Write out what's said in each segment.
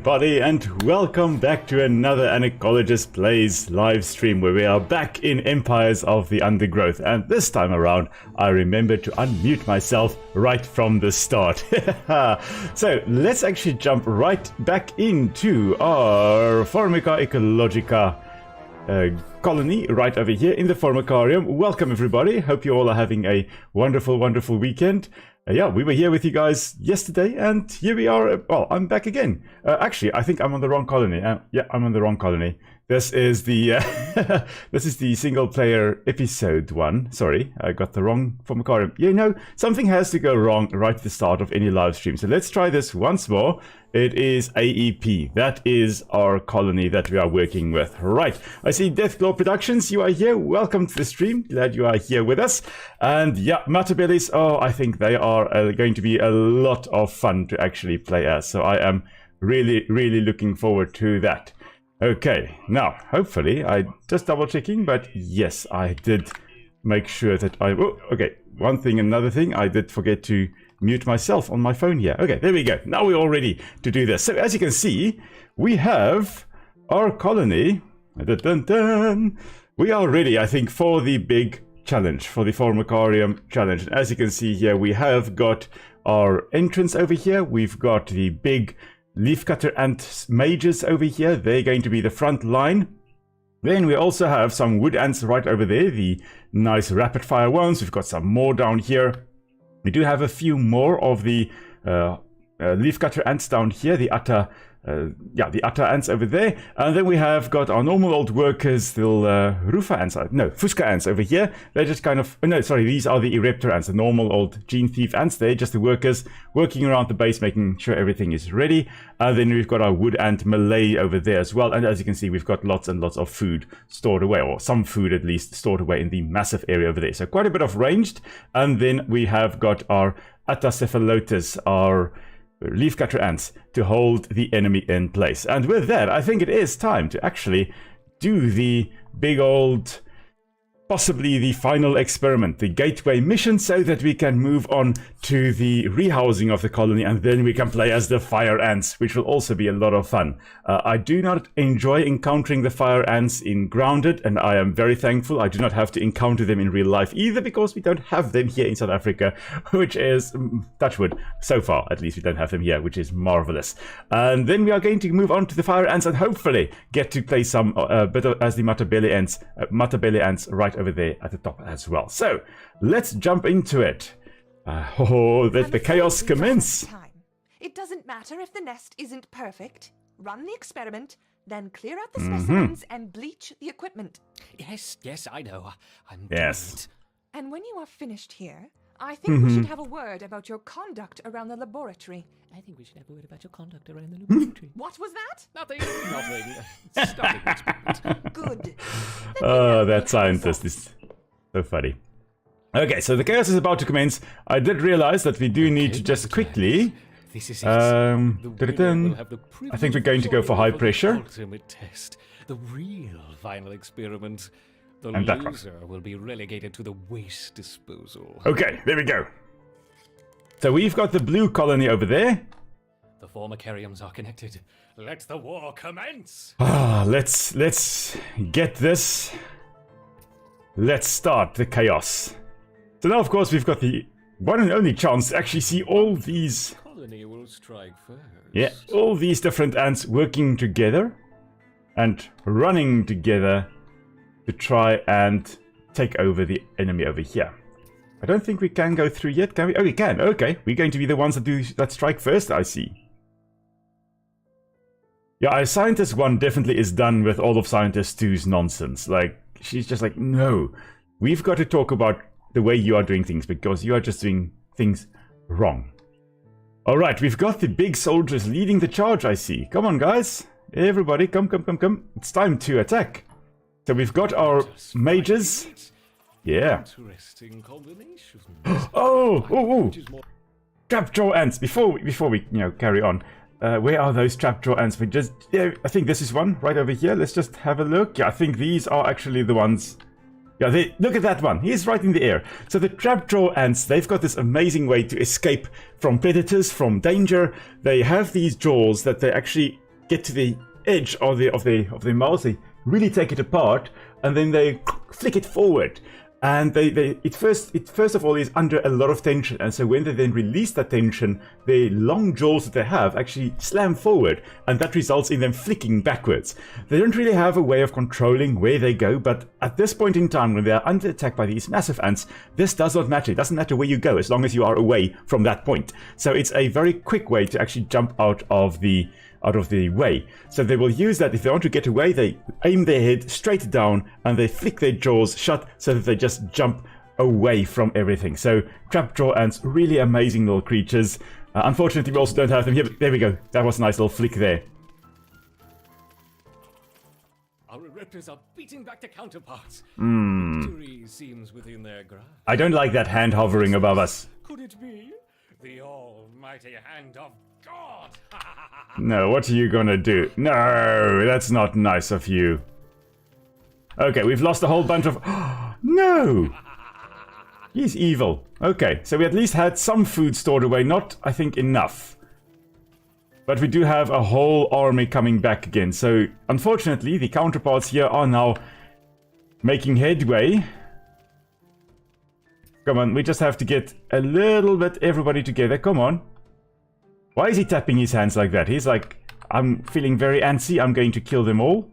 everybody, and welcome back to another An Ecologist Plays live stream where we are back in Empires of the Undergrowth. And this time around, I remembered to unmute myself right from the start. So let's actually jump right back into our Formica Ecologica colony right over here in the Formicarium. Welcome everybody. Hope you all are having a wonderful, wonderful weekend. Yeah, we were here with you guys yesterday, and here we are. Well, I'm back again. Actually, I think I'm on the wrong colony. Yeah, I'm on the wrong colony. This is the this is the single player episode one. Sorry, I got the wrong Formicarium. You know, something has to go wrong right at the start of any live stream. So let's try this once more. It is AEP. That is our colony that we are working with. Right. I see Deathclaw Productions. You are here. Welcome to the stream. Glad you are here with us. And yeah, Matabele's. Oh, I think they are going to be a lot of fun to actually play as. So I am really, really looking forward to that. Okay. Now, hopefully, I just double checking, but yes, I did make sure that I. Oh, okay. One thing, another thing. I did forget to mute myself on my phone here. Okay, there we go. Now we're all ready to do this. So as you can see, we have our colony. Dun, dun, dun. We are ready, I think, for the big challenge, for the Formicarium challenge. And as you can see here, we have got our entrance over here. We've got the big leafcutter ant mages over here. They're going to be the front line. Then we also have some wood ants right over there, the nice rapid fire ones. We've got some more down here. We do have a few more of the leafcutter ants down here, the utter ants over there. And then we have got our normal old workers, the Rufa ants, no, Fuska ants over here. They're just kind of, oh no, sorry, these are the Ereptor ants, the normal old gene thief ants. They're just the workers working around the base, making sure everything is ready. And then we've got our wood ant Malay over there as well. And as you can see, we've got lots and lots of food stored away, or some food at least stored away in the massive area over there. So quite a bit of ranged. And then we have got our Atacephalotus, our leafcutter ants, to hold the enemy in place. And with that, I think it is time to actually do the big old, possibly the final experiment, the gateway mission, so that we can move on to the rehousing of the colony, and then we can play as the fire ants, which will also be a lot of fun. I do not enjoy encountering the fire ants in Grounded, and I am very thankful I do not have to encounter them in real life either, because we don't have them here in South Africa, which is, touch wood, so far at least we don't have them here, which is marvelous. And then we are going to move on to the fire ants and hopefully get to play some bit as the Matabele ants right over there at the top as well. So let's jump into it. Let the chaos commence. It doesn't matter if the nest isn't perfect. Run the experiment, then clear out the specimens and bleach the equipment. Yes, I know. I'm yes. doing it. And when you are finished here, I think we should have a word about your conduct around the laboratory. I think we should have a word about your conduct around the laboratory. What was that? Nothing. Starting experiment. Good. Oh, that scientist is so funny. Okay, so the chaos is about to commence. I did realize that we do need to just quickly. This is it. I think we're going to go for high pressure. Ultimate test. The real final experiment. The And that one. loser will be relegated to the waste disposal. Okay, there we go. So we've got the blue colony over there. The Formicariums are connected. Let the war commence. Let's get this. Let's start the chaos. So now, of course, we've got the one and only chance to actually see all these. Colony will strike first. Yeah, all these different ants working together and running together to try and take over the enemy over here. I don't think we can go through yet, can we? Oh, we can. Okay, we're going to be the ones that strike first, I see. Yeah, our Scientist 1 definitely is done with all of Scientist 2's nonsense. Like, she's just like, no, we've got to talk about the way you are doing things, because you are just doing things wrong. Alright, we've got the big soldiers leading the charge, I see. Come on, guys. Everybody, come. It's time to attack. So we've got our mages. Yeah. Interesting combination. Oh! Trapjaw ants. Before we carry on, where are those trapjaw ants? I think this is one right over here. Let's just have a look. Yeah, I think these are actually the ones. Yeah, look at that one. He's right in the air. So the trapjaw ants, they've got this amazing way to escape from predators, from danger. They have these jaws that they actually get to the edge of the mouse, they really take it apart, and then they flick it forward. And it first of all is under a lot of tension, and so when they then release that tension, the long jaws that they have actually slam forward, and that results in them flicking backwards. They don't really have a way of controlling where they go, but at this point in time, when they are under attack by these massive ants, this does not matter. It doesn't matter where you go, as long as you are away from that point. So it's a very quick way to actually jump out of the way. So they will use that. If they want to get away, they aim their head straight down and they flick their jaws shut so that they just jump away from everything. So trapjaw ants, really amazing little creatures. Unfortunately, we also don't have them here, but there we go. That was a nice little flick there. Our raptors are beating back their counterparts. Victory seems within their grasp. I don't like that hand hovering above us. Could it be the almighty hand of God? No, what are you gonna do? No, that's not nice of you. Okay, we've lost a whole bunch of... No! He's evil. Okay, so we at least had some food stored away. Not, I think, enough. But we do have a whole army coming back again. So, unfortunately, the counterparts here are now making headway. Come on, we just have to get a little bit everybody together. Come on. Why is he tapping his hands like that? He's like, I'm feeling very antsy. I'm going to kill them all.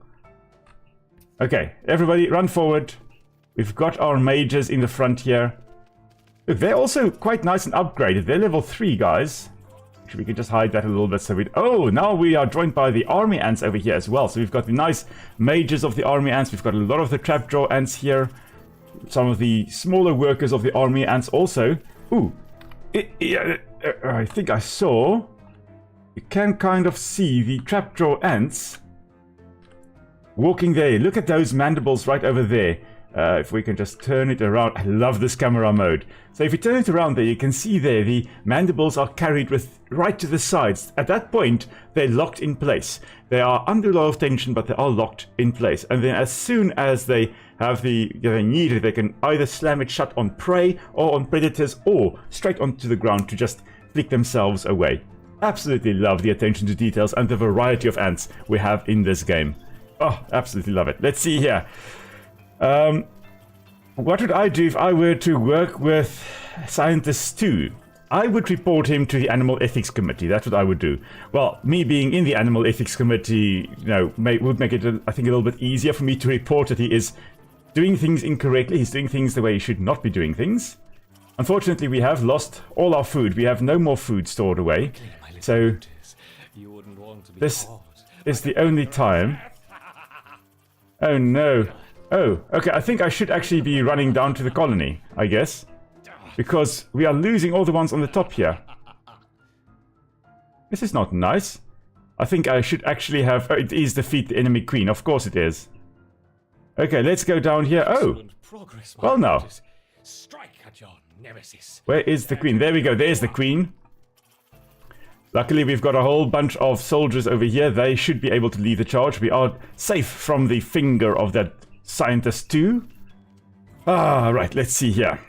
Okay, everybody run forward. We've got our mages in the front here. Look, they're also quite nice and upgraded. They're level 3, guys. Actually, we can just hide that a little bit so we... Oh, now we are joined by the army ants over here as well. So we've got the nice mages of the army ants. We've got a lot of the trapjaw ants here. Some of the smaller workers of the army ants also. Ooh. I think I saw... You can kind of see the trapjaw ants walking there. Look at those mandibles right over there. If we can just turn it around. I love this camera mode. So if you turn it around there, you can see there the mandibles are carried with right to the sides. At that point, they're locked in place. They are under a lot of tension, but they are locked in place. And then as soon as they have the need, they can either slam it shut on prey or on predators, or straight onto the ground to just flick themselves away. Absolutely love the attention to details and the variety of ants we have in this game. Oh, absolutely love it. Let's see here. What would I do if I were to work with scientists too? I would report him to the Animal Ethics Committee. That's what I would do. Well, me being in the Animal Ethics Committee, you know, would make it, I think, a little bit easier for me to report that he is doing things incorrectly. He's doing things the way he should not be doing things. Unfortunately, we have lost all our food. We have no more food stored away. So, this is the only time... Oh no. Oh, okay, I think I should actually be running down to the colony, I guess. Because we are losing all the ones on the top here. This is not nice. I think I should actually have... Oh, it is defeat the enemy queen, of course it is. Okay, let's go down here. Oh, well now. Where is the queen? There we go, there's the queen. Luckily, we've got a whole bunch of soldiers over here. They should be able to lead the charge. We are safe from the finger of that scientist too. Right, let's see here.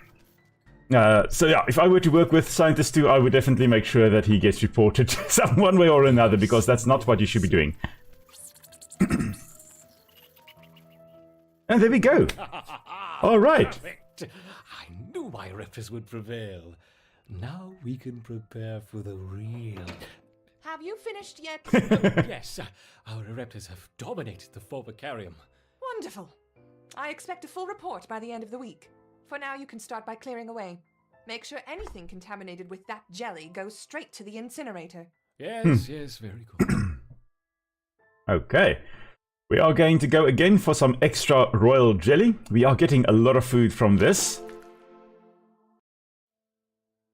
So yeah, if I were to work with scientist too, I would definitely make sure that he gets reported some one way or another, because that's not what you should be doing. And there we go. All right. Perfect. I knew my raptors would prevail. Now we can prepare for the real... Have you finished yet? Yes, our raptors have dominated the Formicarium. Wonderful. I expect a full report by the end of the week. For now, you can start by clearing away. Make sure anything contaminated with that jelly goes straight to the incinerator. Yes, yes, very good. Okay. We are going to go again for some extra royal jelly. We are getting a lot of food from this.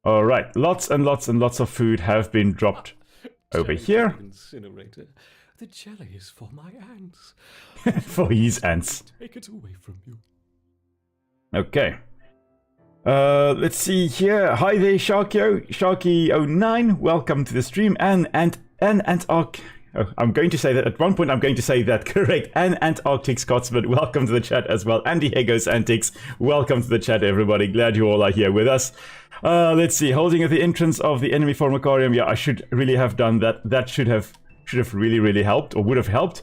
Alright, lots and lots and lots of food have been dropped over here. Incinerator. The jelly is for my ants. For his ants. Take it away from you. Okay. Let's see here. Hi there, Sharky09. Welcome to the stream. I'm going to say that at one point. I'm going to say that correct. And Antarctic Scotsman, welcome to the chat as well. Andy Hegos Antics, welcome to the chat, everybody. Glad you all are here with us. Let's see. Holding at the entrance of the enemy Formicarium. Yeah, I should really have done that. That should have should have really helped, or would have helped.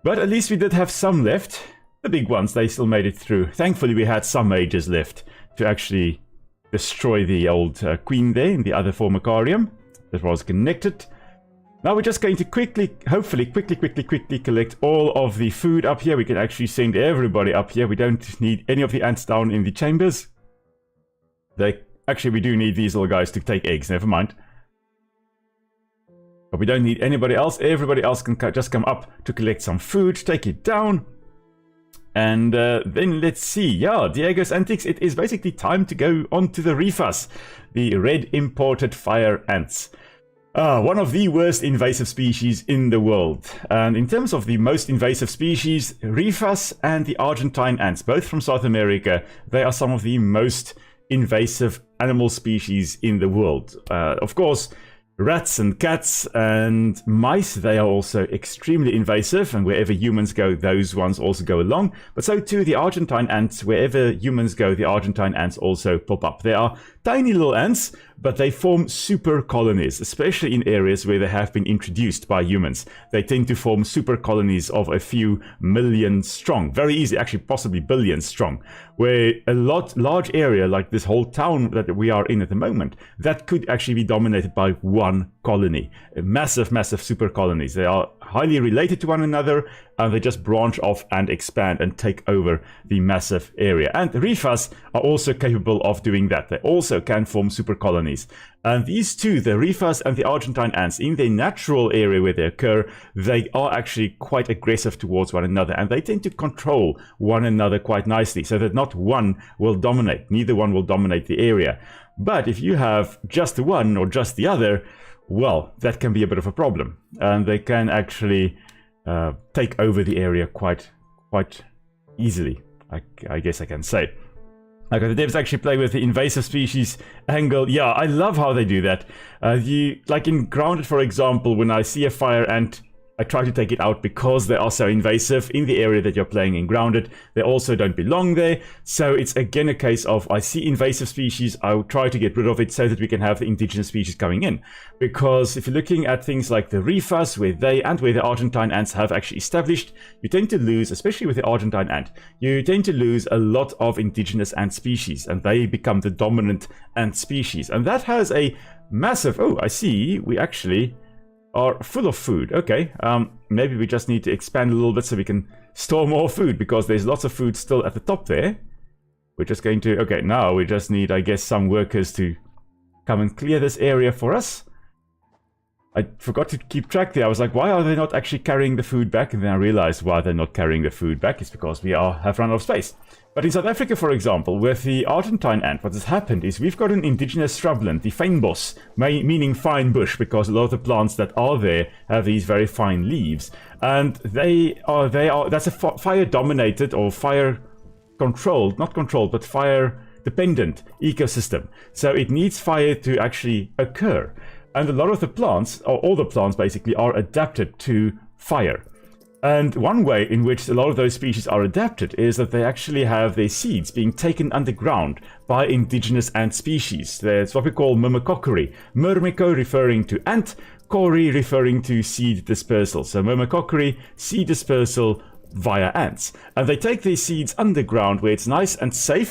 But at least we did have some left. The big ones, they still made it through. Thankfully, we had some mages left to actually destroy the old queen there in the other Formicarium that was connected. Now we're just going to hopefully quickly collect all of the food up here. We can actually send everybody up here. We don't need any of the ants down in the chambers. Actually, we do need these little guys to take eggs, never mind. But we don't need anybody else. Everybody else can just come up to collect some food, take it down. And then let's see. Yeah, Diego's Antics. It is basically time to go on to the Refus, the red imported fire ants. One of the worst invasive species in the world. And in terms of the most invasive species, Refus and the Argentine ants, both from South America, they are some of the most invasive animal species in the world. Of course, rats and cats and mice, they are also extremely invasive, and wherever humans go, those ones also go along. But so too the Argentine ants. Wherever humans go, the Argentine ants also pop up. They are tiny little ants, but they form super colonies, especially in areas where they have been introduced by humans. They tend to form super colonies of a few million strong. Very easy, actually possibly billions strong. Where a large area like this whole town that we are in at the moment, that could actually be dominated by one colony. Massive super colonies. They are highly related to one another, and they just branch off and expand and take over the massive area. And the Refus are also capable of doing that. They also can form super colonies. And these two, the Refus and the Argentine ants, in their natural area where they occur, they are actually quite aggressive towards one another, and they tend to control one another quite nicely, so that not one will dominate. Neither one will dominate the area. But if you have just one or just the other, well, that can be a bit of a problem. And they can actually take over the area quite easily, I guess I can say. Okay, the devs actually play with the invasive species angle. Yeah, I love how they do that. Like in Grounded, for example, when I see a fire ant, I try to take it out because they are so invasive in the area that you're playing in Grounded. They also don't belong there. So it's again a case of, I see invasive species, I'll try to get rid of it so that we can have the indigenous species coming in. Because if you're looking at things like the Refus, where they and where the Argentine ants have actually established, you tend to lose, especially with the Argentine ant, you tend to lose a lot of indigenous ant species, and they become the dominant ant species. And that has a massive, oh, I see, we actually are full of food. Okay, maybe we just need to expand a little bit so we can store more food, because there's lots of food still at the top there. We're just going to, okay, now we just need, I guess, some workers to come and clear this area for us. I forgot to keep track there. I was like, why are they not actually carrying the food back? And then I realized why they're not carrying the food back is because we have run out of space. But in South Africa, for example, with the Argentine ant, what has happened is we've got an indigenous shrubland, the fynbos, meaning fine bush, because a lot of the plants that are there have these very fine leaves. And that's a fire-dominated or fire-controlled, not controlled, but fire-dependent ecosystem. So it needs fire to actually occur. And a lot of the plants, or all the plants basically, are adapted to fire. And one way in which a lot of those species are adapted is that they actually have their seeds being taken underground by indigenous ant species. That's what we call myrmecochory. Myrmeco referring to ant, chory referring to seed dispersal. So myrmecochory, seed dispersal via ants. And they take their seeds underground where it's nice and safe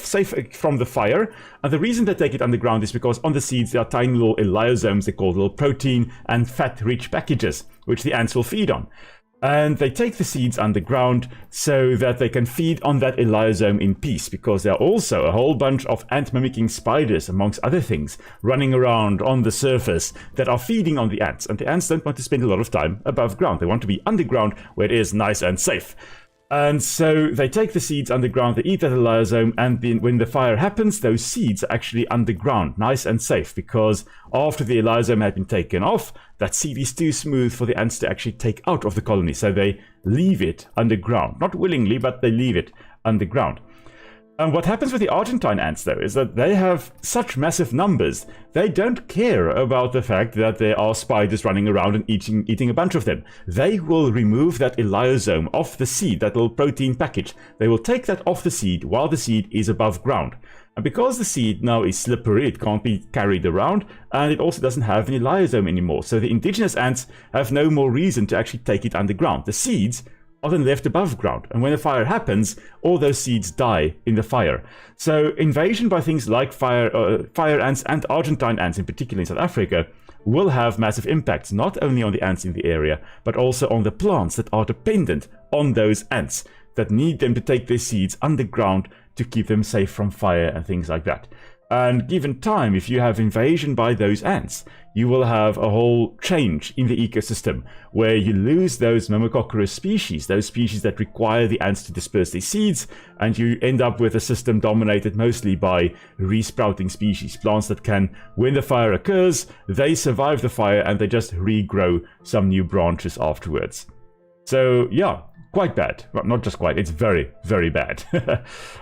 from the fire. And the reason they take it underground is because on the seeds there are tiny little eliosomes, they're called little protein and fat-rich packages, which the ants will feed on. And they take the seeds underground so that they can feed on that eliosome in peace, because there are also a whole bunch of ant-mimicking spiders, amongst other things, running around on the surface that are feeding on the ants. And the ants don't want to spend a lot of time above ground. They want to be underground where it is nice and safe. And so they take the seeds underground, they eat that eliosome, and then when the fire happens, those seeds are actually underground, nice and safe, because after the eliosome had been taken off, that seed is too smooth for the ants to actually take out of the colony. So they leave it underground. Not willingly, but they leave it underground. And what happens with the Argentine ants, though, is that they have such massive numbers, they don't care about the fact that there are spiders running around and eating a bunch of them. They will remove that elaiosome off the seed, that little protein package. They will take that off the seed while the seed is above ground. And because the seed now is slippery, it can't be carried around, and it also doesn't have an elaiosome anymore. So the indigenous ants have no more reason to actually take it underground. The seeds are then left above ground, and when a fire happens, all those seeds die in the fire. So invasion by things like fire ants and Argentine ants in particular in South Africa will have massive impacts, not only on the ants in the area, but also on the plants that are dependent on those ants, that need them to take their seeds underground to keep them safe from fire and things like that. And given time, if you have invasion by those ants, you will have a whole change in the ecosystem where you lose those myrmecophorus species, those species that require the ants to disperse their seeds, and you end up with a system dominated mostly by resprouting species, plants that can, when the fire occurs, they survive the fire and they just regrow some new branches afterwards. So yeah, quite bad. Well, not just quite, it's very, very bad.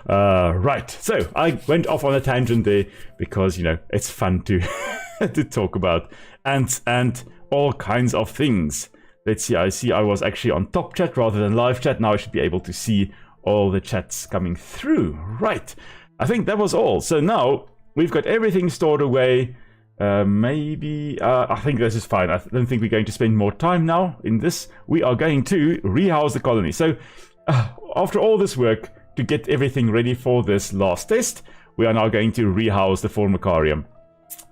Right, so I went off on a tangent there because, you know, it's fun to to talk about ants and all kinds of things. Let's see, I see I was actually on top chat rather than live chat. Now I should be able to see all the chats coming through. Right, I think that was all. So now we've got everything stored away. I think this is fine. I don't think we're going to spend more time now in this. We are going to rehouse the colony. So after all this work to get everything ready for this last test, we are now going to rehouse the Formicarium.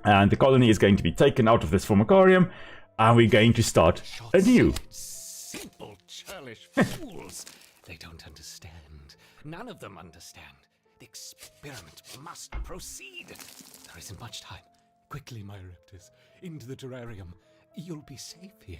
And the colony is going to be taken out of this Formicarium, and we're going to start anew. Simple, churlish fools. They don't understand. None of them understand. The experiment must proceed. There isn't much time. Quickly, my raptors, into the terrarium. You'll be safe here.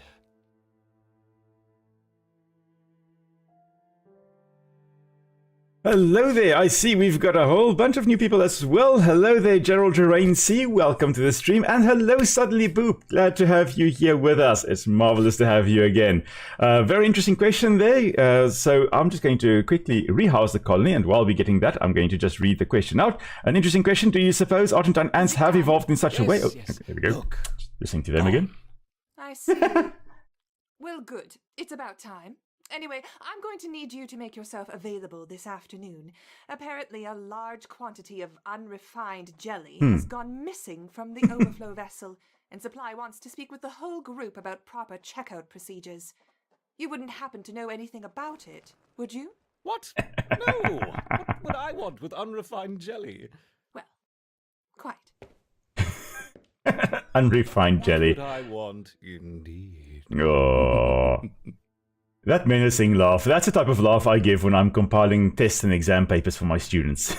Hello there, I see we've got a whole bunch of new people as well. Hello there, Gerald Gerain C, welcome to the stream. And hello, Suddenly Boop, glad to have you here with us. It's marvelous to have you again. Very interesting question there. So I'm just going to quickly rehouse the colony, and while we're getting that, I'm going to just read the question out. An interesting question, do you suppose Argentine ants have evolved in such a way? Oh, Yes. okay, there we go. Look. Listening to them again. I see. Well, good. It's about time. Anyway, I'm going to need you to make yourself available this afternoon. Apparently, a large quantity of unrefined jelly has gone missing from the overflow vessel, and Supply wants to speak with the whole group about proper checkout procedures. You wouldn't happen to know anything about it, would you? What? No! What would I want with unrefined jelly? Well, quite. Unrefined jelly. What would I want, indeed? Oh. That menacing laugh. That's the type of laugh I give when I'm compiling test and exam papers for my students.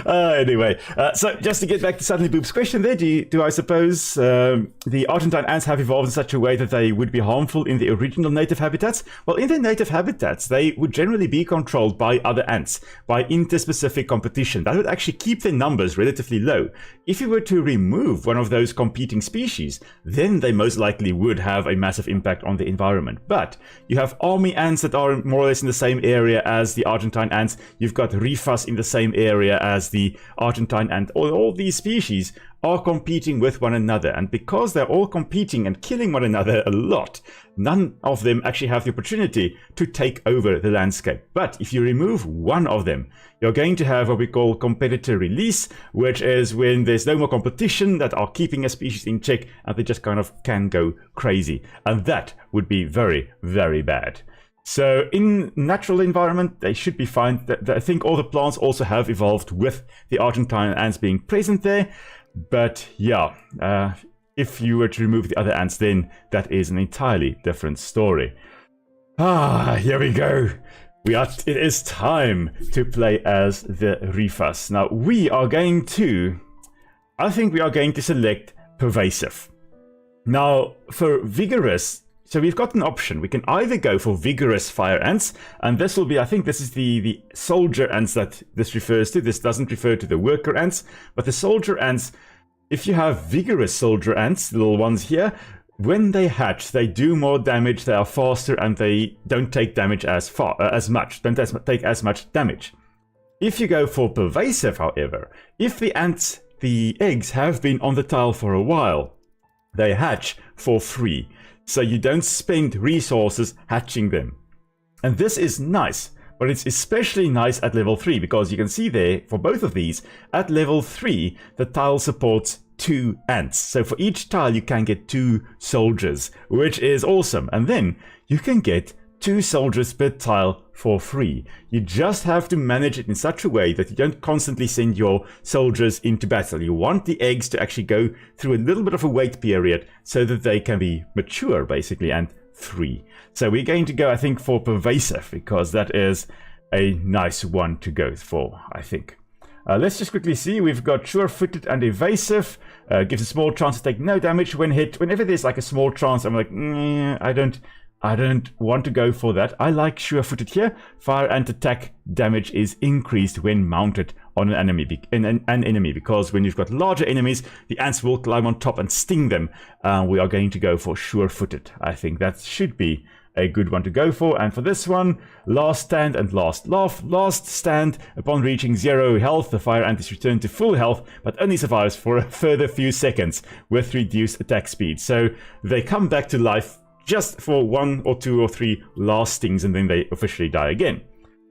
Anyway, so just to get back to Suddenly Boop's question there, do I suppose the Argentine ants have evolved in such a way that they would be harmful in the original native habitats? Well, in their native habitats, they would generally be controlled by other ants, by interspecific competition. That would actually keep their numbers relatively low. If you were to remove one of those competing species, then they most likely would have a massive impact on the environment. But you have army ants that are more or less in the same area as the Argentine ants. You've got rifas in the same area as the Argentine ant. All these species are competing with one another, and because they're all competing and killing one another a lot, none of them actually have the opportunity to take over the landscape. But if you remove one of them, you're going to have what we call competitor release, which is when there's no more competition that are keeping a species in check and they just kind of can go crazy. And that would be very, very bad. So in natural environment, they should be fine. I think all the plants also have evolved with the Argentine ants being present there. But yeah, if you were to remove the other ants, then that is an entirely different story. Here we go. It is time to play as the Rifas. Now I think we are going to select Pervasive. Now for Vigorous, so we've got an option. We can either go for Vigorous Fire Ants, and this will be, I think this is the soldier ants that this refers to. This doesn't refer to the worker ants, but the soldier ants, if you have Vigorous soldier ants, the little ones here, when they hatch, they do more damage, they are faster, and they don't take damage as much damage. If you go for pervasive, however, if the eggs have been on the tile for a while, they hatch for free. So you don't spend resources hatching them. And this is nice, but it's especially nice at level 3, because you can see there, for both of these, at level 3, the tile supports 2 ants. So for each tile you can get 2 soldiers, which is awesome. And then you can get 2 soldiers per tile for free. You just have to manage it in such a way that you don't constantly send your soldiers into battle. You want the eggs to actually go through a little bit of a wait period so that they can be mature, basically, and free. So we're going to go, I think, for pervasive, because that is a nice one to go for, I think. Let's just quickly see. We've got sure-footed and evasive. Gives a small chance to take no damage when hit. Whenever there's like a small chance, I'm like, I don't want to go for that. I like sure-footed here. Fire and attack damage is increased when mounted on an enemy, because when you've got larger enemies, the ants will climb on top and sting them. We are going to go for sure-footed. I think that should be a good one to go for. And for this one, last stand and last laugh. Last stand, upon reaching 0 health, the fire ant is returned to full health, but only survives for a further few seconds with reduced attack speed. So they come back to life just for 1 or 2 or 3 last stings, and then they officially die again.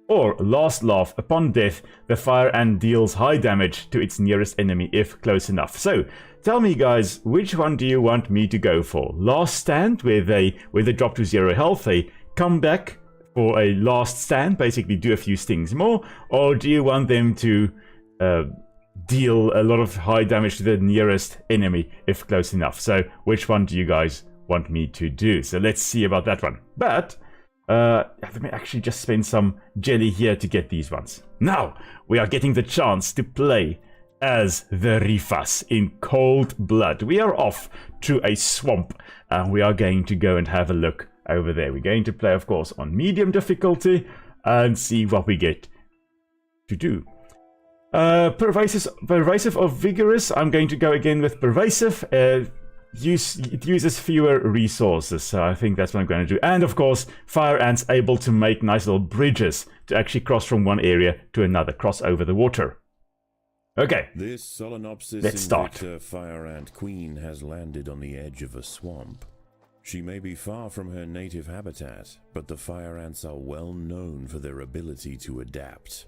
Or last laugh, upon death, the fire ant deals high damage to its nearest enemy if close enough. So tell me, guys, which one do you want me to go for? Last stand, where they drop to 0 health, they come back for a last stand, basically do a few stings more, or do you want them to deal a lot of high damage to the nearest enemy if close enough? So which one do you guys want me to do? So let's see about that one. But let me actually just spend some jelly here to get these ones. Now we are getting the chance to play as the Rifas in cold blood. We are off to a swamp, and we are going to go and have a look over there. We're going to play, of course, on medium difficulty and see what we get to do. Pervasive or vigorous? I'm going to go again with pervasive. It uses fewer resources, so I think that's what I'm going to do. And of course, fire ants able to make nice little bridges to actually cross from one area to another, cross over the water. Okay, this Solenopsis let's start. Invicta fire ant queen has landed on the edge of a swamp. She may be far from her native habitat, but the fire ants are well known for their ability to adapt.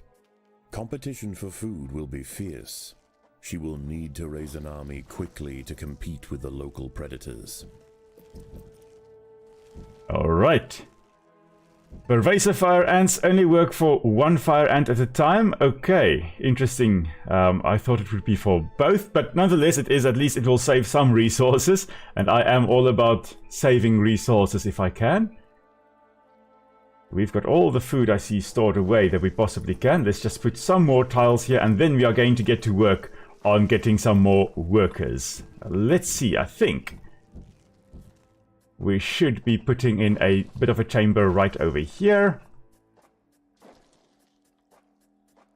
Competition for food will be fierce. She will need to raise an army quickly to compete with the local predators. Alright. Pervasive fire ants only work for 1 fire ant at a time. Okay, interesting. I thought it would be for both, but nonetheless, it is, at least it will save some resources, and I am all about saving resources if I can. We've got all the food I see stored away that we possibly can. Let's just put some more tiles here, and then we are going to get to work on getting some more workers. Let's see, I think we should be putting in a bit of a chamber right over here.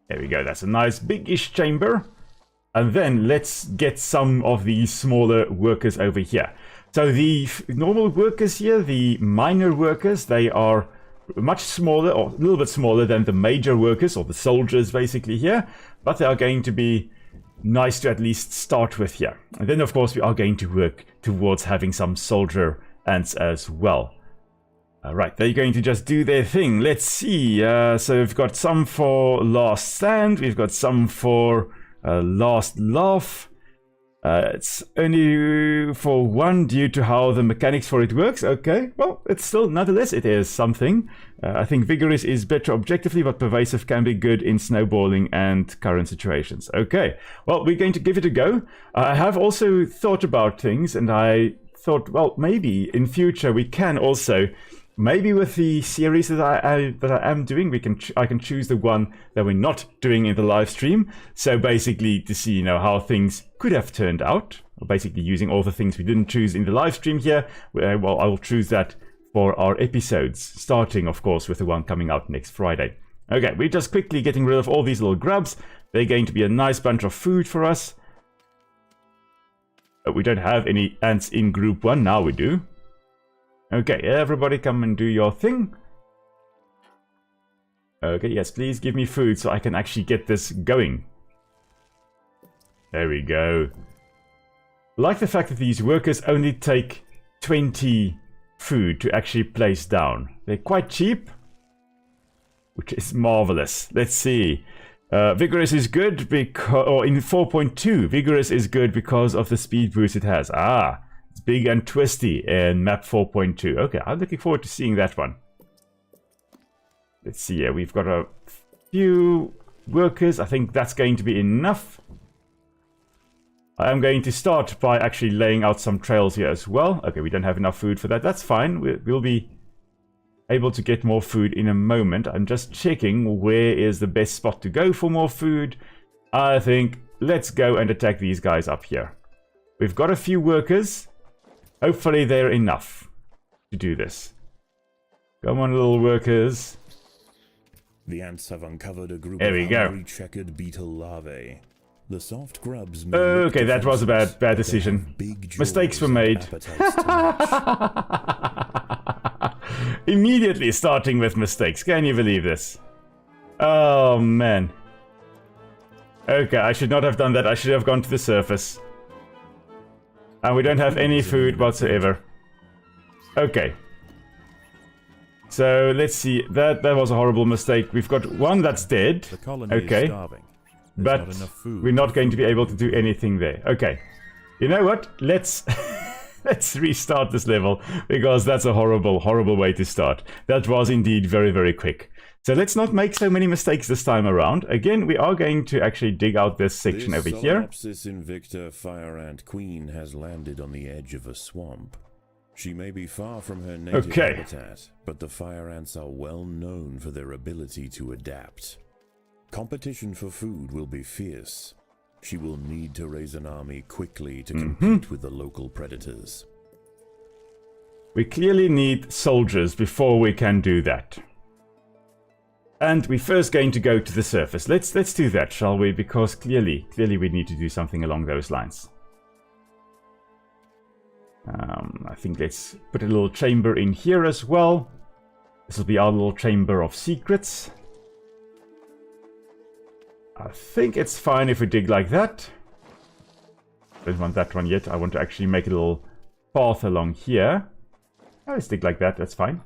There we go, that's a nice big-ish chamber. And then let's get some of these smaller workers over here. So the normal workers here, the minor workers, they are much smaller, or a little bit smaller than the major workers, or the soldiers basically here. But they are going to be nice to at least start with here. And then of course we are going to work towards having some soldier ants as well. Alright, they're going to just do their thing. Let's see. So we've got some for last stand. We've got some for last laugh. It's only for 1 due to how the mechanics for it works. Okay, well, it's still, nonetheless, it is something. I think vigorous is better objectively, but pervasive can be good in snowballing and current situations. Okay, well, we're going to give it a go. I have also thought about things, and I thought, well, maybe in future we can also, maybe with the series that I am doing, I can choose the one that we're not doing in the live stream. So basically to see, how things could have turned out, basically using all the things we didn't choose in the live stream here. Well, I will choose that for our episodes, starting of course with the one coming out next Friday. Okay, we're just quickly getting rid of all these little grubs. They're going to be a nice bunch of food for us. We don't have any ants in group 1, now we do. Okay, everybody come and do your thing. Okay, yes, please give me food so I can actually get this going. There we go. I like the fact that these workers only take 20 food to actually place down. They're quite cheap, which is marvelous. Let's see. Vigorous is good because, or in 4.2, Vigorous is good because of the speed boost it has. Ah, it's big and twisty in map 4.2. Okay, I'm looking forward to seeing that one. Let's see here, we've got a few workers. I think that's going to be enough. I am going to start by actually laying out some trails here as well. Okay, we don't have enough food for that. That's fine. We'll be able to get more food in a moment. I'm just checking where is the best spot to go for more food. I think let's go and attack these guys up here. We've got a few workers. Hopefully they're enough to do this. Come on, little workers. The ants have uncovered a group there we of go. checkered beetle larvae. The soft grubs. Okay, that was a bad decision. Mistakes were made. Immediately starting with mistakes. Can you believe this? Oh, man. Okay, I should not have done that. I should have gone to the surface. And we don't have any food whatsoever. Okay. So, let's see. That was a horrible mistake. We've got one that's dead. The colony okay. is starving. But we're not going to be able to do anything there. Okay. You know what? Let's let's restart this level, because that's a horrible, horrible way to start. That was indeed very, very quick. So let's not make so many mistakes this time around. Again, we are going to actually dig out this section over here. This Invicta fire ant queen has landed on the edge of a swamp. She may be far from her native habitat, but the fire ants are well known for their ability to adapt. Competition for food will be fierce. She will need to raise an army quickly to compete with the local predators. We clearly need soldiers before we can do that. And we're first going to go to the surface. Let's do that, shall we? Because clearly we need to do something along those lines. I think let's put a little chamber in here as well. This will be our little chamber of secrets. I think it's fine if we dig like that. Don't want that one yet. I want to actually make a little path along here. Let's dig like that. That's fine.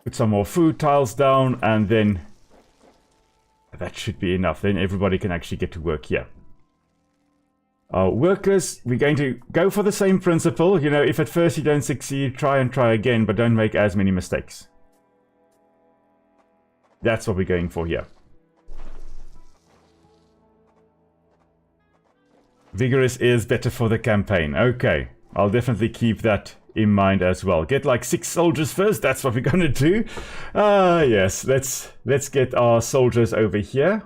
Put some more food tiles down, and then that should be enough. Then everybody can actually get to work here. Workers, we're going to go for the same principle. You know, if at first you don't succeed, try and try again, but don't make as many mistakes. That's what we're going for here. Vigorous is better for the campaign. Okay, I'll definitely keep that in mind as well. Get like 6 soldiers first. That's what we're gonna do. Yes, let's get our soldiers over here.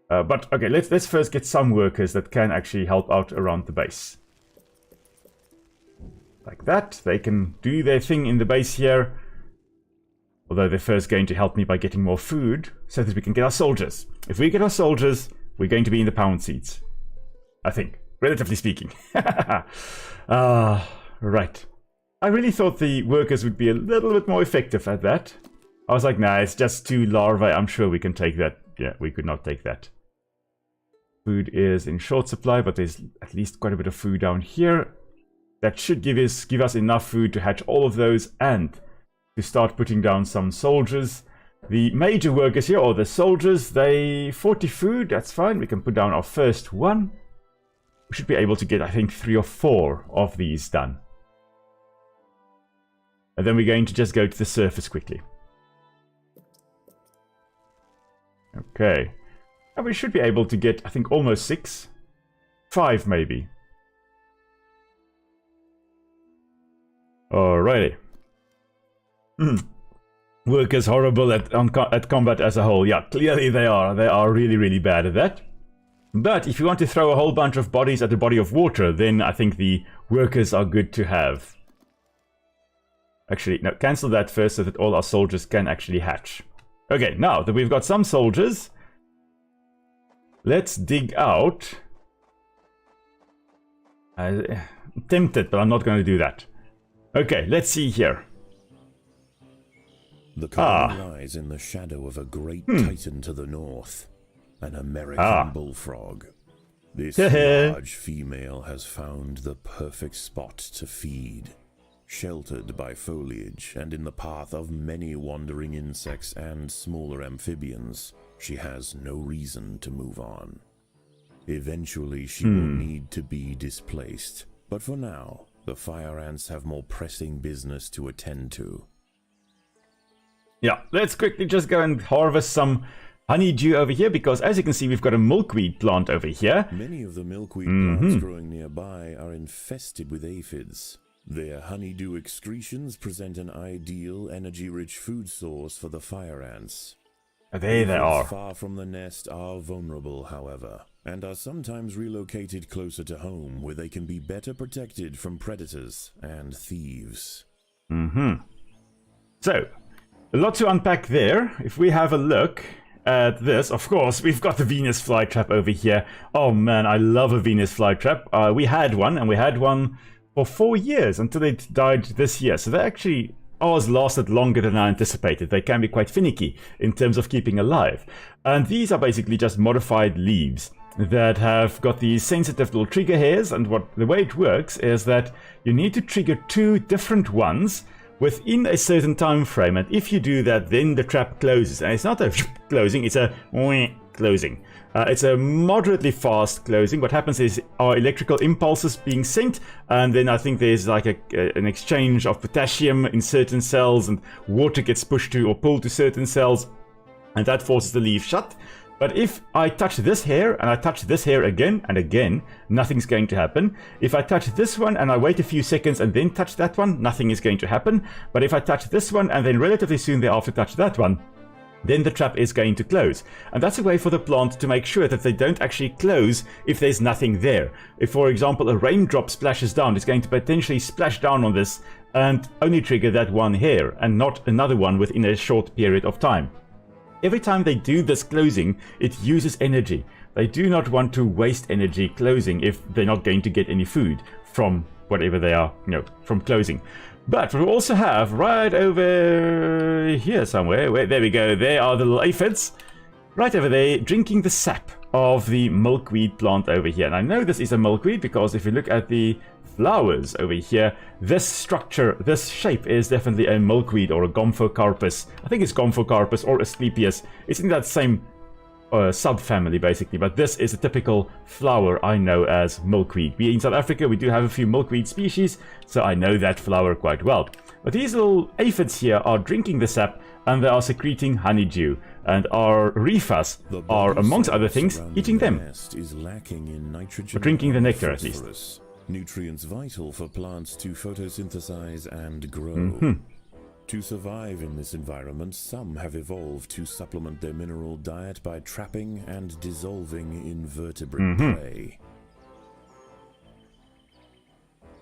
But okay, let's first get some workers that can actually help out around the base. Like that. They can do their thing in the base here. Although they're first going to help me by getting more food, so that we can get our soldiers. If we get our soldiers, we're going to be in the pound seats. I think, relatively speaking. Right. I really thought the workers would be a little bit more effective at that. I was like, nah, it's just 2 larvae. I'm sure we can take that. Yeah, we could not take that. Food is in short supply, but there's at least quite a bit of food down here. That should give us enough food to hatch all of those and to start putting down some soldiers. The major workers here, or the soldiers, they 40 food, that's fine. We can put down our first one. We should be able to get, I think, 3 or 4 of these done. And then we're going to just go to the surface quickly. Okay. And we should be able to get, I think, almost 6. 5 maybe. Alrighty. Workers horrible at combat as a whole. Yeah, clearly they are. They are really, really bad at that. But if you want to throw a whole bunch of bodies at a body of water, then I think the workers are good to have. Actually, no, cancel that first so that all our soldiers can actually hatch. Okay, now that we've got some soldiers, let's dig out. I'm tempted, but I'm not going to do that. Okay, let's see here. The colony lies in the shadow of a great titan to the north, an American bullfrog. This large female has found the perfect spot to feed. Sheltered by foliage and in the path of many wandering insects and smaller amphibians, she has no reason to move on. Eventually she will need to be displaced, but for now, the fire ants have more pressing business to attend to. Yeah, let's quickly just go and harvest some honeydew over here, because as you can see, we've got a milkweed plant over here. Many of the milkweed plants growing nearby are infested with aphids. Their honeydew excretions present an ideal, energy-rich food source for the fire ants. There they are. Far from the nest are vulnerable, however, and are sometimes relocated closer to home, where they can be better protected from predators and thieves. So, a lot to unpack there. If we have a look at this, of course, we've got the Venus flytrap over here. Oh man, I love a Venus flytrap. We had one, and we had one for 4 years until it died this year. So they actually ours lasted longer than I anticipated. They can be quite finicky in terms of keeping alive. And these are basically just modified leaves that have got these sensitive little trigger hairs, and the way it works is that you need to trigger 2 different ones within a certain time frame, and if you do that, then the trap closes. And it's not a closing, it's a closing. It's a moderately fast closing. What happens is our electrical impulses being sent, and then I think there's like an exchange of potassium in certain cells, and water gets pushed to or pulled to certain cells, and that forces the leaf shut. But if I touch this hair and I touch this hair again and again, nothing's going to happen. If I touch this one and I wait a few seconds and then touch that one, nothing is going to happen. But if I touch this one and then relatively soon thereafter touch that one, then the trap is going to close. And that's a way for the plant to make sure that they don't actually close if there's nothing there. If, for example, a raindrop splashes down, it's going to potentially splash down on this and only trigger that one hair and not another one within a short period of time. Every time they do this closing, it uses energy. They do not want to waste energy closing if they're not going to get any food from whatever they are, from closing. But we also have right over here somewhere, there we go, there are the little aphids, right over there, drinking the sap of the milkweed plant over here. And I know this is a milkweed because if you look at the flowers over here, this structure, this shape is definitely a milkweed or a Gomphocarpus. I think it's Gomphocarpus or Asclepias. It's in that same subfamily basically, but this is a typical flower I know as milkweed. We in South Africa, we do have a few milkweed species, so I know that flower quite well. But these little aphids here are drinking the sap and they are secreting honeydew, and our reefas are, amongst other things, eating them. Is lacking in nitrogen, or drinking the and nectar at phosphorus, least. Nutrients vital for plants to photosynthesize and grow. To survive in this environment, some have evolved to supplement their mineral diet by trapping and dissolving invertebrate prey.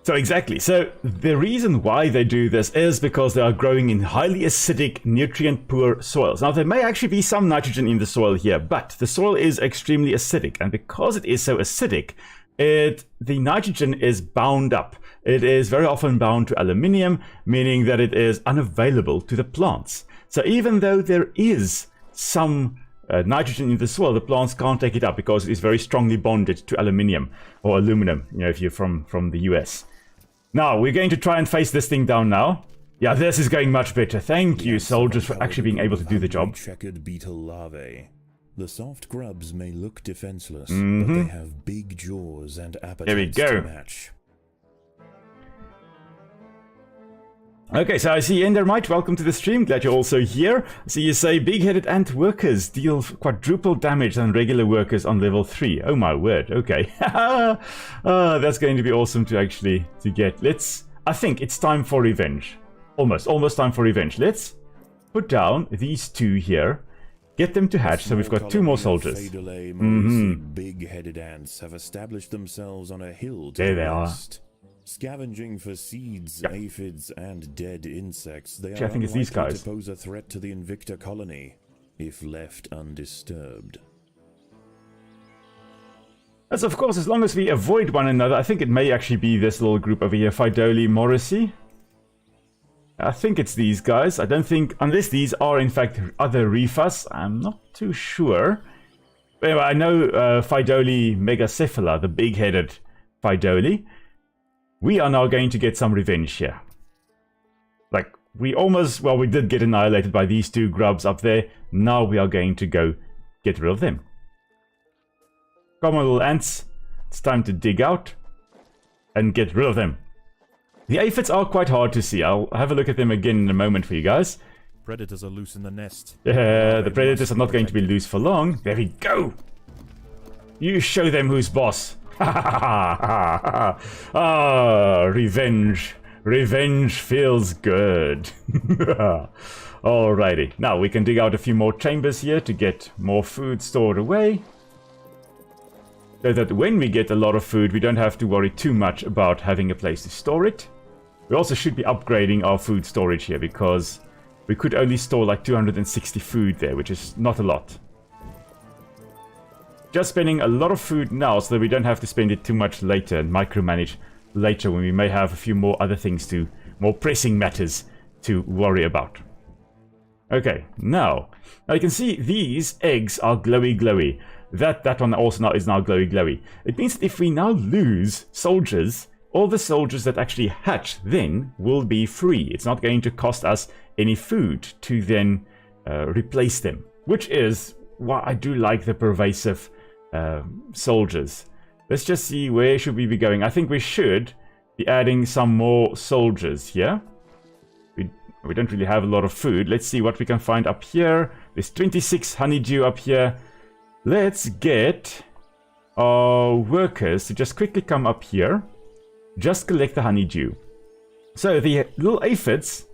So exactly. So the reason why they do this is because they are growing in highly acidic, nutrient-poor soils. Now, there may actually be some nitrogen in the soil here, but the soil is extremely acidic. And because it is so acidic, the nitrogen is bound up. It is very often bound to aluminium, meaning that it is unavailable to the plants. So even though there is some nitrogen in the soil, the plants can't take it up because it is very strongly bonded to aluminium or aluminum, if you're from the US. Now, we're going to try and face this thing down now. Yeah, this is going much better. Thank you, soldiers, for actually being able to do the job. Checkered beetle larvae. The soft grubs may look defenseless, but they have big jaws and appetites to match. Okay, so I see Endermite, welcome to the stream, glad you're also here. So you say big-headed ant workers deal quadruple damage than regular workers on level 3. Oh my word, okay. That's going to be awesome to actually get. I think it's time for revenge. Almost time for revenge. Let's put down these 2 here. Get them to hatch, so we've got 2 more soldiers. Big-headed ants have established themselves on a hill to there they are. Scavenging for seeds, aphids, and dead insects, they I think it's these guys. to pose a threat to the Invicta colony, if left undisturbed. As of course, as long as we avoid one another, I think it may actually be this little group over here, Fidoli Morrissey. I think it's these guys. I don't think, unless these are in fact other Refas, I'm not too sure. Anyway, I know Phaidole megacephala, the big-headed Phaidole. We are now going to get some revenge here. Like, we almost, well, we did get annihilated by these two grubs up there. Now we are going to go get rid of them. Come on, little ants. It's time to dig out and get rid of them. The aphids are quite hard to see. I'll have a look at them again in a moment for you guys. Predators are loose in the nest. Yeah, the predators are not going to be loose for long. There we go. You show them who's boss. Ah, revenge. Revenge feels good. Alrighty. Now we can dig out a few more chambers here to get more food stored away. So that when we get a lot of food, we don't have to worry too much about having a place to store it. We also should be upgrading our food storage here because we could only store like 260 food there, which is not a lot. Just spending a lot of food now so that we don't have to spend it too much later and micromanage later when we may have a few more other things to, more pressing matters to worry about. Okay, now you can see these eggs are glowy. That one also now is now glowy. It means that if we now lose soldiers, all the soldiers that actually hatch then will be free. It's not going to cost us any food to then replace them, which is why I do like the pervasive soldiers. Let's just see, where should we be going? I think we should be adding some more soldiers here. We don't really have a lot of food. Let's see what we can find up here. There's 26 honeydew up here. Let's get our workers to just quickly come up here. Just collect the honeydew. So the little aphids,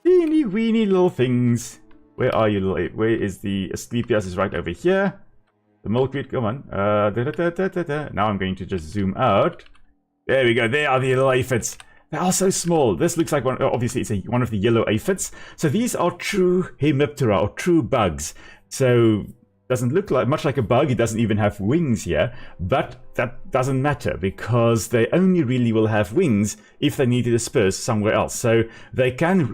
teeny weeny little things. Where are you, little where is the Asclepias? Is right over here. The milkweed, come on. Now I'm going to just zoom out. There we go. There are the little aphids. They are so small. This looks like one. Obviously, it's one of the yellow aphids. So these are true Hemiptera or true bugs. So doesn't look like much like a bug. It doesn't even have wings here, but that doesn't matter because they only really will have wings if they need to disperse somewhere else. So they can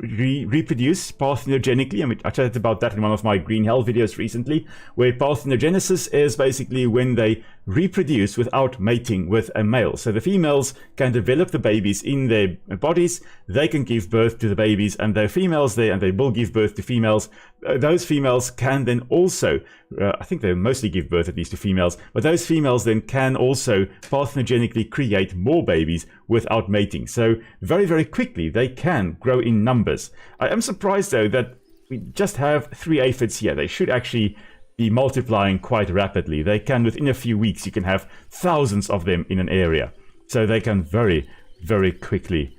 reproduce parthenogenically. I mean, I chatted about that in one of my Green Hell videos recently, where parthenogenesis is basically when they reproduce without mating with a male. So the females can develop the babies in their bodies, they can give birth to the babies, and they're females there, and they will give birth to females. Those females can then also, I think they mostly give birth at least to females, but those females then can also parthenogenically create more babies without mating. So very, very quickly they can grow in numbers. I am surprised though that we just have 3 aphids here. They should actually be multiplying quite rapidly. They can, within a few weeks, you can have thousands of them in an area. So they can very, very quickly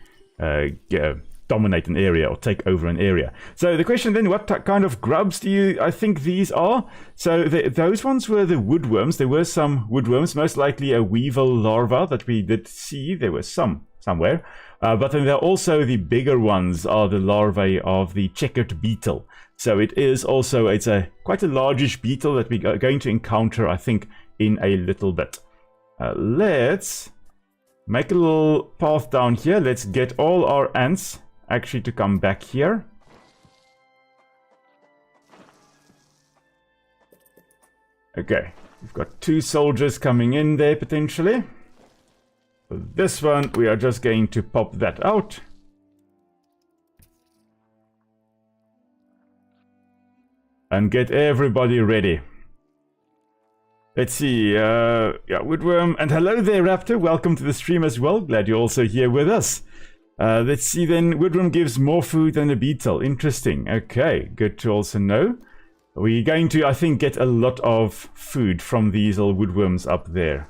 dominate an area or take over an area. So the question then, what kind of grubs do I think these are? So those ones were the woodworms. There were some woodworms, most likely a weevil larva that we did see. There were some somewhere. But then there are also the bigger ones are the larvae of the checkered beetle. So it is also, it's quite a largish beetle that we are going to encounter, I think, in a little bit. Let's make a little path down here. Let's get all our ants actually to come back here. Okay, we've got 2 soldiers coming in there potentially. For this one, we are just going to pop that out. And get everybody ready. Let's see, yeah, Woodworm. And hello there, Raptor. Welcome to the stream as well. Glad you're also here with us. Let's see then. Woodworm gives more food than a beetle. Interesting. Okay, good to also know. We're going to, I think, get a lot of food from these little woodworms up there.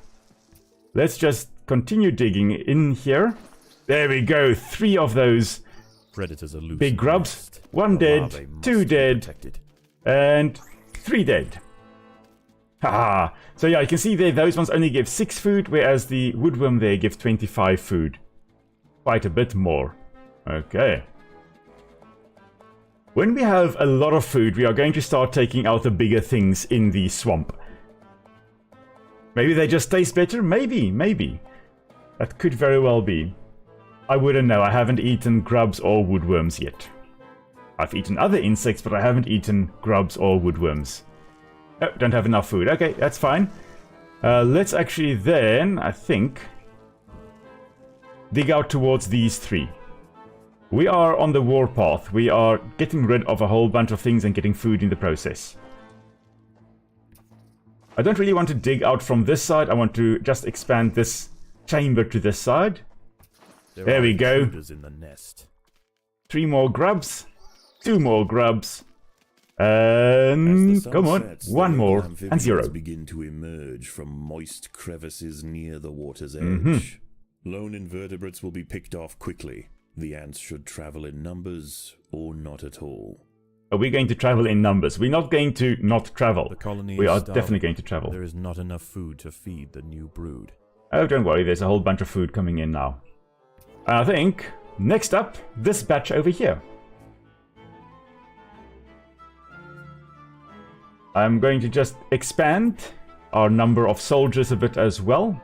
Let's just continue digging in here. There we go. 3 of those Predators are loose big grubs. 1 dead, 2 dead, and 3 dead. Haha. So yeah, you can see there, those ones only give 6 food, whereas the woodworm there gives 25 food. Quite a bit more. Okay. When we have a lot of food, we are going to start taking out the bigger things in the swamp. Maybe they just taste better? Maybe. That could very well be. I wouldn't know. I haven't eaten grubs or woodworms yet. I've eaten other insects, but I haven't eaten grubs or woodworms. Oh, don't have enough food. Okay, that's fine. Let's actually then, I think, dig out towards these three. We are on the warpath. We are getting rid of a whole bunch of things and getting food in the process. I don't really want to dig out from this side. I want to just expand this chamber to this side. There we go. In the nest. 3 more grubs. 2 more grubs. And come on, sets, 1 more, and amphibians 0. begin to emerge from moist crevices near the water's edge. Lone invertebrates will be picked off quickly. The ants should travel in numbers or not at all. Are we going to travel in numbers? We're not going to not travel. The colony We is are starving. definitely going to travel. There is not enough food to feed the new brood. Oh, don't worry, there's a whole bunch of food coming in now. I think, next up, this batch over here. I'm going to just expand our number of soldiers a bit as well.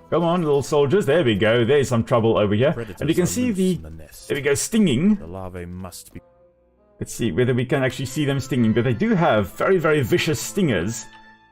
Come on, little soldiers. There we go. There's some trouble over here. Predators And you can are see loose the... in the nest. There we go, stinging. The larvae must be... Let's see whether we can actually see them stinging. But they do have very, very vicious stingers.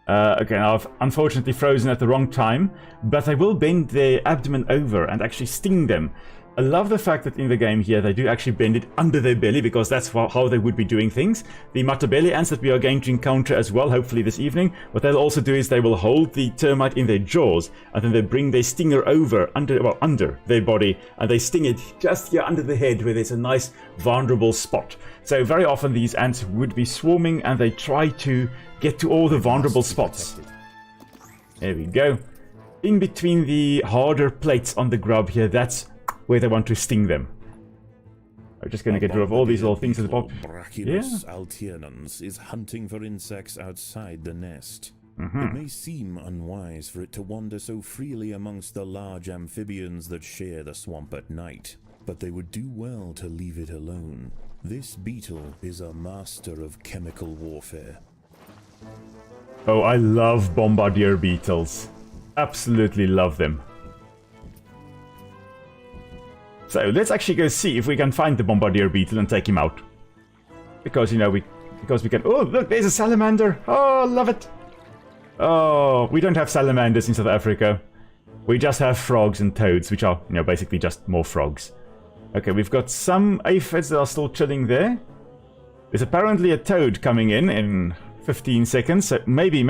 Okay, now I've unfortunately frozen at the wrong time. But they will bend their abdomen over and actually sting them. I love the fact that in the game here they do actually bend it under their belly, because that's how they would be doing things. The Matabele ants that we are going to encounter as well, hopefully this evening, what they'll also do is they will hold the termite in their jaws, and then they bring their stinger over under their body, and they sting it just here under the head where there's a nice vulnerable spot. So very often these ants would be swarming and they try to get to all the vulnerable spots. There we go. In between the harder plates on the grub here, that's where they want to sting them. I'm just going to get rid of all these little things at the bottom. Brachylus alternans is hunting for insects outside the nest. It may seem unwise for it to wander so freely amongst the large amphibians that share the swamp at night, but they would do well to leave it alone. This beetle is a master of chemical warfare. Oh, I love bombardier beetles. Absolutely love them. So let's actually go see if we can find the bombardier beetle and take him out. Because, you know, we can... Oh, look, there's a salamander. Oh, love it. Oh, we don't have salamanders in South Africa. We just have frogs and toads, which are, you know, basically just more frogs. Okay, we've got some aphids that are still chilling there. There's apparently a toad coming in 15 seconds. So maybe.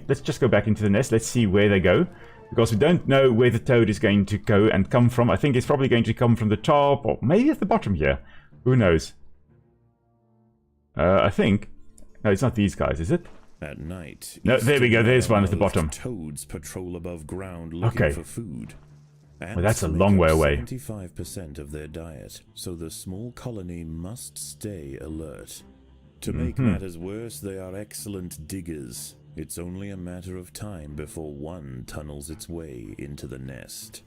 Let's just go back into the nest. Let's see where they go. Because we don't know where the toad is going to go and come from. I think it's probably going to come from the top, or maybe at the bottom here. Who knows? I think... No, it's not these guys, is it? At night, No, there we go. There's one at the bottom. Toads patrol above ground looking for food. Well, that's a Ants long make way up away. 75% of their diet, so the small colony must stay alert. To make matters worse, they are excellent diggers. It's only a matter of time before one tunnels its way into the nest.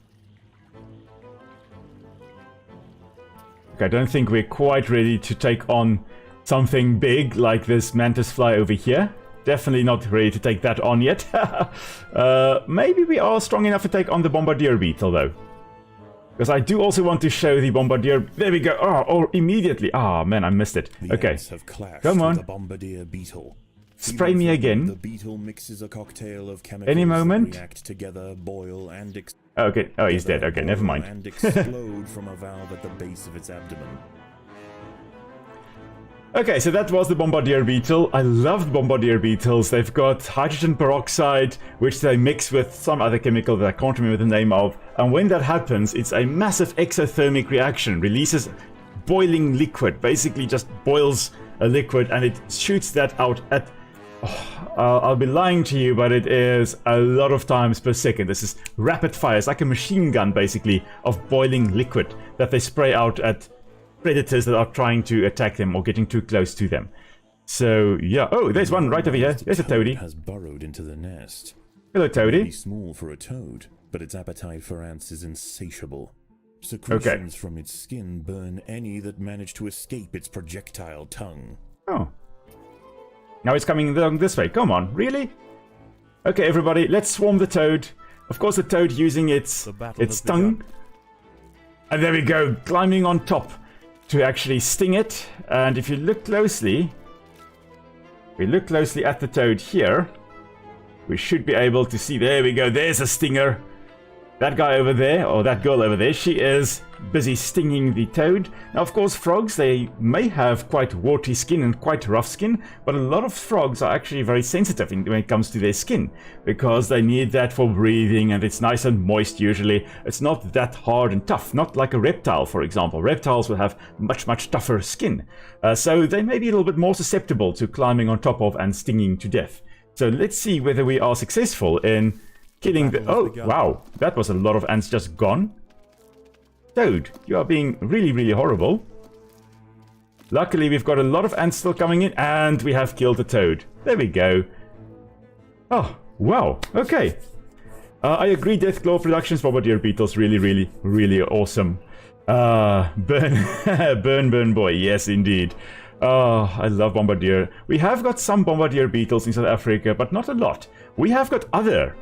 Okay, I don't think we're quite ready to take on something big like this mantis fly over here. Definitely not ready to take that on yet. Maybe we are strong enough to take on the bombardier beetle, though. Because I do also want to show the bombardier... There we go. Oh, immediately. Ah, man, I missed it. The Okay. ants have clashed Come on. with the bombardier beetle. Spray me again. The beetle mixes a cocktail of chemicals Any moment. that react together, boil, and Okay. Oh, he's dead. Okay, never mind. and explode from a valve at the base of its abdomen. Okay, so that was the bombardier beetle. I love the bombardier beetles. They've got hydrogen peroxide, which they mix with some other chemical that I can't remember the name of. And when that happens, it's a massive exothermic reaction. Releases boiling liquid. Basically just boils a liquid and it shoots that out at... I'll be lying to you, but it is a lot of times per second. This is rapid fire. It's like a machine gun, basically, of boiling liquid that they spray out at predators that are trying to attack them or getting too close to them. So, yeah. Oh, there's one right over here. There's a toadie. Has burrowed into the nest. Hello, Pretty toadie. small for a toad, but its appetite for ants is insatiable. Secretions from its skin burn any that manage to escape its projectile tongue. Oh. Now it's coming along this way. Come on, really? Okay, everybody, let's swarm the toad. Of course, the toad using its tongue. And there we go, climbing on top to actually sting it. And if you look closely, we look closely at the toad here, we should be able to see, there we go, there's a stinger. That guy over there, or that girl over there, she is busy stinging the toad. Now, of course, frogs, they may have quite warty skin and quite rough skin, but a lot of frogs are actually very sensitive when it comes to their skin, because they need that for breathing, and it's nice and moist usually. It's not that hard and tough, not like a reptile, for example. Reptiles will have much, much tougher skin. So they may be a little bit more susceptible to climbing on top of and stinging to death. So let's see whether we are successful in killing the... Oh, wow. That was a lot of ants just gone. Toad, you are being really, really horrible. Luckily, we've got a lot of ants still coming in, and we have killed the toad. There we go. Oh, wow. Okay. I agree, Deathclaw Productions, Bombardier Beetles, really, really, really awesome. Burn, burn, boy. Yes, indeed. Oh, I love Bombardier. We have got some Bombardier Beetles in South Africa, but not a lot. We have got other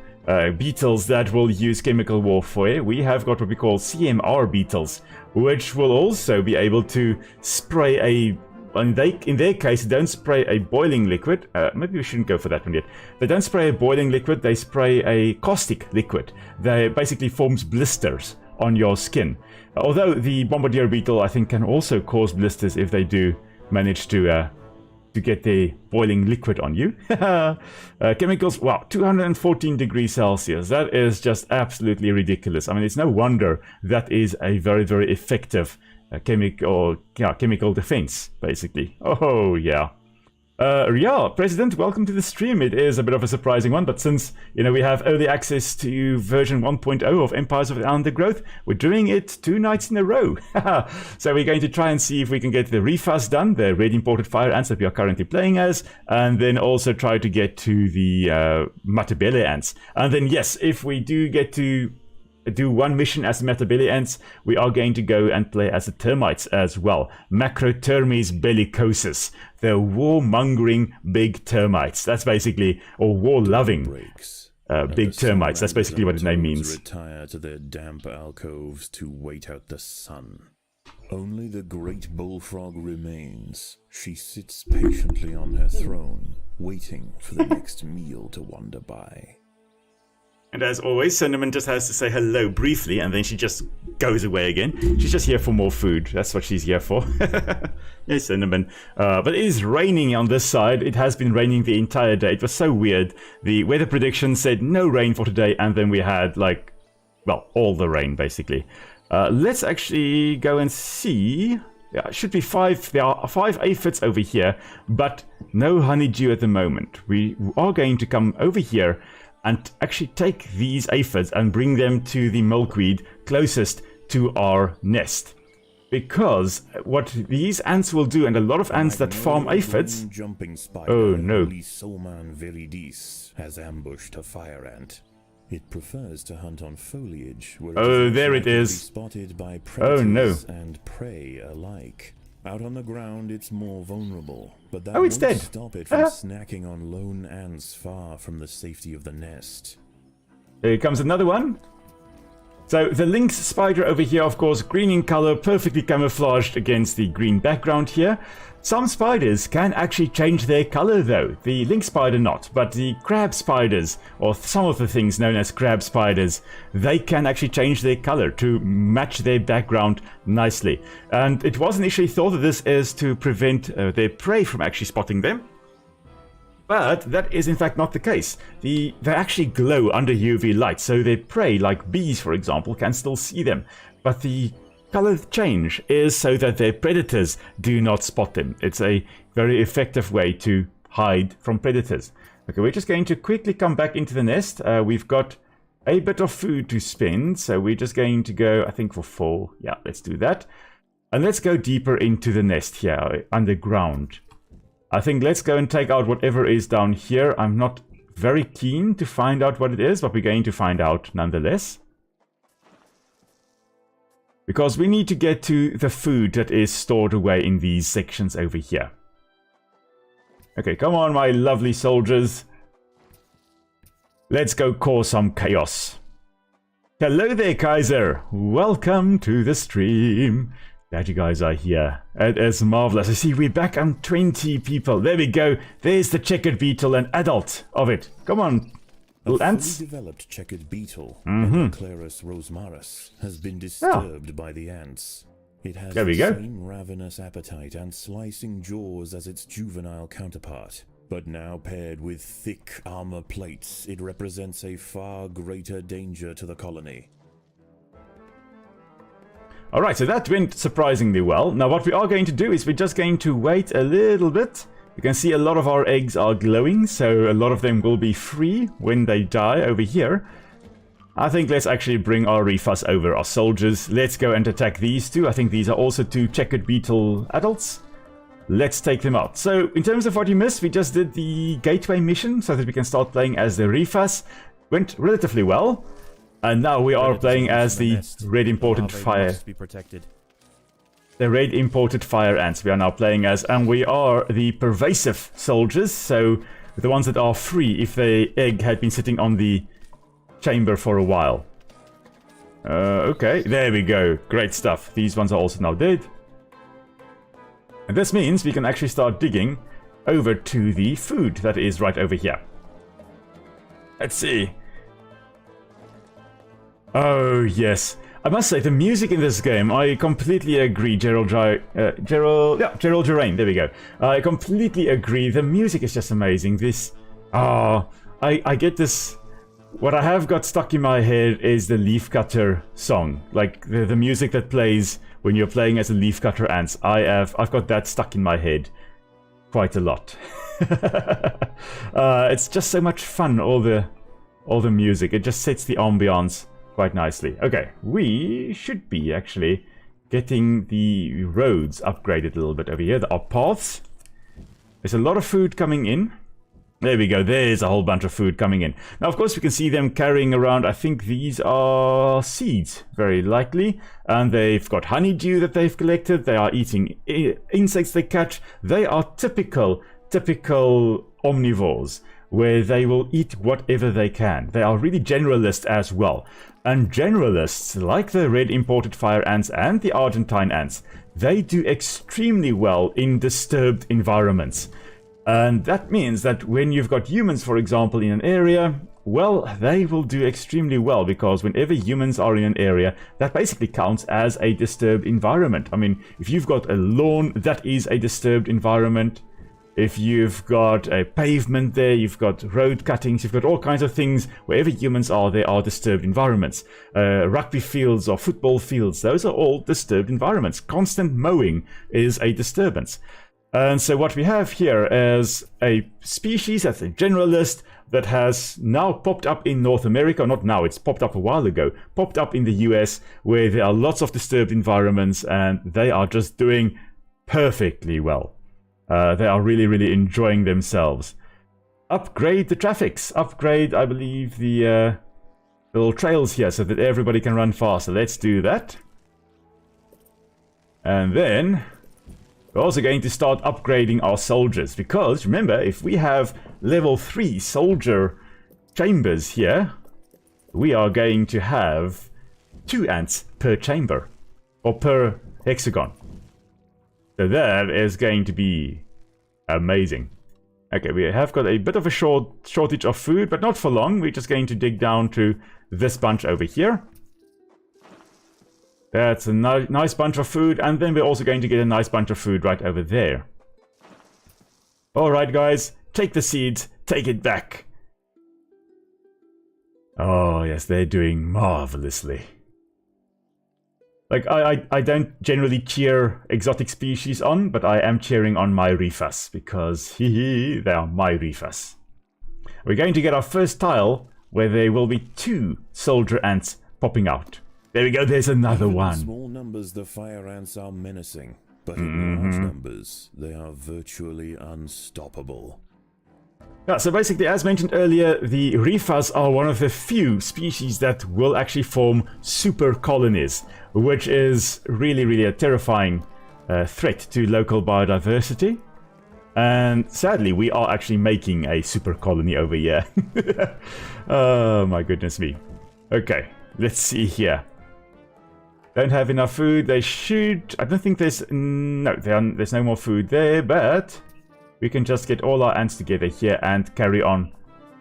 beetles that will use chemical warfare. We have got what we call CMR beetles, which will also be able to spray a... In their case, they don't spray a boiling liquid. Maybe we shouldn't go for that one yet. They don't spray a boiling liquid, they spray a caustic liquid. That basically forms blisters on your skin. Although the Bombardier beetle, I think, can also cause blisters if they do manage to get the boiling liquid on you. Chemicals, wow, 214 degrees Celsius. That is just absolutely ridiculous. I mean, it's no wonder that is a very, very effective chemical defense, basically. Oh, yeah. Yeah, President, welcome to the stream. It is a bit of a surprising one, but since, you know, we have early access to version 1.0 of Empires of the Undergrowth, we're doing it 2 nights in a row. So we're going to try and see if we can get the Refus done, the red imported fire ants that we are currently playing as, and then also try to get to the Matabele ants. And then, yes, if we do get to do one mission as the Matabele ants, we are going to go and play as the termites as well. Macrotermes bellicosus, the warmongering big termites. That's basically, or war-loving big termites. That's basically what the name means. Retire to their damp alcoves to wait out the sun. Only the great bullfrog remains. She sits patiently on her throne, waiting for the next meal to wander by. And as always, Cinnamon just has to say hello briefly, and then she just goes away again. She's just here for more food. That's what she's here for. Yes, Cinnamon. But it is raining on this side. It has been raining the entire day. It was so weird. The weather prediction said no rain for today, and then we had, like, well, all the rain, basically. Let's actually go and see. Yeah, it should be 5. There are 5 aphids over here, but no honeydew at the moment. We are going to come over here and actually take these aphids and bring them to the milkweed closest to our nest. Because what these ants will do, and a lot of ants that farm aphids... Oh no. Soman viridis has ambushed a fire ant. It prefers to hunt on foliage where there it is. Spotted by predators oh no. and prey alike. Out on the ground, it's more vulnerable, but that it's won't dead. stop it from snacking on lone ants far from the safety of the nest. Here comes another one. So the lynx spider over here, of course, green in color, perfectly camouflaged against the green background here. Some spiders can actually change their color though. The lynx spider not, but the crab spiders, or some of the things known as crab spiders, they can actually change their color to match their background nicely. And it was initially thought that this is to prevent their prey from actually spotting them. But that is in fact not the case. They actually glow under UV light, so their prey, like bees for example, can still see them. But the color change is so that their predators do not spot them. It's a very effective way to hide from predators. Okay, we're just going to quickly come back into the nest. We've got a bit of food to spend, so we're just going to go, I think, for 4. Yeah, let's do that. And let's go deeper into the nest here, underground. I think let's go and take out whatever is down here. I'm not very keen to find out what it is, but we're going to find out nonetheless. Because we need to get to the food that is stored away in these sections over here. Okay, come on, my lovely soldiers. Let's go cause some chaos. Hello there, Kaiser. Welcome to the stream. Glad you guys are here. It is marvelous. I see we're back on 20 people. There we go. There's the checkered beetle, an adult of it. Come on, little ants. A fully developed checkered beetle, Enclarus rosmarus, has been disturbed by the ants. It has There we the go. same ravenous appetite and slicing jaws as its juvenile counterpart. But now paired with thick armor plates, it represents a far greater danger to the colony. Alright, so that went surprisingly well. Now what we are going to do is we're just going to wait a little bit. You can see a lot of our eggs are glowing, so a lot of them will be free when they die over here. I think let's actually bring our Refus over, our soldiers. Let's go and attack these two. I think these are also two checkered beetle adults. Let's take them out. So in terms of what you missed, we just did the gateway mission so that we can start playing as the Refus. Went relatively well. And now we are playing as the red imported fire. The red imported fire ants we are now playing as, and we are the pervasive soldiers, so the ones that are free if the egg had been sitting on the chamber for a while. Okay, there we go. Great stuff. These ones are also now dead. And this means we can actually start digging over to the food that is right over here. Let's see. Oh, yes. I must say, the music in this game, I completely agree, Gerald Geraint, there we go. I completely agree, the music is just amazing. This, I get this, what I have got stuck in my head is the leafcutter song. Like, the music that plays when you're playing as a leafcutter ants. I've got that stuck in my head quite a lot. It's just so much fun, all the music, it just sets the ambiance quite nicely. Okay, we should be actually getting the roads upgraded a little bit over here. There are paths. There's a lot of food coming in. There we go, there's a whole bunch of food coming in. Now, of course, we can see them carrying around, I think these are seeds, very likely. And they've got honeydew that they've collected. They are eating insects they catch. They are typical omnivores, where they will eat whatever they can. They are really generalists as well. And generalists, like the red imported fire ants and the Argentine ants, they do extremely well in disturbed environments. And that means that when you've got humans, for example, in an area, well, they will do extremely well, because whenever humans are in an area, that basically counts as a disturbed environment. I mean, if you've got a lawn, that is a disturbed environment. If you've got a pavement there, you've got road cuttings, you've got all kinds of things. Wherever humans are, there are disturbed environments. Rugby fields or football fields, those are all disturbed environments. Constant mowing is a disturbance. And so what we have here is a species that's a generalist that has now popped up in North America. Not now, it's popped up a while ago. Popped up in the US, where there are lots of disturbed environments, and they are just doing perfectly well. They are really enjoying themselves. Upgrade the traffics. Upgrade, I believe, the little trails here so that everybody can run faster. Let's do that. And then we're also going to start upgrading our soldiers, because remember, if we have level 3 soldier chambers here, we are going to have 2 ants per chamber, or per hexagon. So that is going to be amazing. Okay, we have got a bit of a shortage of food, but not for long. We're just going to dig down to this bunch over here. That's a nice bunch of food, and then we're also going to get a nice bunch of food right over there. Alright guys, take the seeds, take it back. Oh yes, they're doing marvelously. Like, I don't generally cheer exotic species on, but I am cheering on my Refus, because they are my Refus. We're going to get our first tile, where there will be 2 soldier ants popping out. There we go, there's another one. In small numbers, the fire ants are menacing, but in large numbers, they are virtually unstoppable. Yeah, so basically, as mentioned earlier, the Refus are one of the few species that will actually form super colonies, which is really a terrifying threat to local biodiversity. And sadly, we are actually making a super colony over here. Oh my goodness me. Okay, let's see here. Don't have enough food. They should... I don't think there's... No, there's no more food there, but we can just get all our ants together here and carry on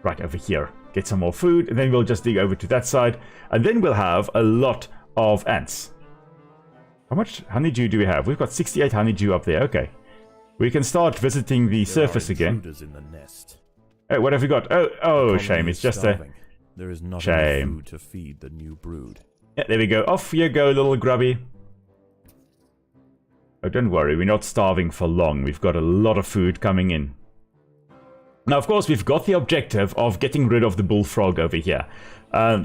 right over here. Get some more food, and then we'll just dig over to that side, and then we'll have a lot of ants. How much honeydew do we have? We've got 68 honeydew up there. Okay. We can start visiting the surface again. In the nest. Oh, what have we got? Oh, shame. It's just starving. There is not enough food to feed the new brood. Yeah, there we go. Off you go, little grubby. Oh, don't worry. We're not starving for long. We've got a lot of food coming in. Now, of course, we've got the objective of getting rid of the bullfrog over here.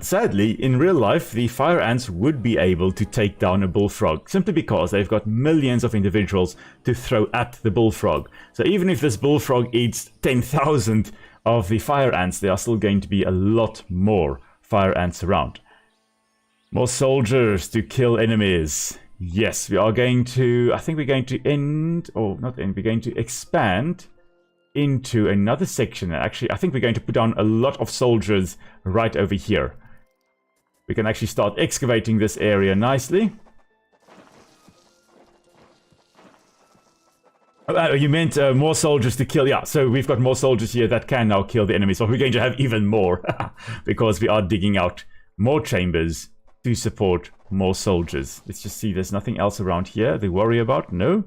Sadly, in real life, the fire ants would be able to take down a bullfrog simply because they've got millions of individuals to throw at the bullfrog. So even if this bullfrog eats 10,000 of the fire ants, there are still going to be a lot more fire ants around. More soldiers to kill enemies. Yes, we are going to... I think we're going to end... or not end, we're going to expand into another section. Actually, I think we're going to put down a lot of soldiers right over here. We can actually start excavating this area nicely. Oh, you meant more soldiers to kill. Yeah, so we've got more soldiers here that can now kill the enemies. So we're going to have even more because we are digging out more chambers to support more soldiers. Let's just see, there's nothing else around here to worry about. No?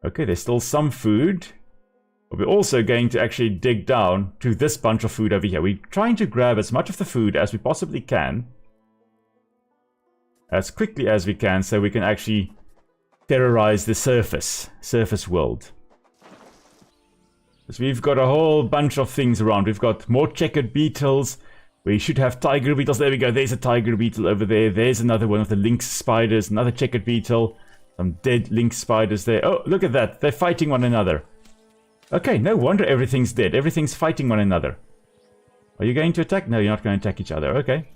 Okay, there's still some food. But we're also going to actually dig down to this bunch of food over here. We're trying to grab as much of the food as we possibly can. As quickly as we can, so we can actually terrorize the surface world. So we've got a whole bunch of things around. We've got more checkered beetles. We should have tiger beetles. There we go. There's a tiger beetle over there. There's another one of the lynx spiders. Another checkered beetle. Some dead lynx spiders there. Oh, look at that. They're fighting one another. Okay, no wonder everything's dead. Everything's fighting one another. Are you going to attack? No, you're not going to attack each other. Okay.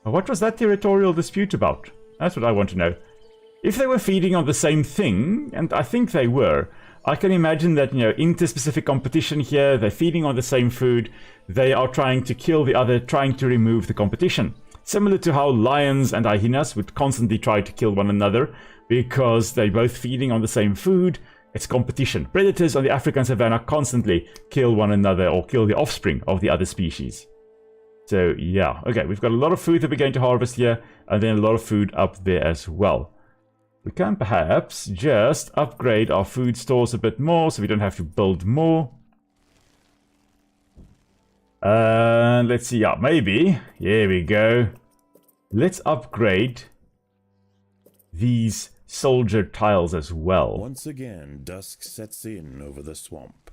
Well, what was that territorial dispute about? That's what I want to know. If they were feeding on the same thing, and I think they were, I can imagine that, you know, interspecific competition here, they're feeding on the same food, they are trying to kill the other, trying to remove the competition. Similar to how lions and hyenas would constantly try to kill one another because they're both feeding on the same food. It's competition. Predators on the African savanna constantly kill one another or kill the offspring of the other species. So, yeah. Okay, we've got a lot of food that we're going to harvest here, and then a lot of food up there as well. We can perhaps just upgrade our food stores a bit more so we don't have to build more. Let's see. Yeah, maybe. Here we go. Let's upgrade these soldier tiles as well. Once again, dusk sets in over the swamp.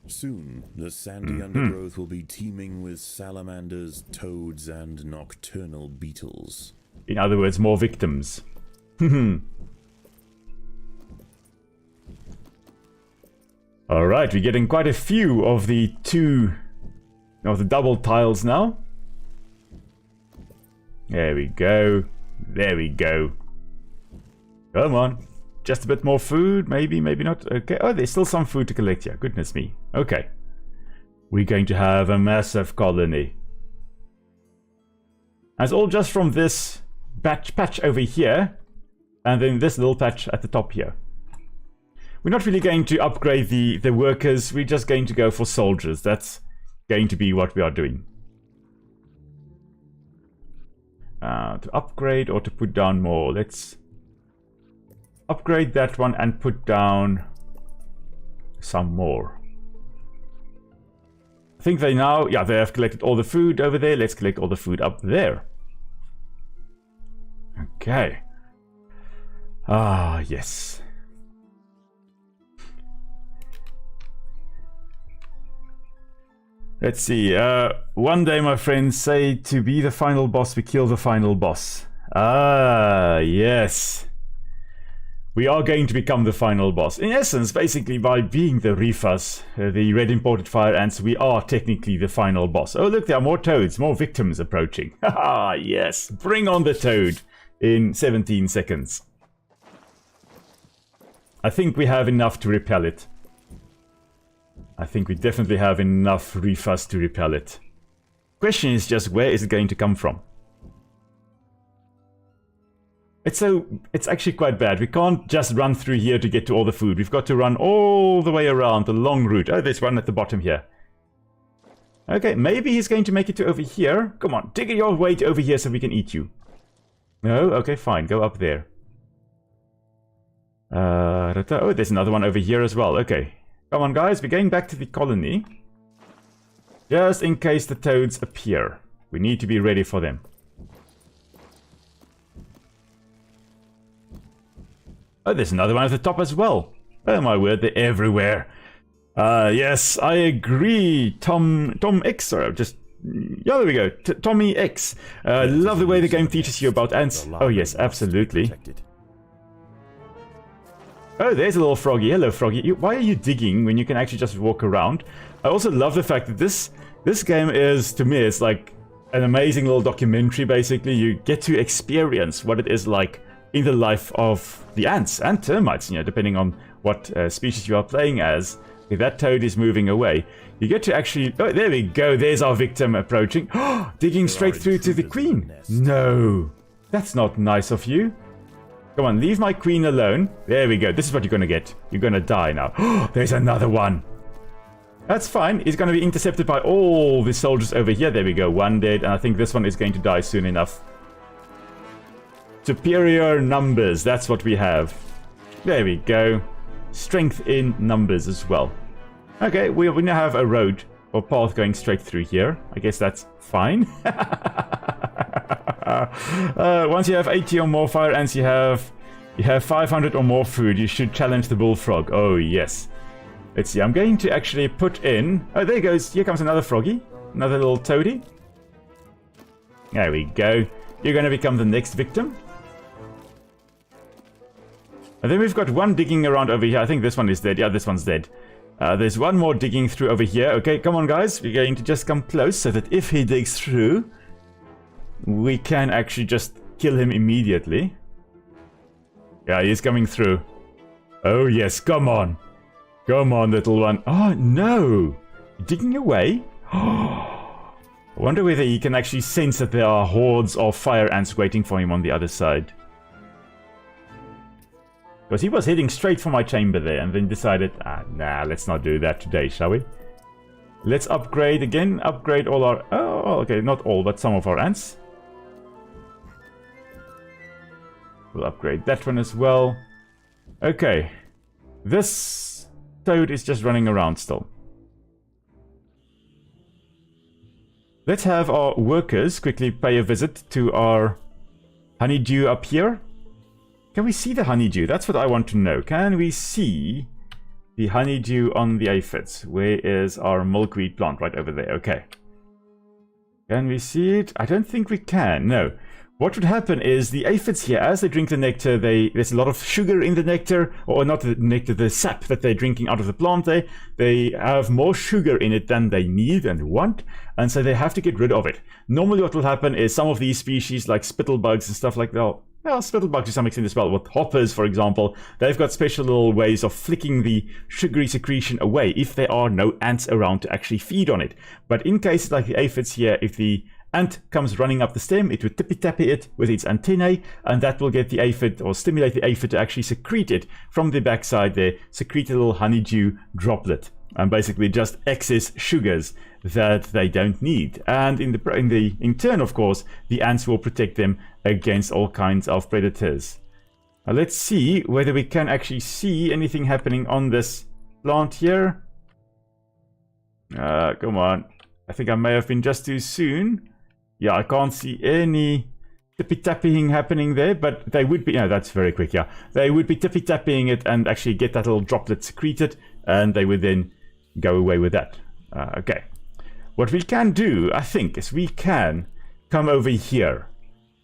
Soon, the sandy undergrowth will be teeming with salamanders, toads, and nocturnal beetles. In other words, more victims. Alright, we're getting quite a few of the double tiles now. There we go. There we go. Come on. Just a bit more food, maybe, maybe not. Okay. Oh, there's still some food to collect here. Goodness me. Okay. We're going to have a massive colony. And it's all just from this patch over here. And then this little patch at the top here. We're not really going to upgrade the workers. We're just going to go for soldiers. That's going to be what we are doing. To upgrade or to put down more. Let's upgrade that one and put down some more. I think they now, yeah, they have collected all the food over there. Let's collect all the food up there. Okay. Ah, yes. Let's see. One day, my friends, say to be the final boss, we kill the final boss. Ah, yes. We are going to become the final boss. In essence, basically, by being the Refas, the red imported fire ants, we are technically the final boss. Oh, look, there are more toads, more victims approaching. Haha, yes. Bring on the toad in 17 seconds. I think we have enough to repel it. I think we definitely have enough Refas to repel it. question is just where is it going to come from? It's actually quite bad. We can't just run through here to get to all the food. We've got to run all the way around the long route. Oh, there's one at the bottom here. Okay, maybe he's going to make it to over here. Come on, dig your way to over here so we can eat you. No? Okay, fine. Go up there. Oh, there's another one over here as well. Okay. Come on, guys. We're going back to the colony. Just in case the toads appear. We need to be ready for them. Oh, there's another one at the top as well. Oh my word, they're everywhere. Yes, I agree. Tom X, sorry, just... Yeah, there we go. Tommy X. Love the way the game teaches you about ants. Oh yes, absolutely. Oh, there's a little froggy. Hello, froggy. Why are you digging when you can actually just walk around? I also love the fact that this game is, to me, it's like an amazing little documentary, basically. You get to experience what it is like in the life of the ants and termites, you know, depending on what species you are playing as. If that toad is moving away, you get to actually... Oh, there we go. There's our victim approaching. Digging straight through to the queen. No, that's not nice of you. Come on, leave my queen alone. There we go. This is what you're going to get. You're going to die now. There's another one. That's fine. He's going to be intercepted by all the soldiers over here. There we go. One dead. And I think this one is going to die soon enough. Superior numbers. That's what we have. There we go. Strength in numbers as well. Okay, we now have a road or path going straight through here. I guess that's fine. Once you have 80 or more fire ants, you have 500 or more food. You should challenge the bullfrog. Oh yes. Let's see. I'm going to actually put in. Oh, there goes. Here comes another froggy, another little toady. There we go. You're going to become the next victim. And then we've got one digging around over here. I think this one is dead. Yeah, this one's dead. There's one more digging through over here. Okay, come on, guys. We're going to just come close so that if he digs through, we can actually just kill him immediately. Yeah, he's coming through. Oh, yes. Come on. Come on, little one. Oh, no. Digging away? I wonder whether he can actually sense that there are hordes of fire ants waiting for him on the other side. Because he was heading straight for my chamber there and then decided, nah, let's not do that today, shall we? Let's upgrade again. Upgrade all our... Oh, okay, not all, but some of our ants. We'll upgrade that one as well. Okay. This toad is just running around still. Let's have our workers quickly pay a visit to our honeydew up here. Can we see the honeydew? That's what I want to know. Can we see the honeydew on the aphids? Where is our milkweed plant? Right over there. Okay. Can we see it? I don't think we can. No. What would happen is the aphids here, as they drink the nectar, there's a lot of sugar in the nectar, or not the nectar, the sap that they're drinking out of the plant there. They have more sugar in it than they need and want, and so they have to get rid of it. Normally what will happen is some of these species, like spittlebugs and stuff like that, well, spittlebugs to some extent as well, with hoppers, for example, they've got special little ways of flicking the sugary secretion away if there are no ants around to actually feed on it. But in cases like the aphids here, if the ant comes running up the stem, it would tippy-tappy it with its antennae, and that will get the aphid, or stimulate the aphid to actually secrete it from the backside there, secrete a little honeydew droplet, and basically just excess sugars that they don't need. And in turn, of course, the ants will protect them against all kinds of predators. Now let's see whether we can actually see anything happening on this plant here. Come on. I think I may have been just too soon. Yeah, I can't see any tippy-tapping happening there, but they would be... No, that's very quick, yeah. They would be tippy-tapping it and actually get that little droplet secreted, and they would then go away with that. Okay. What we can do, I think, is we can come over here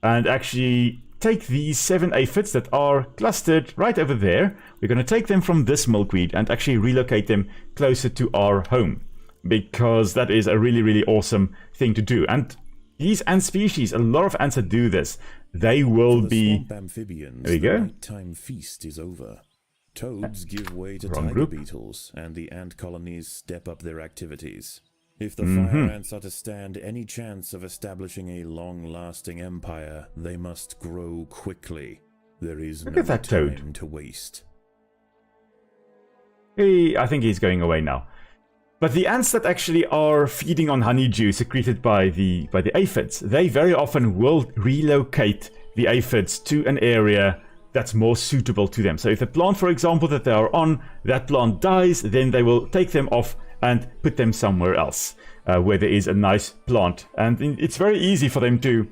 and actually take these 7 aphids that are clustered right over there. We're going to take them from this milkweed and actually relocate them closer to our home, because that is a really, really awesome thing to do. And these ant species, a lot of ants that do this, they will be... Amphibians, there we go. The nighttime feast is over. Toads give way to Wrong tiger group. beetles, and the ant colonies step up their activities. If the fire ants are to stand any chance of establishing a long-lasting empire, they must grow quickly. There is Look no at that toad. time to waste. I think he's going away now. But the ants that actually are feeding on honeydew secreted by the aphids, they very often will relocate the aphids to an area that's more suitable to them. So if the plant, for example, that they are on, that plant dies, then they will take them off and put them somewhere else where there is a nice plant. And it's very easy for them to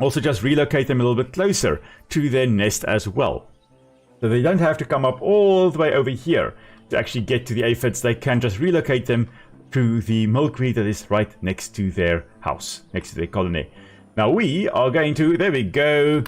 also just relocate them a little bit closer to their nest as well. So they don't have to come up all the way over here to actually get to the aphids. They can just relocate them to the milkweed that is right next to their house, next to their colony. Now we are going to, there we go,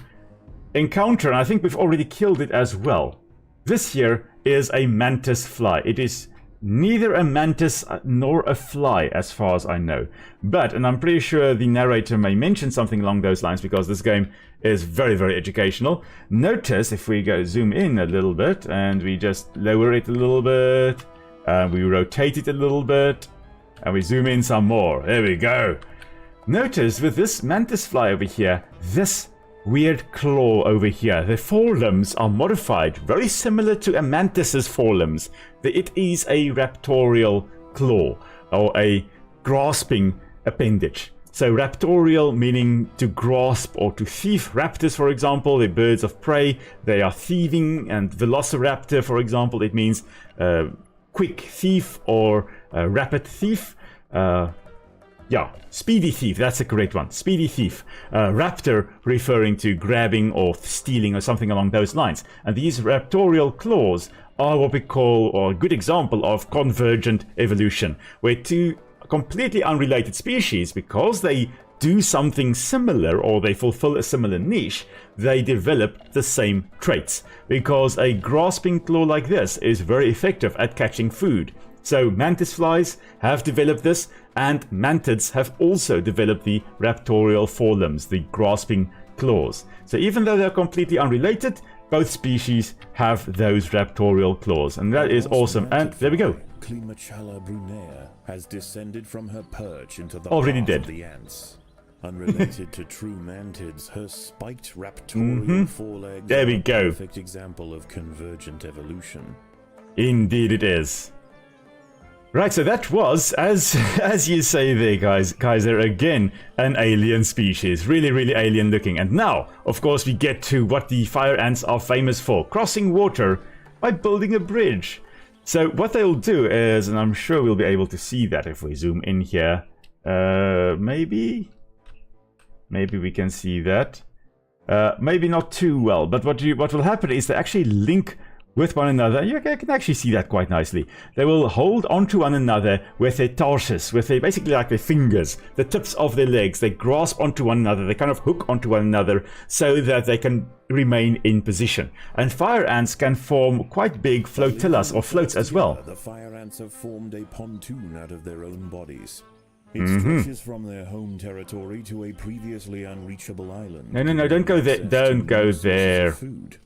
encounter, and I think we've already killed it as well. This here is a mantis fly. It is neither a mantis nor a fly as far as I know. But, and I'm pretty sure the narrator may mention something along those lines because this game is very, very educational. Notice if we go zoom in a little bit and we just lower it a little bit, we rotate it a little bit, and we zoom in some more. There we go. Notice with this mantis fly over here, this weird claw over here, the forelimbs are modified, very similar to a mantis's forelimbs. It is a raptorial claw, or a grasping appendage. So raptorial meaning to grasp or to thief. Raptors, for example, they're birds of prey, they are thieving, and velociraptor, for example, it means quick thief or rapid thief. Yeah, speedy thief, that's the correct one. Speedy thief. Raptor referring to grabbing or stealing or something along those lines. And these raptorial claws are what we call, or a good example of convergent evolution, where two completely unrelated species, because they do something similar or they fulfill a similar niche, they develop the same traits. Because a grasping claw like this is very effective at catching food. So mantis flies have developed this, and mantids have also developed the raptorial forelimbs, the grasping claws. So even though they're completely unrelated, both species have those raptorial claws, and that is awesome. And there we go. Climachala brunea has descended from her perch into the Already path dead. of the ants. Unrelated to true mantids, her spiked raptorial forelegs There we are a go. perfect example of convergent evolution. Indeed it is. Right, so that was, as you say there, guys, they're again an alien species. Really, really alien looking. And now, of course, we get to what the fire ants are famous for. Crossing water by building a bridge. So what they'll do is, and I'm sure we'll be able to see that if we zoom in here. Maybe we can see that. Maybe not too well, but what will happen is they actually link with one another. You can actually see that quite nicely. They will hold onto one another with their tarsus, with their, basically like their fingers, the tips of their legs. They grasp onto one another, they kind of hook onto one another so that they can remain in position. And fire ants can form quite big flotillas or floats as well. The fire ants have formed a pontoon out of their own bodies. It stretches from their home territory to a previously unreachable island. No, don't go there. Don't go there. Food.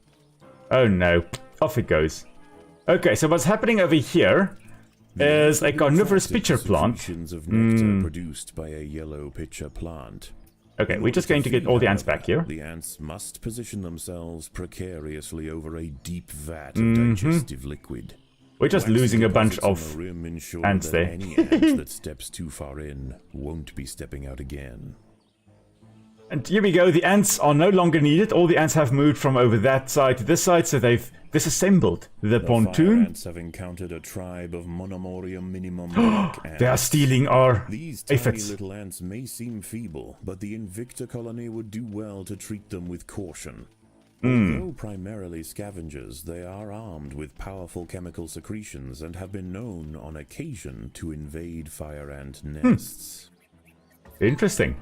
Oh no. Off it goes. Okay, so what's happening over here is a carnivorous pitcher plant. Of nectar produced by a yellow pitcher plant. Okay, we're just going to get all the ants back here. The ants must position themselves precariously over a deep vat of digestive liquid. We're just losing a bunch of Deposits on the rim ensure ants that there. Any ant that steps too far in won't be stepping out again. And here we go, the ants are no longer needed. All the ants have moved from over that side to this side, so they've disassembled the Fire pontoon. ants have encountered a tribe of Monomorium minimum black ants. They are stealing our These tiny aphids. little ants may seem feeble, but the Invicta colony would do well to treat them with caution. Although primarily scavengers, they are armed with powerful chemical secretions and have been known on occasion to invade fire ant nests. Interesting.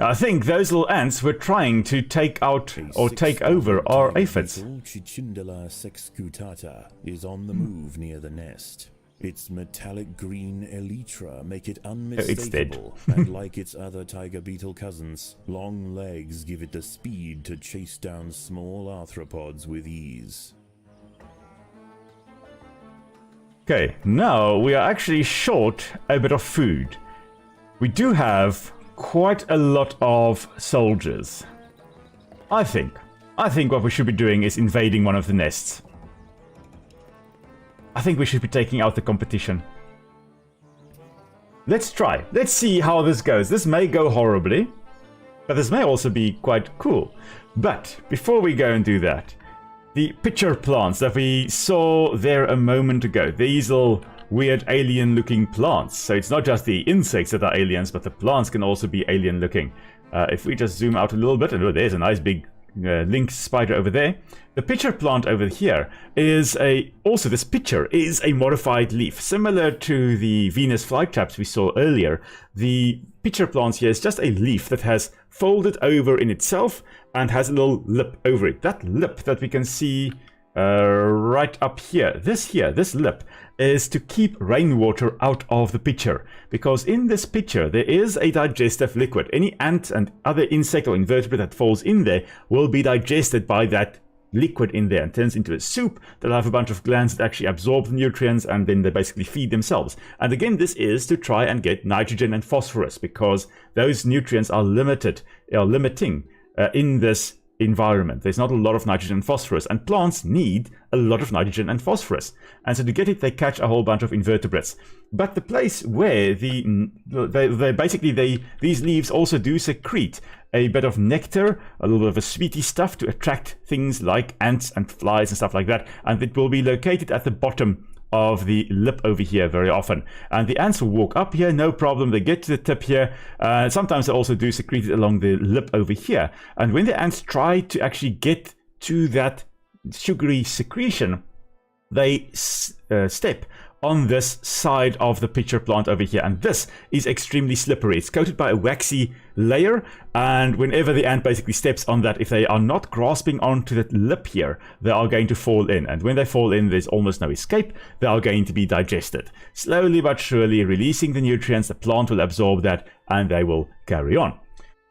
I think those little ants were trying to take out or take over our aphids. Cichindala sexcutata is on the move near the nest. Its metallic green elytra make it unmistakable, and like its other tiger beetle cousins, long legs give it the speed to chase down small arthropods with ease. Okay, now we are actually short a bit of food. we do have quite a lot of soldiers. I think what we should be doing is invading one of the nests. I think we should be taking out the competition. Let's try. Let's see how this goes. This may go horribly, but this may also be quite cool. But before we go and do that, the pitcher plants that we saw there a moment ago, these little weird alien looking plants. So it's not just the insects that are aliens, but the plants can also be alien looking. If we just zoom out a little bit, and oh, there's a nice big link spider over there. The pitcher plant over here is also this pitcher is a modified leaf, similar to the Venus flytraps we saw earlier. The pitcher plant here is just a leaf that has folded over in itself and has a little lip over it. That lip that we can see right up here, this lip is to keep rainwater out of the pitcher, because in this pitcher there is a digestive liquid. Any ant and other insect or invertebrate that falls in there will be digested by that liquid in there and turns into a soup that'll have a bunch of glands that actually absorb the nutrients, and then they basically feed themselves. And again, this is to try and get nitrogen and phosphorus, because those nutrients are limiting in this environment. There's not a lot of nitrogen and phosphorus, and plants need a lot of nitrogen and phosphorus. And so to get it, they catch a whole bunch of invertebrates. But the place where these leaves also do secrete a bit of nectar, a little bit of a sweety stuff to attract things like ants and flies and stuff like that. And it will be located at the bottom of the lip over here very often. And the ants will walk up here, no problem. They get to the tip here. Sometimes they also do secrete it along the lip over here. And when the ants try to actually get to that sugary secretion, they step on this side of the pitcher plant over here, and this is extremely slippery. It's coated by a waxy layer, and whenever the ant basically steps on that, if they are not grasping onto that lip here, they are going to fall in, and when they fall in, there's almost no escape. They are going to be digested. Slowly but surely releasing the nutrients, the plant will absorb that, and they will carry on.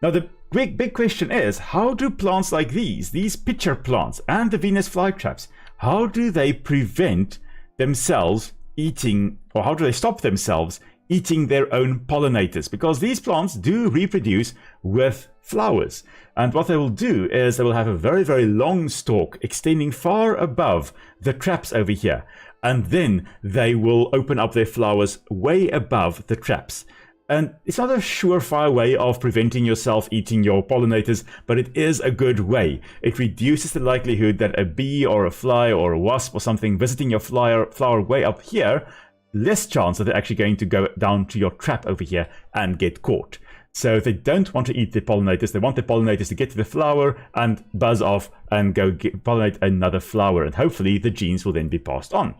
Now the big question is, how do plants like these pitcher plants and the Venus flytraps, how do they prevent themselves eating, or how do they stop themselves eating their own pollinators? Because these plants do reproduce with flowers, and what they will do is they will have a very, very long stalk extending far above the traps over here, and then they will open up their flowers way above the traps. And it's not a surefire way of preventing yourself eating your pollinators, but it is a good way. It reduces the likelihood that a bee or a fly or a wasp or something visiting your flower way up here, less chance that they're actually going to go down to your trap over here and get caught. So they don't want to eat the pollinators. They want the pollinators to get to the flower and buzz off and go pollinate another flower. And hopefully the genes will then be passed on.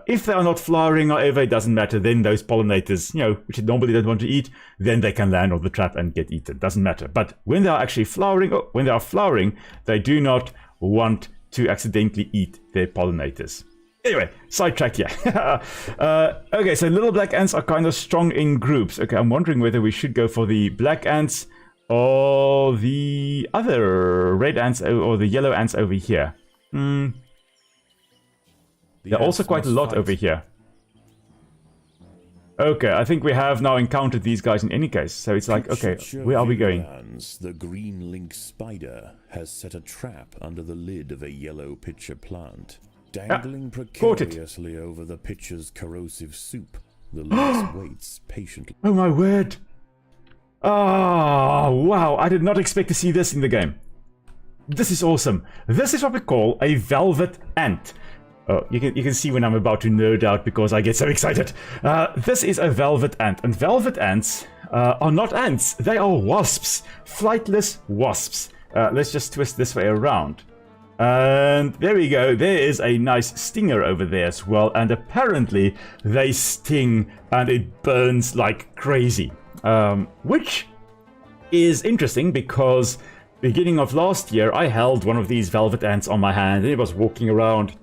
If they are not flowering or ever, it doesn't matter. Then those pollinators, which you normally don't want to eat, then they can land on the trap and get eaten. Doesn't matter. But when they are actually flowering, they do not want to accidentally eat their pollinators. Anyway, sidetrack here. Okay, so little black ants are kind of strong in groups. Okay, I'm wondering whether we should go for the black ants or the other red ants or the yellow ants over here. There are also quite a lot over here. Okay, I think we have now encountered these guys in any case. So it's like, okay, where are we going? The green link spider has set a trap under the lid of a yellow pitcher plant. Dangling precariously over the pitcher's corrosive soup, the lynx waits patiently. Oh my word! Oh, wow, I did not expect to see this in the game. This is awesome. This is what we call a velvet ant. Oh, you can see when I'm about to nerd out because I get so excited. This is a velvet ant, and velvet ants are not ants. They are wasps, flightless wasps. Let's just twist this way around. And there we go. There is a nice stinger over there as well, and apparently they sting and it burns like crazy. Which is interesting because beginning of last year, I held one of these velvet ants on my hand and it was walking around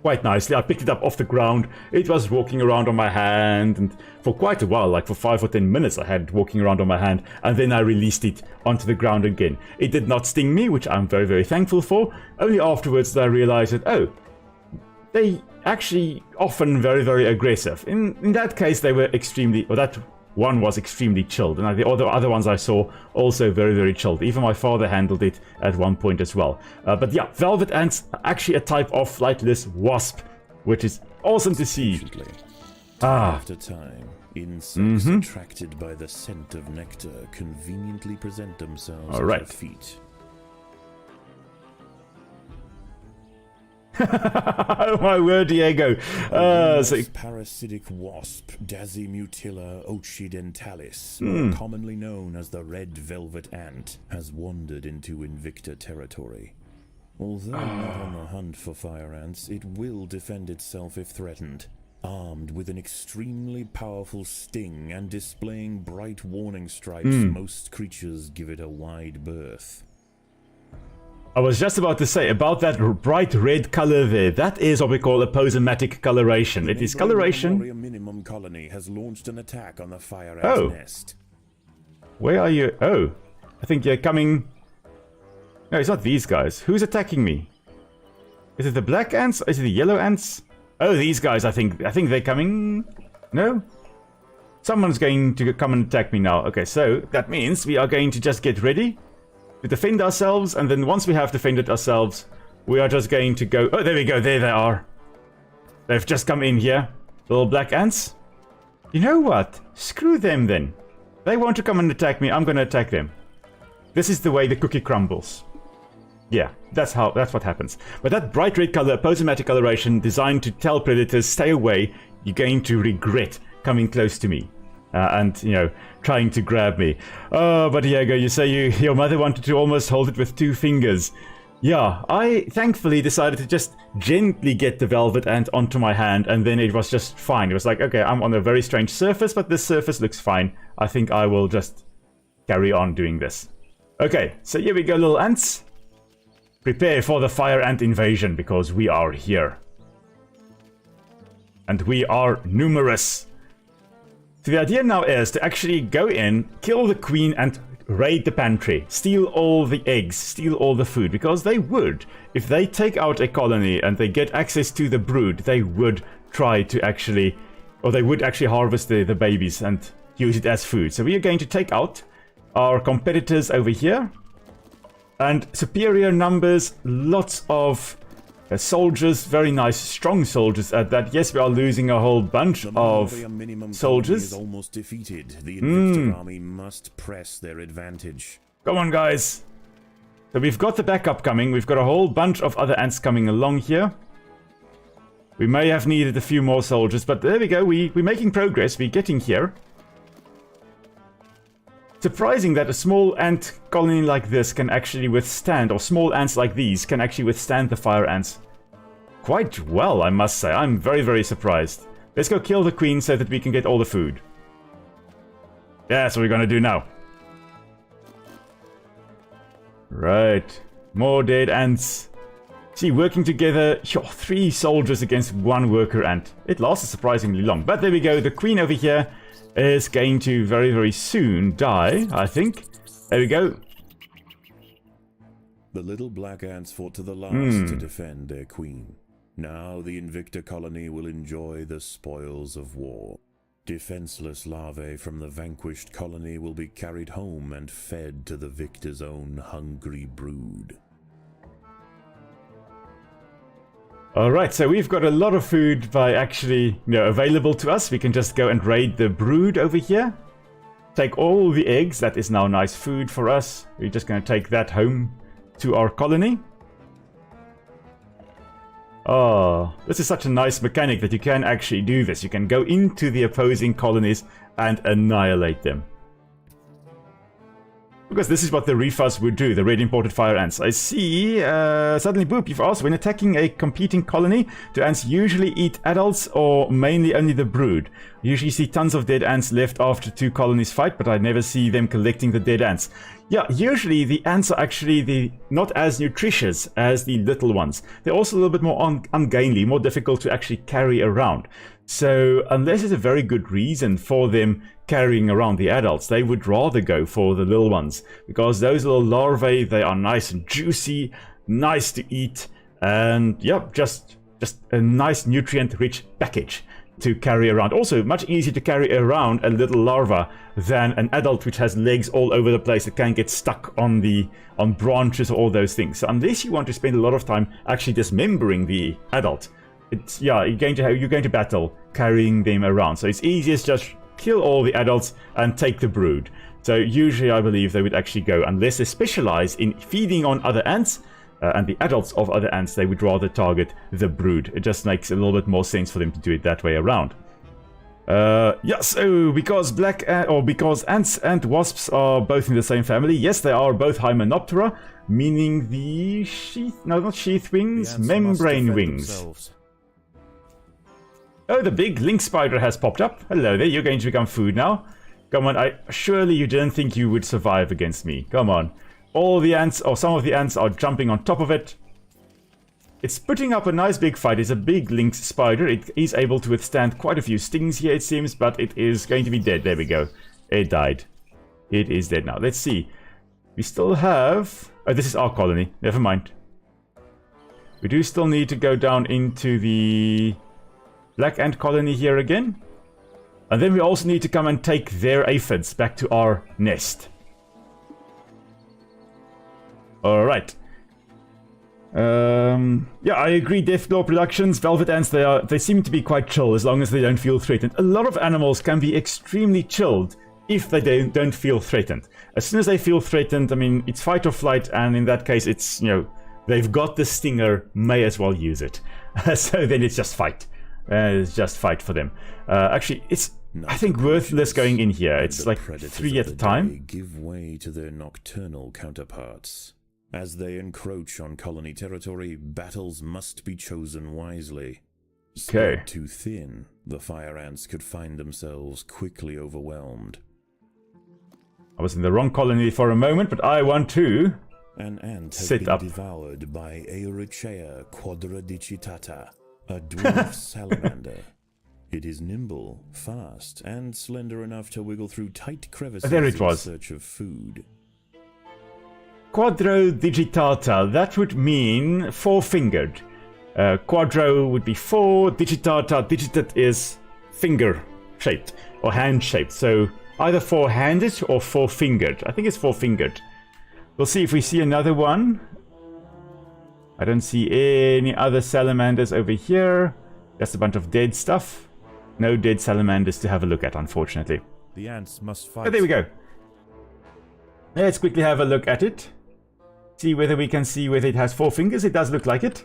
quite nicely. I picked it up off the ground. It was walking around on my hand, and for quite a while, like for 5 or 10 minutes, I had it walking around on my hand, and then I released it onto the ground again. It did not sting me, which I'm very, very thankful for. Only afterwards that I realized that, oh, they actually often very, very aggressive. In that case, they were extremely, or that one was extremely chilled, and the other ones I saw also very, very chilled. Even my father handled it at one point as well. But yeah, velvet ants are actually a type of flightless wasp, which is awesome to see. After time, insects attracted by the scent of nectar conveniently present themselves at your feet. Oh my word, Diego. Parasitic wasp, Dasimutilla occidentalis, more commonly known as the red velvet ant, has wandered into Invicta territory. Although not on the hunt for fire ants, it will defend itself if threatened. Armed with an extremely powerful sting and displaying bright warning stripes, most creatures give it a wide berth. I was just about to say about that bright red color there. That is what we call aposematic coloration. It is coloration. The minimum colony has launched an attack on the fire ant nest. Where are you? Oh, I think you're coming. No, it's not these guys. Who's attacking me? Is it the black ants? Is it the yellow ants? Oh, these guys. I think they're coming. No. Someone's going to come and attack me now. Okay, so that means we are going to just get ready to defend ourselves, and then once we have defended ourselves, we are just going to go... Oh, there we go, there they are. They've just come in here. Little black ants. You know what? Screw them then. They want to come and attack me, I'm gonna attack them. This is the way the cookie crumbles. Yeah, that's what happens. But that bright red color, aposematic coloration, designed to tell predators, stay away, you're going to regret coming close to me. And, you know, trying to grab me. Oh, but Diego, you say your mother wanted to almost hold it with 2 fingers. Yeah, I thankfully decided to just gently get the velvet ant onto my hand, and then it was just fine. It was like, okay, I'm on a very strange surface, but this surface looks fine. I think I will just carry on doing this. Okay, so here we go, little ants. Prepare for the fire ant invasion, because we are here. And we are numerous. So the idea now is to actually go in, kill the queen, and raid the pantry. Steal all the eggs, steal all the food. Because they would, if they take out a colony and they get access to the brood, they would try to actually, or they would actually harvest the babies and use it as food. So we are going to take out our competitors over here. And superior numbers, lots of soldiers, very nice, strong soldiers at that. Yes, we are losing a whole bunch of soldiers. Is almost defeated. The Invicta army must press their advantage. Come on, guys. So we've got the backup coming. We've got a whole bunch of other ants coming along here. We may have needed a few more soldiers, but there we go. We're making progress. We're getting here. Surprising that a small ant colony like this can actually withstand, or small ants like these can actually withstand the fire ants quite well, I must say. I'm very, very surprised. Let's go kill the queen so that we can get all the food. Yeah, that's what we're gonna do now. Right. More dead ants. See, working together, 3 soldiers against 1 worker ant. It lasted surprisingly long. But there we go, the queen over here is going to very, very soon die, I think. There we go. The little black ants fought to the last to defend their queen. Now the Invicta colony will enjoy the spoils of war. Defenseless larvae from the vanquished colony will be carried home and fed to the victor's own hungry brood. Alright, so we've got a lot of food by actually, available to us. We can just go and raid the brood over here. Take all the eggs. That is now nice food for us. We're just going to take that home to our colony. Oh, this is such a nice mechanic that you can actually do this. You can go into the opposing colonies and annihilate them. Because this is what the Refus would do, the red imported fire ants. I see, suddenly Boop, you've asked, when attacking a competing colony, do ants usually eat adults or mainly only the brood? I usually see tons of dead ants left after 2 colonies fight, but I never see them collecting the dead ants. Yeah, usually the ants are actually not as nutritious as the little ones. They're also a little bit more ungainly, more difficult to actually carry around. So unless there's a very good reason for them carrying around the adults, they would rather go for the little ones, because those little larvae, they are nice and juicy, nice to eat, and yep, just a nice nutrient rich package. to carry around. Also, much easier to carry around a little larva than an adult which has legs all over the place that can get stuck on branches or all those things. So unless you want to spend a lot of time actually dismembering the adult, it's you're going to battle carrying them around. So it's easiest just kill all the adults and take the brood. So usually I believe they would actually go, unless they specialize in feeding on other ants and the adults of other ants, they would rather target the brood. It just makes a little bit more sense for them to do it that way around. Yeah, so because because ants and wasps are both in the same family, yes, they are both Hymenoptera, meaning the membrane wings. Themselves. Oh, the big link spider has popped up. Hello there, you're going to become food now. Come on, surely you didn't think you would survive against me. Come on. All the ants, or some of the ants, are jumping on top of it. It's putting up a nice big fight. It's a big link spider. It is able to withstand quite a few stings here, it seems, but it is going to be dead. There we go. It died. It is dead now. Let's see. We still have... Oh, this is our colony. Never mind. We do still need to go down into the black ant colony here again. And then we also need to come and take their aphids back to our nest. Alright. Yeah, I agree. Deathclaw Productions, Velvet Ants, they seem to be quite chill as long as they don't feel threatened. A lot of animals can be extremely chilled if they don't feel threatened. As soon as they feel threatened, I mean, it's fight or flight, and in that case, it's, they've got the stinger, may as well use it. So then it's just fight. It's just fight for them. Actually, it's, I think, worthless going in here. It's like 3 at a time. Give way to their nocturnal counterparts. As they encroach on colony territory, battles must be chosen wisely. Spread too thin, the fire ants could find themselves quickly overwhelmed. I was in the wrong colony for a moment, but I want to An ant has sit been up. devoured by Aerochea quadradicitata, a dwarf salamander. It is nimble, fast, and slender enough to wiggle through tight crevices There it was. in search of food. Quadrodigitata, that would mean four-fingered. Quadro would be 4, digitata, digitate is finger-shaped, or hand-shaped. So either four-handed or four-fingered. I think it's four-fingered. We'll see if we see another one. I don't see any other salamanders over here. Just a bunch of dead stuff. No dead salamanders to have a look at, unfortunately. The ants must fight. Oh, there we go. Let's quickly have a look at it. See whether we can see whether it has 4 fingers. It does look like it.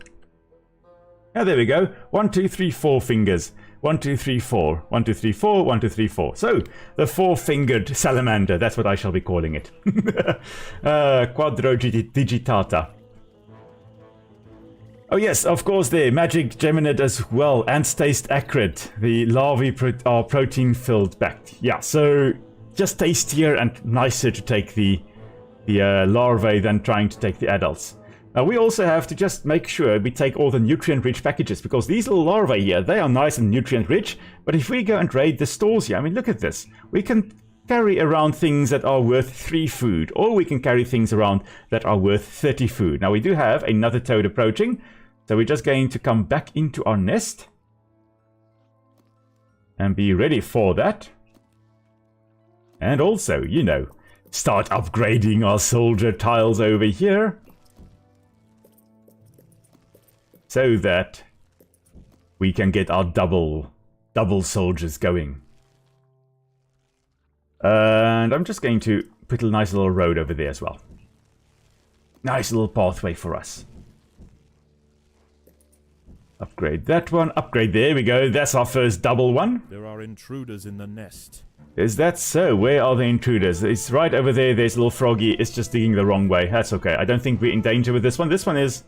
Oh, there we go. 1, 2, 3, 4 fingers. 1, 2, 3, 4. 1, 2, 3, 4. 1, 2, 3, 4. So, the 4-fingered salamander. That's what I shall be calling it. Quadrodigitata. Oh yes, of course there. Magic geminid as well. Ants taste acrid. The larvae are protein-filled back. Yeah, so just tastier and nicer to take the larvae than trying to take the adults. Now we also have to just make sure we take all the nutrient-rich packages, because these little larvae here, they are nice and nutrient-rich, but if we go and raid the stores here, I mean, look at this. We can carry around things that are worth 3 food, or we can carry things around that are worth 30 food. Now we do have another toad approaching, so we're just going to come back into our nest and be ready for that. And also, start upgrading our soldier tiles over here, so that we can get our double soldiers going. And I'm just going to put a nice little road over there as well. Nice little pathway for us. Upgrade that one. Upgrade, there we go. That's our first double one. There are intruders in the nest. Is that so? Where are the intruders? It's right over there. There's a little froggy. It's just digging the wrong way. That's okay. I don't think we're in danger with this one. This one is...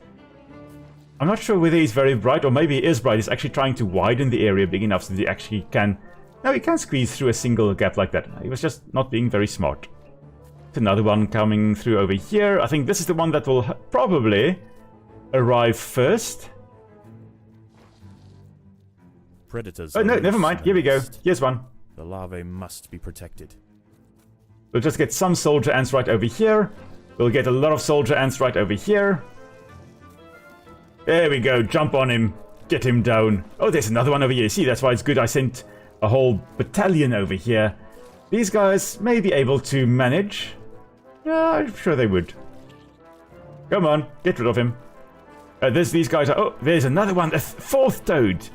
I'm not sure whether he's very bright, or maybe he is bright. He's actually trying to widen the area big enough so that he actually can... No, he can squeeze through a single gap like that. He was just not being very smart. Another one coming through over here. I think this is the one that will probably arrive first. Predators. Oh, no, never mind. Here we go. Here's one. The larvae must be protected. We'll just get some soldier ants right over here. We'll get a lot of soldier ants right over here. There we go. Jump on him. Get him down. Oh, there's another one over here. See, that's why it's good I sent a whole battalion over here. These guys may be able to manage. Yeah, I'm sure they would. Come on, get rid of him. These guys are... Oh, there's another one. A fourth toad.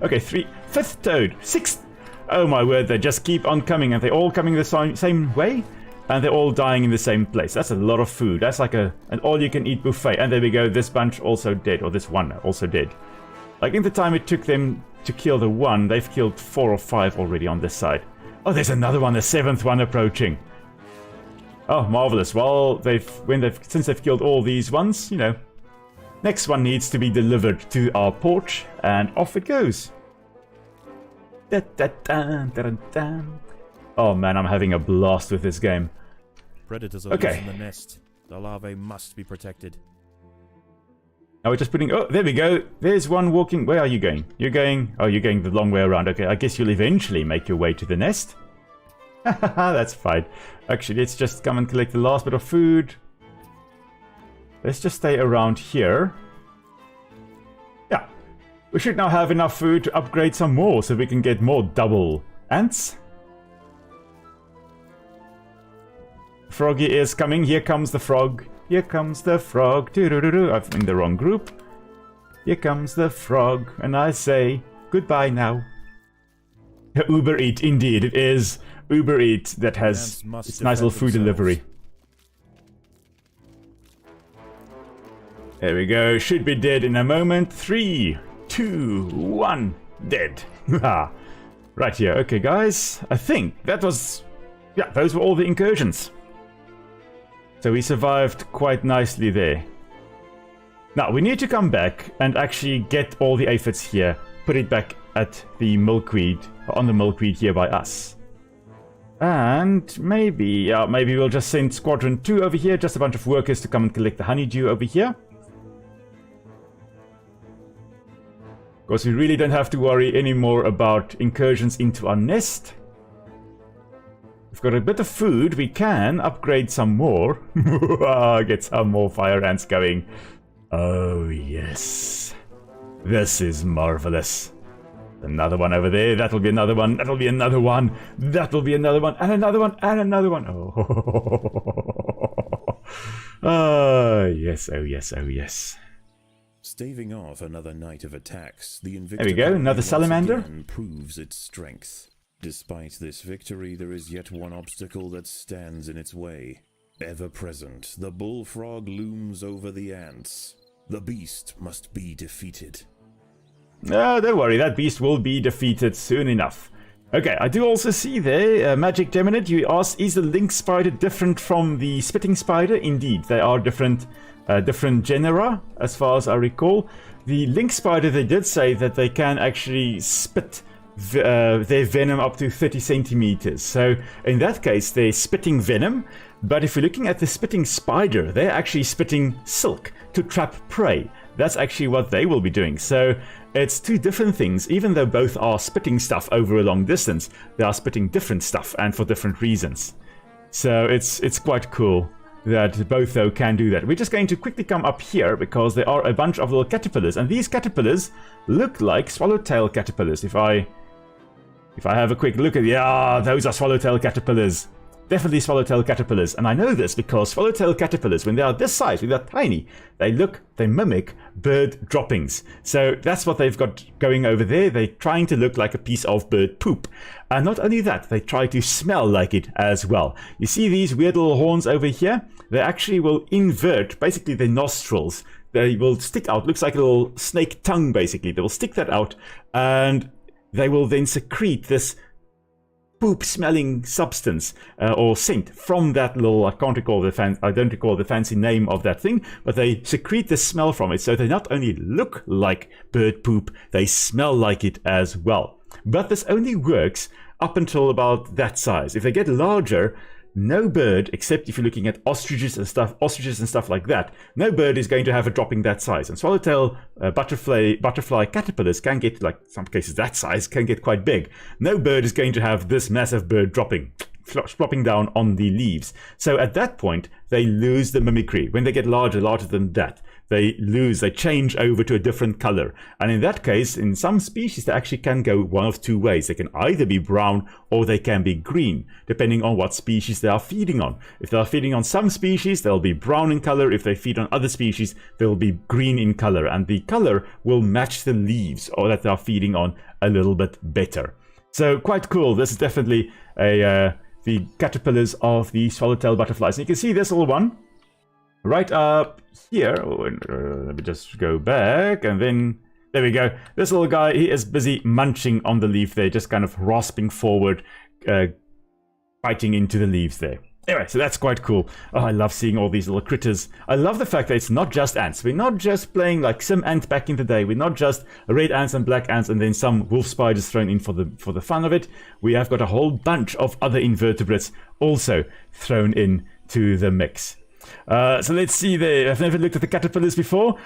Okay, fifth toad. Sixth. Oh my word, they just keep on coming. And they're all coming the same way. And they're all dying in the same place. That's a lot of food. That's like an all-you-can-eat buffet. And there we go. This bunch also dead. Or this one also dead. Like in the time it took them to kill the one, they've killed 4 or 5 already on this side. Oh, there's another one. The 7th one approaching. Oh, marvelous. Well, since they've killed all these ones, you know, next one needs to be delivered to our porch, and off it goes. Oh man, I'm having a blast with this game. Predators are loose in the nest. The larvae must be protected. Now we're just putting... Oh, there we go. There's one walking... Where are you going? You're going... Oh, you're going the long way around. Okay, I guess you'll eventually make your way to the nest. That's fine. Actually, let's just come and collect the last bit of food. Let's just stay around here. Yeah. We should now have enough food to upgrade some more so we can get more double ants. Froggy is coming. Here comes the frog. Here comes the frog. Doo-doo-doo-doo. I'm in the wrong group. Here comes the frog. And I say goodbye now. Uber Eat, indeed. It is Uber Eat that has its nice little food delivery. There we go. Should be dead in a moment. 3, 2, 1. Dead. Right here. Okay, guys. I think that was... Yeah, those were all the incursions. So we survived quite nicely there. Now, we need to come back and actually get all the aphids here. Put it back at the milkweed, on the milkweed here by us. And maybe we'll just send Squadron 2 over here. Just a bunch of workers to come and collect the honeydew over here. Of course, we really don't have to worry anymore about incursions into our nest. We've got a bit of food. We can upgrade some more. Get some more fire ants going. Oh, yes. This is marvelous. Another one over there. That'll be another one. That'll be another one. That'll be another one. And another one. And another one. Oh. Oh, yes. Oh, yes. Oh, yes. Staving off another night of attacks, the Invicta there we go. Another salamander. Proves its strength. Despite this victory, there is yet one obstacle that stands in its way. Ever present, the bullfrog looms over the ants. The beast must be defeated. No, don't worry, that beast will be defeated soon enough. Okay, I do also see there, Magic Geminid, you asked, is the link spider different from the spitting spider? Indeed, they are different genera, as far as I recall. The link spider, they did say that they can actually spit their venom up to 30 centimeters. So in that case, they're spitting venom. But if you're looking at the spitting spider, they're actually spitting silk to trap prey. That's actually what they will be doing. So it's two different things. Even though both are spitting stuff over a long distance, they are spitting different stuff and for different reasons. So it's quite cool that both though can do that. We're just going to quickly come up here because there are a bunch of little caterpillars, and these caterpillars look like swallowtail caterpillars. If I have a quick look at... Yeah, those are swallowtail caterpillars. Definitely swallowtail caterpillars. And I know this because swallowtail caterpillars, when they are this size, when they're tiny, they mimic bird droppings. So that's what they've got going over there. They're trying to look like a piece of bird poop. And not only that, they try to smell like it as well. You see these weird little horns over here? They actually will invert, basically their nostrils. They will stick out, looks like a little snake tongue basically. They will stick that out, and they will then secrete this poop-smelling substance or scent from that little... I don't recall the fancy name of that thing, but they secrete the smell from it. So they not only look like bird poop, they smell like it as well. But this only works up until about that size. If they get larger, no bird, except if you're looking at ostriches and stuff like that, no bird is going to have a dropping that size. And swallowtail butterfly caterpillars can get, like some cases that size, can get quite big. No bird is going to have this massive bird dropping. plopping down on the leaves. So at that point, they lose the mimicry. When they get larger than that, they change over to a different color. And in that case, in some species, they actually can go one of two ways. They can either be brown or they can be green, depending on what species they are feeding on. If they are feeding on some species, they'll be brown in color. If they feed on other species, they'll be green in color. And the color will match the leaves or that they are feeding on a little bit better. So quite cool. This is definitely the caterpillars of the swallowtail butterflies. And you can see this little one right up here. Let me just go back, and then there we go. This little guy, he is busy munching on the leaf there, just kind of rasping forward, biting into the leaves there. Anyway, so that's quite cool. Oh, I love seeing all these little critters. I love the fact that it's not just ants. We're not just playing like some ant back in the day. We're not just red ants and black ants and then some wolf spiders thrown in for the fun of it. We have got a whole bunch of other invertebrates also thrown in to the mix. So let's see there. I've never looked at the caterpillars before.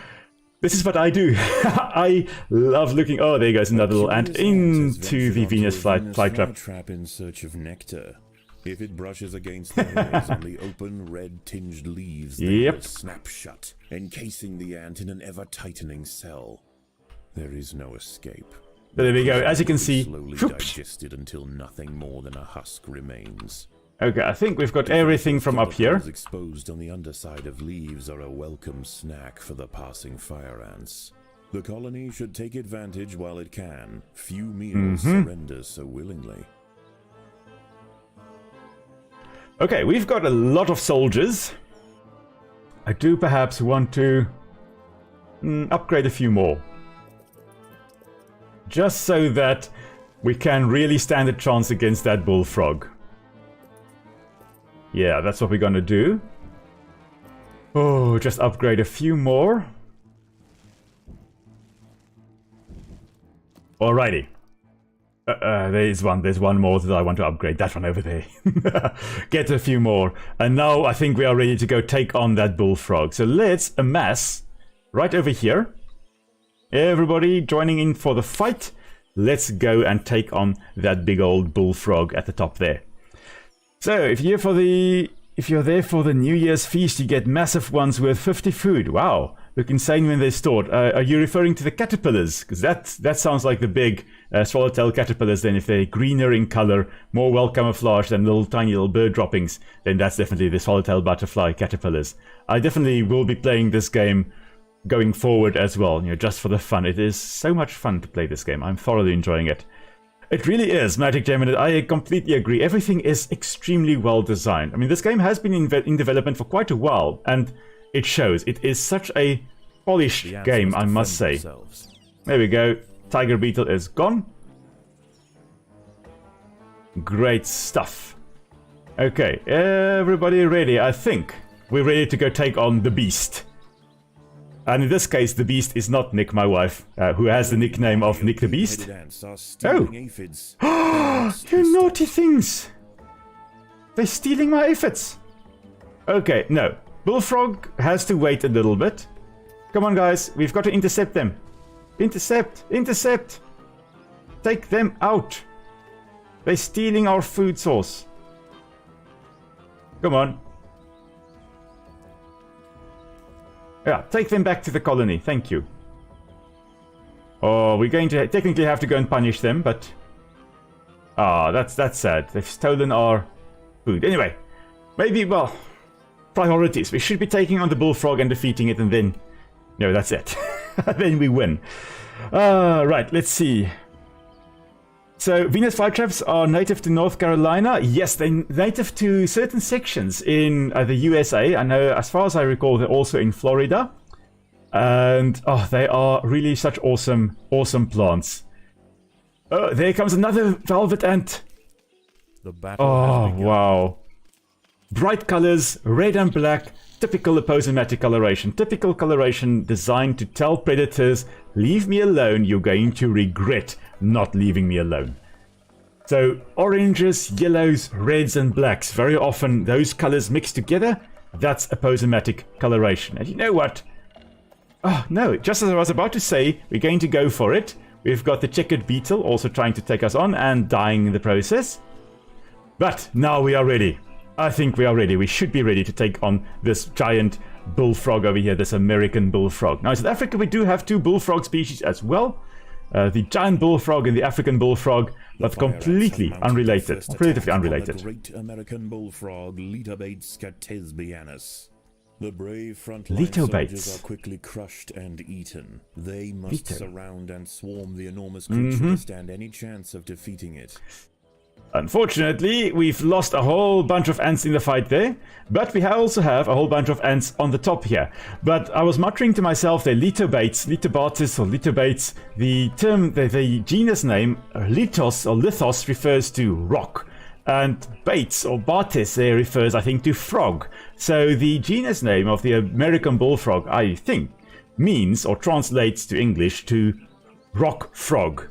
This is what I do. I love looking. Oh, there goes another little ant into the Venus flytrap. In search of nectar. If it brushes against the hairs on the open, red-tinged leaves, they will snap shut, encasing the ant in an ever-tightening cell. There is no escape. There we go. As you can see, slowly digested until nothing more than a husk remains. Okay, I think we've got everything from up here. Exposed on the underside of leaves are a welcome snack for the passing fire ants. The colony should take advantage while it can. Few meals surrender so willingly. Okay, we've got a lot of soldiers. I do perhaps want to upgrade a few more. Just so that we can really stand a chance against that bullfrog. Yeah, that's what we're gonna do. Oh, just upgrade a few more. Alrighty. There's one more that I want to upgrade. That one over there. Get a few more. And now I think we are ready to go take on that bullfrog. So let's amass right over here. Everybody joining in for the fight. Let's go and take on that big old bullfrog at the top there. So if you're there for the New Year's feast, you get massive ones worth 50 food. Wow, look insane when they're stored. Are you referring to the caterpillars? Because that sounds like the big swallowtail caterpillars. Then if they're greener in color, more well camouflaged than little tiny little bird droppings, then that's definitely the swallowtail butterfly caterpillars. I definitely will be playing this game going forward as well, just for the fun. It is so much fun to play this game. I'm thoroughly enjoying it. It really is, Magic Gemini. I completely agree. Everything is extremely well designed. I mean, this game has been in development for quite a while, and it shows. It is such a polished game, I must say. There we go. Tiger Beetle is gone. Great stuff. Okay, everybody ready? I think we're ready to go take on the beast. And in this case, the beast is not Nick, my wife, who has the nickname of Nick the Beast. Oh! You naughty things! They're stealing my aphids! Okay, no. Bullfrog has to wait a little bit. Come on, guys. We've got to intercept them. Intercept! Intercept! Take them out! They're stealing our food source. Come on. Yeah, take them back to the colony. Thank you. Oh, we're going to technically have to go and punish them, but... Ah, that's sad. They've stolen our food. Anyway, maybe, well, priorities. We should be taking on the bullfrog and defeating it, and then... No, that's it. Then we win. Right, let's see. So, Venus flytraps are native to North Carolina. Yes, they're native to certain sections in the USA. I know, as far as I recall, they're also in Florida. And, oh, they are really such awesome plants. Oh, there comes another velvet ant. The battle has begun. Wow. Bright colors, red and black, typical aposematic coloration. Typical coloration designed to tell predators, leave me alone, you're going to regret not leaving me alone. So oranges, yellows, reds and blacks, very often those colors mixed together, that's aposematic coloration. And you know what? Oh no, just as I was about to say, we're going to go for it. We've got the checkered beetle also trying to take us on and dying in the process. But now we are ready. I think we are ready. We should be ready to take on this giant bullfrog over here, this American bullfrog. Now in South Africa we do have two bullfrog species as well. The giant bullfrog and the African bullfrog, but completely unrelated. Relatively unrelated. The great American bullfrog, Litobates catesbianus. The brave frontline soldiers are quickly crushed and eaten. They must surround and swarm the enormous creature to stand any chance of defeating it. Unfortunately, we've lost a whole bunch of ants in the fight there, but we also have a whole bunch of ants on the top here. But I was muttering to myself, the Litobates, Litobates or Litobates, the term, the genus name, Lithos or Lithos refers to rock. And Bates or Bates there refers, I think, to frog. So the genus name of the American bullfrog, I think, means or translates to English to rock frog.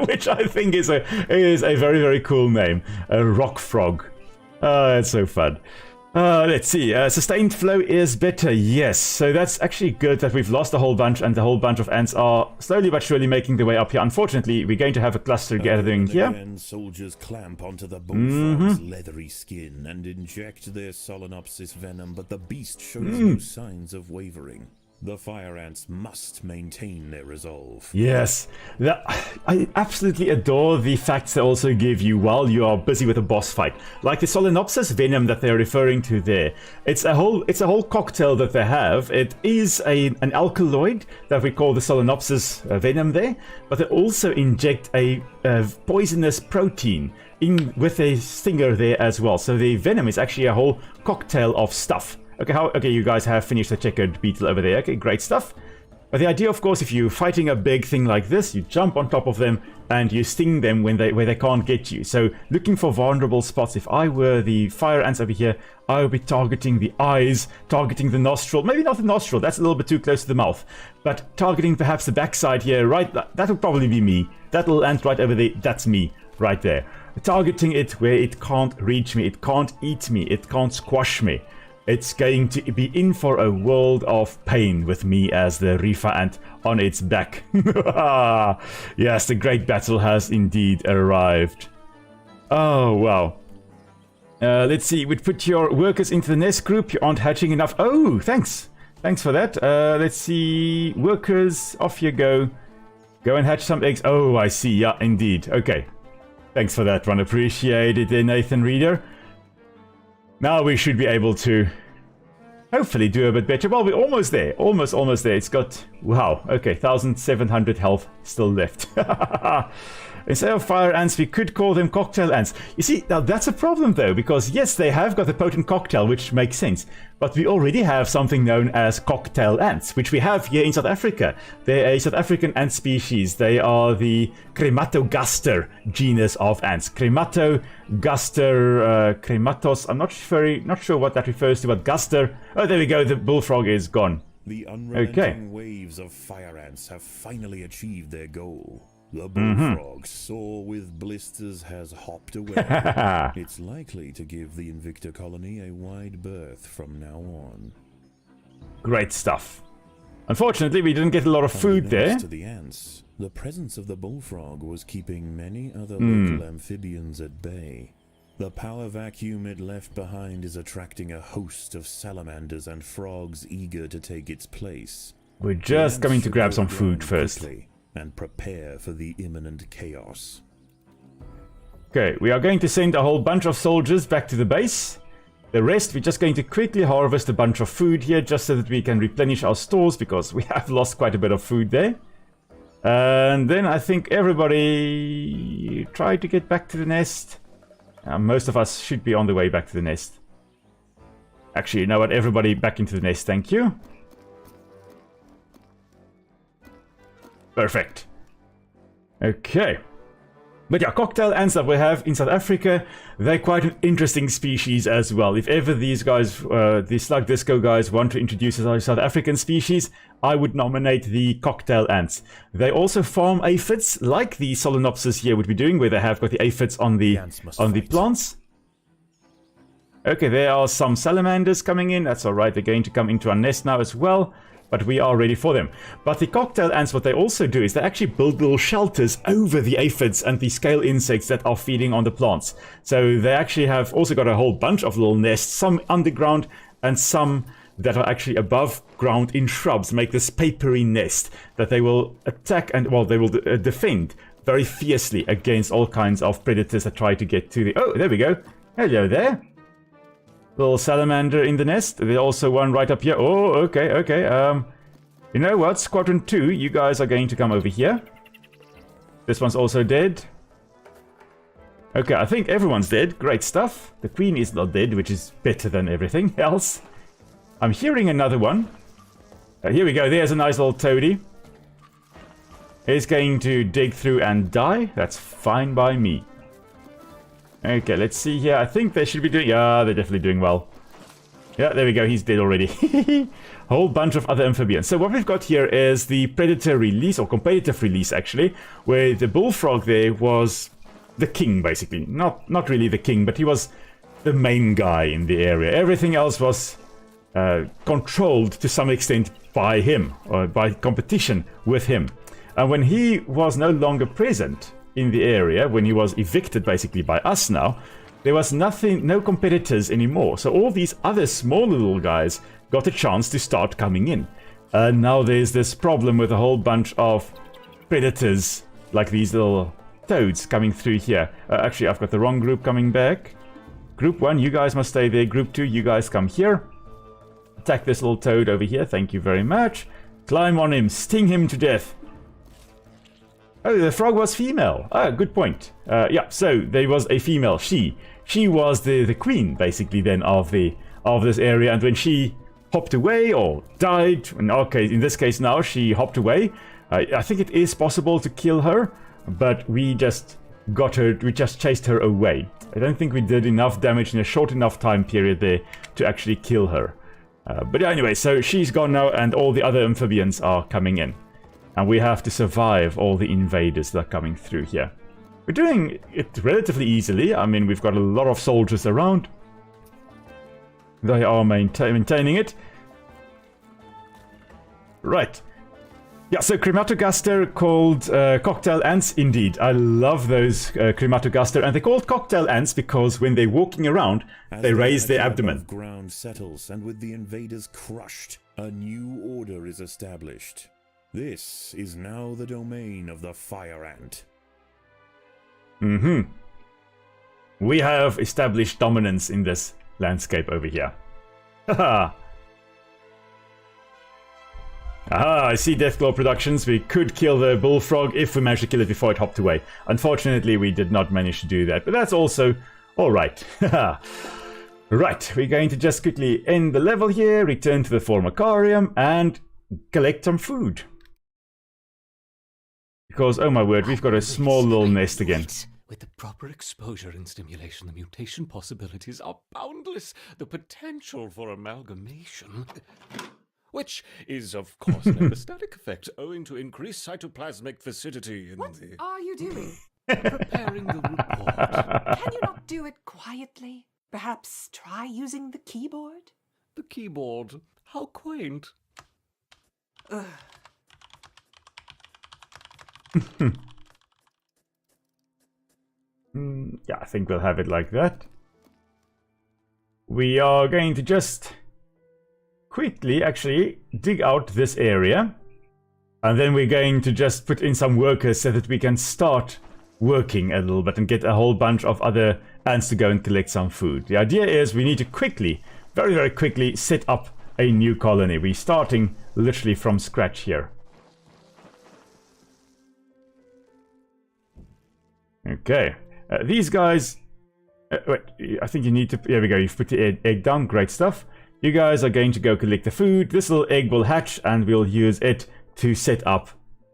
Which I think is a very, very cool name. A rock frog. That's so fun. Let's see. Sustained flow is better. Yes. So that's actually good that we've lost a whole bunch and the whole bunch of ants are slowly but surely making their way up here. Unfortunately, we're going to have a cluster gathering here. Again, soldiers clamp onto the bullfrog's leathery skin and inject their Solenopsis venom, but the beast shows no signs of wavering. The fire ants must maintain their resolve. Yes, I absolutely adore the facts they also give you while you are busy with a boss fight. Like the Solenopsis venom that they're referring to there. It's a whole cocktail that they have. It is an alkaloid that we call the Solenopsis venom there, but they also inject a poisonous protein in with a stinger there as well. So the venom is actually a whole cocktail of stuff. Okay, you guys have finished the checkered beetle over there. Okay, great stuff. But the idea, of course, if you're fighting a big thing like this, you jump on top of them and you sting them where they can't get you. So looking for vulnerable spots. If I were the fire ants over here, I would be targeting the eyes, targeting the nostril. Maybe not the nostril, that's a little bit too close to the mouth. But targeting perhaps the backside here, right? That would probably be me. That little ant right over there, that's me right there. Targeting it where it can't reach me, it can't eat me, it can't squash me. It's going to be in for a world of pain with me as the reefer ant on its back. Yes, the great battle has indeed arrived. Oh, wow. Let's see, we'd put your workers into the nest group. You aren't hatching enough. Oh, thanks. Thanks for that. Let's see, workers, off you go. Go and hatch some eggs. Oh, I see. Yeah, indeed. Okay. Thanks for that one. Appreciate it there, Nathan Reader. Now we should be able to hopefully do a bit better. Well, we're almost there. Almost there. It's got, wow, okay, 1,700 health still left. Instead of fire ants, we could call them cocktail ants. You see, now that's a problem though, because yes, they have got a potent cocktail, which makes sense. But we already have something known as cocktail ants, which we have here in South Africa. They're a South African ant species. They are the Crematogaster genus of ants. Crematogaster, Crematos, I'm not sure what that refers to, but Gaster. Oh, there we go, the bullfrog is gone. The unrelenting waves of fire ants have finally achieved their goal. The bullfrog, sore with blisters, has hopped away. It's likely to give the Invicta colony a wide berth from now on. Great stuff. Unfortunately, we didn't get a lot of food there. To the ants, the presence of the bullfrog was keeping many other local amphibians at bay. The power vacuum it left behind is attracting a host of salamanders and frogs eager to take its place. We're just coming to grab some food first. And prepare for the imminent chaos. Okay, we are going to send a whole bunch of soldiers back to the base. The rest, we're just going to quickly harvest a bunch of food here just so that we can replenish our stores because we have lost quite a bit of food there. And then I think everybody try to get back to the nest. Most of us should be on the way back to the nest. Actually, you know what? Everybody back into the nest, thank you. Perfect. Okay. But yeah, cocktail ants that we have in South Africa, they're quite an interesting species as well. If ever these guys, the slug disco guys, want to introduce a South African species, I would nominate the cocktail ants. They also farm aphids, like the Solenopsis here would be doing, where they have got the aphids on the plants. Okay, there are some salamanders coming in. That's all right. They're going to come into our nest now as well. but we are ready for them. But the cocktail ants, what they also do is they actually build little shelters over the aphids and the scale insects that are feeding on the plants. So they actually have also got a whole bunch of little nests, some underground and some that are actually above ground in shrubs, make this papery nest that they will attack and, well, they will defend very fiercely against all kinds of predators that try to get to the... Oh, there we go. Hello there. Little salamander in the nest. There's also one right up here. Oh, okay, okay. You know what? Squadron 2, you guys are going to come over here. This one's also dead. Okay, I think everyone's dead. Great stuff. The queen is not dead, which is better than everything else. I'm hearing another one. Here we go. There's a nice little toady. He's going to dig through and die. That's fine by me. Okay, let's see here. I think they should be doing... Yeah, they're definitely doing well. Yeah, there we go. He's dead already. A whole bunch of other amphibians. So what we've got here is the predator release, or competitive release actually, where the bullfrog there was the king, basically. Not really the king, but he was the main guy in the area. Everything else was controlled to some extent by him, or by competition with him. And when he was no longer present in the area, when he was evicted basically by us now, there was no competitors anymore. So all these other small little guys got a chance to start coming in. And now there's this problem with a whole bunch of predators, like these little toads coming through here. Actually, I've got the wrong group coming back. Group 1, you guys must stay there. Group 2, you guys come here. Attack this little toad over here. Thank you very much. Climb on him. Sting him to death. Oh, the frog was female. Ah, good point. Yeah, so there was a female. She was the queen, basically, then, of this area. And when she hopped away, or died, okay, in this case now, she hopped away. I think it is possible to kill her, but we just got her, we just chased her away. I don't think we did enough damage in a short enough time period there to actually kill her. But anyway, so she's gone now, and all the other amphibians are coming in. And we have to survive all the invaders that are coming through here. We're doing it relatively easily. I mean, we've got a lot of soldiers around. They are maintaining it. Right. Yeah, so Chrematogaster called cocktail ants, indeed. I love those Chrematogaster. And they're called cocktail ants because when they're walking around, they raise their abdomen. Ground settles, and with the invaders crushed, a new order is established. This is now the domain of the fire ant. We have established dominance in this landscape over here. Haha. Aha, I see Deathclaw Productions. We could kill the bullfrog if we managed to kill it before it hopped away. Unfortunately, we did not manage to do that, but that's also alright. Right, we're going to just quickly end the level here, return to the Formicarium, and collect some food. Because, oh my word, we've got a small little nest again. With the proper exposure and stimulation, the mutation possibilities are boundless. The potential for amalgamation, which is, of course, an epistatic effect owing to increased cytoplasmic viscidity in What are you doing? preparing the report. Can you not do it quietly? Perhaps try using the keyboard? The keyboard. How quaint. Ugh. Yeah, I think we'll have it like that. We are going to just quickly actually dig out this area, and then we're going to just put in some workers so that we can start working a little bit and get a whole bunch of other ants to go and collect some food. The idea is we need to quickly, very, very quickly set up a new colony. We're starting literally from scratch here. Okay, these guys, wait, I think you need to, there we go, you've put the egg down, great stuff. You guys are going to go collect the food. This little egg will hatch and we'll use it to set up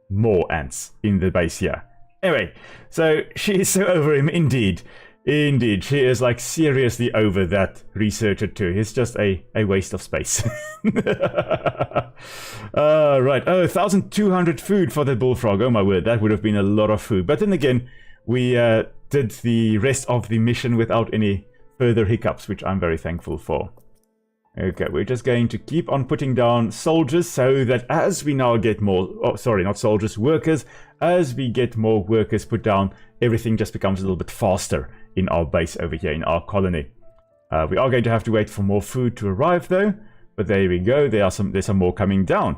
more ants in the base here. Anyway, so she is so over him, indeed. Indeed, she is like seriously over that researcher too. It's just a waste of space. Right, oh, 1,200 food for the bullfrog. Oh my word, that would have been a lot of food. But then again, we did the rest of the mission without any further hiccups, which I'm very thankful for. Okay, we're just going to keep on putting down soldiers so that as we now get more, oh sorry, not soldiers, workers, as we get more workers put down, everything just becomes a little bit faster in our base over here, in our colony. We are going to have to wait for more food to arrive though, but there we go, there's some more coming down.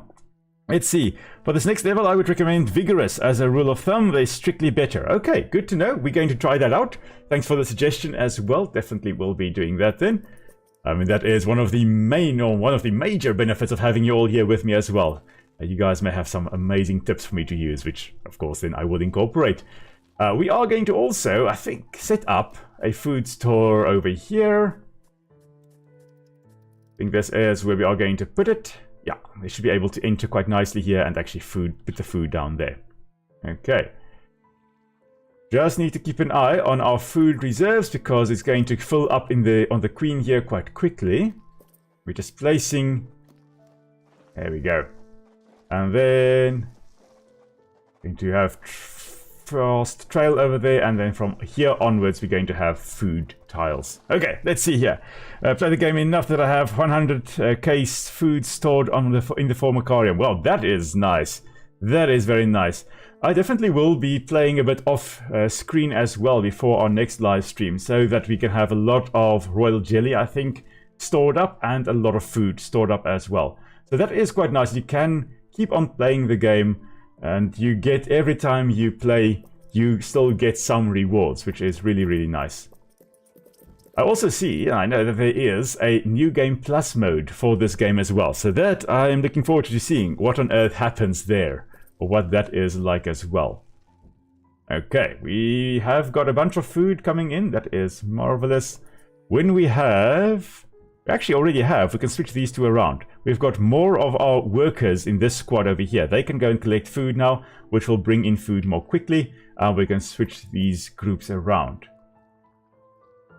Let's see, for this next level I would recommend Vigorous as a rule of thumb. They're strictly better. Okay, good to know, we're going to try that out. Thanks for the suggestion as well, definitely will be doing that then. I mean, that is one of the major benefits of having you all here with me as well. You guys may have some amazing tips for me to use, which, of course, then I will incorporate. We are going to also, I think, set up a food store over here. I think this is where we are going to put it. Yeah, they should be able to enter quite nicely here and actually put the food down there. Okay. Just need to keep an eye on our food reserves because it's going to fill up on the queen here quite quickly. We're just placing... There we go. And then... going to have fast trail over there, and then from here onwards we're going to have food tiles. Okay, let's see here. Play the game enough that I have 100k food stored in the Formicarium. Well, that is nice. That is very nice. I definitely will be playing a bit off screen as well before our next live stream, so that we can have a lot of royal jelly, I think, stored up, and a lot of food stored up as well. So that is quite nice. You can keep on playing the game, and you get, every time you play, you still get some rewards, which is really, really nice. I also see, and I know that there is a New Game Plus mode for this game as well, so that I am looking forward to seeing what on earth happens there. Or what that is like as well. Okay, we have got a bunch of food coming in. That is marvelous. When we actually already have, we can switch these two around. We've got more of our workers in this squad over here. They can go and collect food now, which will bring in food more quickly. We can switch these groups around.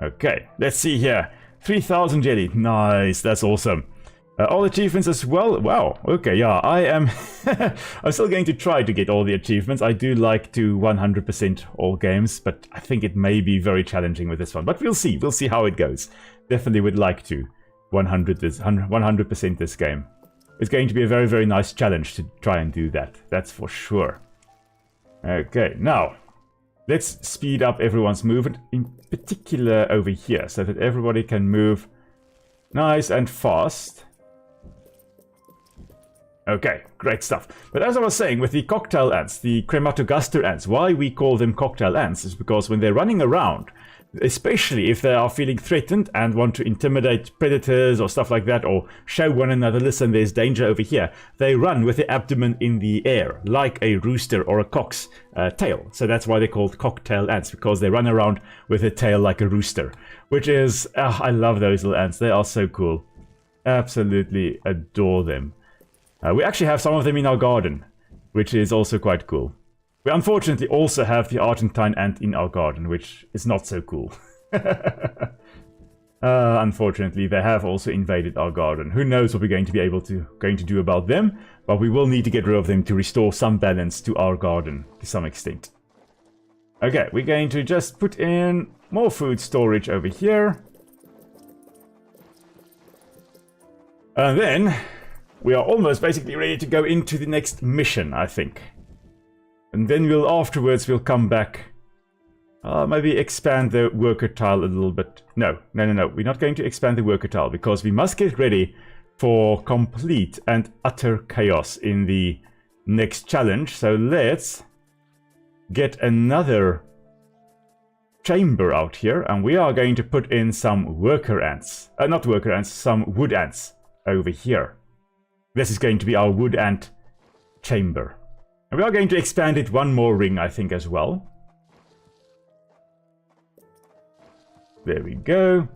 Okay, let's see here. 3,000 jelly. Nice, that's awesome. All achievements as well. Wow. Okay, yeah, I am... I'm still going to try to get all the achievements. I do like to 100% all games, but I think it may be very challenging with this one. But we'll see. We'll see how it goes. Definitely would like to 100% this game. It's going to be a very, very nice challenge to try and do that. That's for sure. Okay, now, let's speed up everyone's movement, in particular over here, so that everybody can move nice and fast. Okay, great stuff. But as I was saying, with the cocktail ants, the Crematogaster ants, why we call them cocktail ants is because when they're running around, especially if they are feeling threatened and want to intimidate predators or stuff like that, or show one another, listen, there's danger over here, they run with the abdomen in the air, like a rooster or a cock's tail. So that's why they're called cocktail ants, because they run around with a tail like a rooster, which is, I love those little ants. They are so cool. Absolutely adore them. We actually have some of them in our garden, which is also quite cool. We unfortunately also have the Argentine ant in our garden, which is not so cool. Unfortunately, they have also invaded our garden. Who knows what we're going to do about them, but we will need to get rid of them to restore some balance to our garden to some extent. Okay, we're going to just put in more food storage over here. And then we are almost basically ready to go into the next mission, I think. And then afterwards we'll come back. Maybe expand the worker tile a little bit. No. We're not going to expand the worker tile because we must get ready for complete and utter chaos in the next challenge. So let's get another chamber out here, and we are going to put in some worker ants. Not worker ants, some wood ants over here. This is going to be our wood ant chamber. And we are going to expand it one more ring, I think, as well. There we go.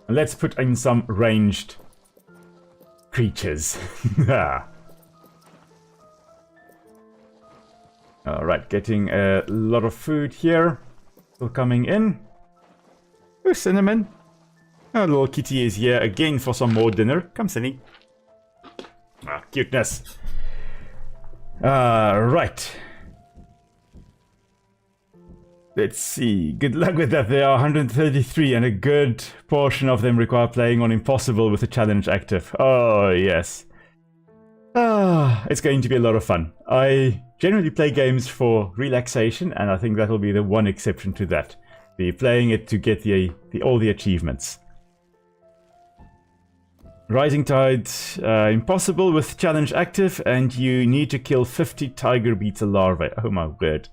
And let's put in some ranged creatures. Alright, getting a lot of food here. Still coming in. Oh, Cinnamon. Our little kitty is here again for some more dinner. Come, Cinny. Ah, cuteness. Right. Let's see. Good luck with that. There are 133 and a good portion of them require playing on Impossible with the challenge active. Oh, yes. It's going to be a lot of fun. I generally play games for relaxation, and I think that will be the one exception to that. Be playing it to get all the achievements. Rising Tide, Impossible with challenge active, and you need to kill 50 tiger beetle larvae. Oh my word.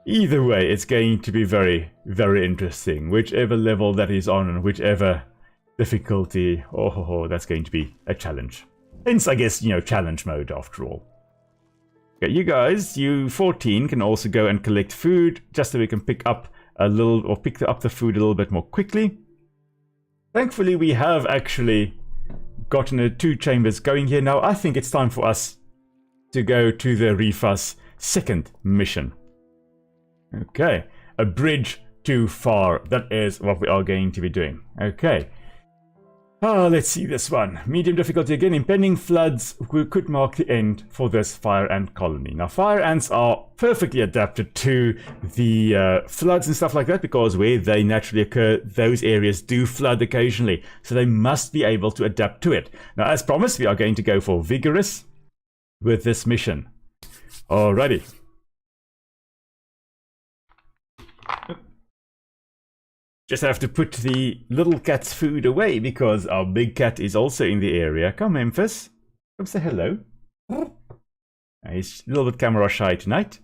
Either way, it's going to be very, very interesting. Whichever level that is on, and whichever difficulty, that's going to be a challenge. Hence, I guess, challenge mode after all. Okay, you guys, you 14 can also go and collect food, just so we can pick up the food a little bit more quickly. Thankfully, we have actually gotten the 2 chambers going here. Now, I think it's time for us to go to the Rifa's second mission. Okay, a bridge too far. That is what we are going to be doing. Okay. Let's see this one. Medium difficulty again. Impending floods could mark the end for this fire ant colony. Now, fire ants are perfectly adapted to the floods and stuff like that, because where they naturally occur, those areas do flood occasionally. So they must be able to adapt to it. Now, as promised, we are going to go for vigorous with this mission. Alrighty. Just have to put the little cat's food away because our big cat is also in the area. Come, Memphis. Come say hello. He's a little bit camera shy tonight.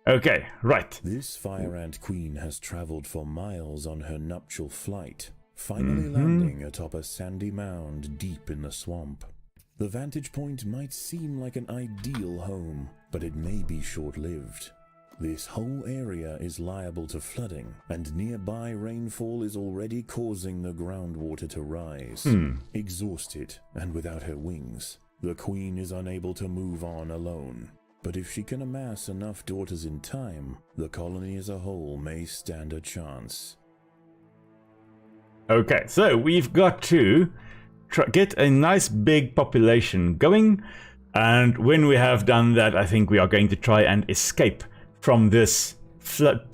Okay, right. This fire ant queen has traveled for miles on her nuptial flight, finally landing atop a sandy mound deep in the swamp. The vantage point might seem like an ideal home, but it may be short-lived. This whole area is liable to flooding, and nearby rainfall is already causing the groundwater to rise. Exhausted and without her wings, the queen is unable to move on alone. But if she can amass enough daughters in time, the colony as a whole may stand a chance. Okay, so we've got to get a nice big population going, and when we have done that, I think we are going to try and escape from this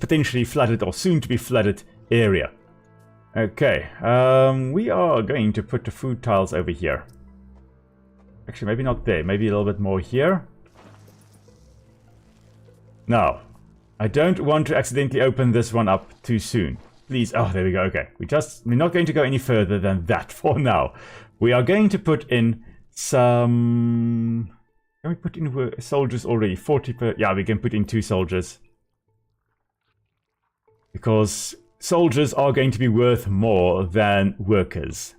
potentially flooded or soon to be flooded area. Okay, we are going to put the food tiles over here. Actually, maybe not there, maybe a little bit more here. Now, I don't want to accidentally open this one up too soon. Please, oh, there we go, okay. We're not going to go any further than that for now. We are going to put in some... Can we put in soldiers already? 40 per... Yeah, we can put in 2 soldiers. Because soldiers are going to be worth more than workers.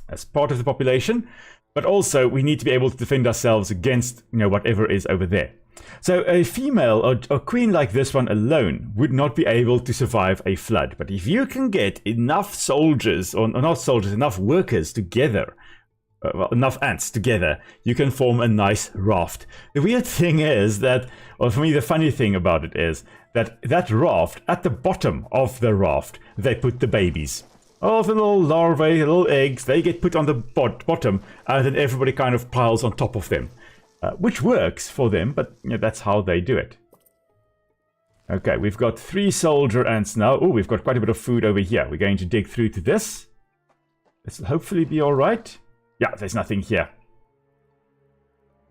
As part of the population. But also, we need to be able to defend ourselves against, whatever is over there. So a female or queen like this one alone would not be able to survive a flood. But if you can get enough soldiers, or not soldiers, enough workers together... enough ants together, you can form a nice raft. The weird thing is that, or for me the funny thing about it is, that raft, at the bottom of the raft, they put the babies. All the little larvae, the little eggs, they get put on the bottom, and then everybody kind of piles on top of them. Which works for them, but that's how they do it. Okay, we've got 3 soldier ants now. Oh, we've got quite a bit of food over here. We're going to dig through to this. This will hopefully be alright. Yeah, there's nothing here.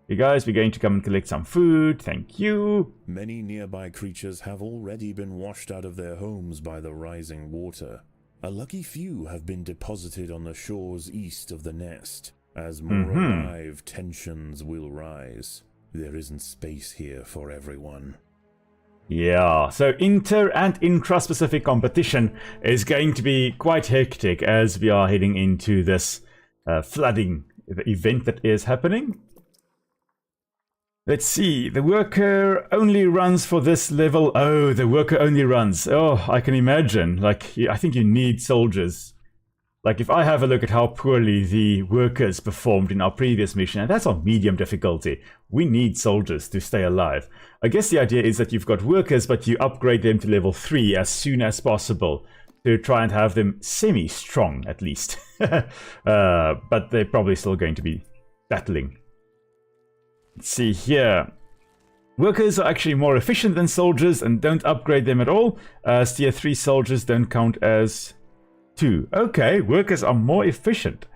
You guys, we're going to come and collect some food. Thank you. Many nearby creatures have already been washed out of their homes by the rising water. A lucky few have been deposited on the shores east of the nest. As more alive, tensions will rise. There isn't space here for everyone. Yeah, so inter- and intra-specific competition is going to be quite hectic as we are heading into this flooding event that is happening. Let's see, the worker only runs for this level. Oh, the worker only runs. Oh, I can imagine. Like, I think you need soldiers. Like, if I have a look at how poorly the workers performed in our previous mission, and that's on medium difficulty, we need soldiers to stay alive. I guess the idea is that you've got workers, but you upgrade them to level 3 as soon as possible to try and have them semi-strong, at least. But they're probably still going to be battling Let's see here. Workers are actually more efficient than soldiers and don't upgrade them at all. Tier 3 soldiers don't count as 2. Okay, workers are more efficient.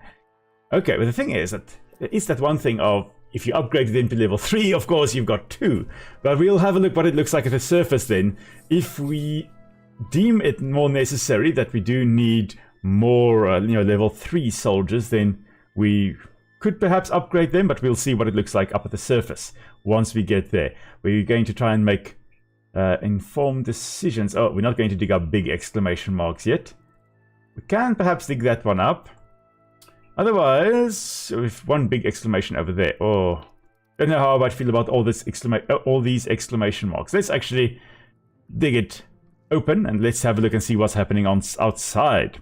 Okay, but the thing is that it's that one thing of if you upgrade them to level 3, of course you've got 2. But we'll have a look what it looks like at the surface then. If we deem it more necessary that we do need more level 3 soldiers, then we could perhaps upgrade them, but we'll see what it looks like up at the surface once we get there. We're going to try and make informed decisions. Oh, we're not going to dig up big exclamation marks yet. We can perhaps dig that one up. Otherwise, with one big exclamation over there. Oh, I don't know how I feel about all these exclamation marks. Let's actually dig it open and let's have a look and see what's happening outside.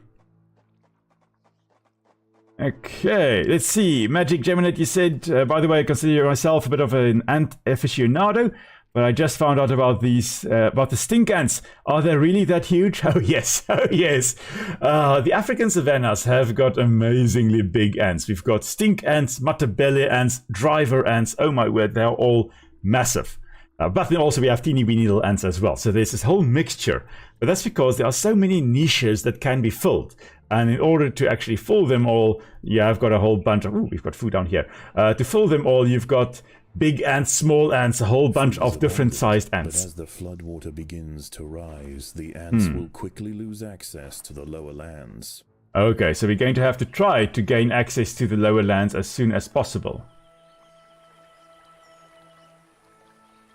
Okay, let's see. Magic Geminate, you said, by the way, I consider myself a bit of an ant aficionado, but I just found out about about the stink ants. Are they really that huge? Oh yes, oh yes. The African savannas have got amazingly big ants. We've got stink ants, Matabele ants, driver ants. Oh my word, they're all massive. But then also we have teeny weeny little ants as well. So there's this whole mixture. But that's because there are so many niches that can be filled. And in order to actually fill them all, yeah, I've got a whole bunch of... Ooh, we've got food down here. To fill them all, you've got big ants, small ants, a whole bunch of different sized ants. But as the floodwater begins to rise, the ants will quickly lose access to the lower lands. Okay, so we're going to have to try to gain access to the lower lands as soon as possible.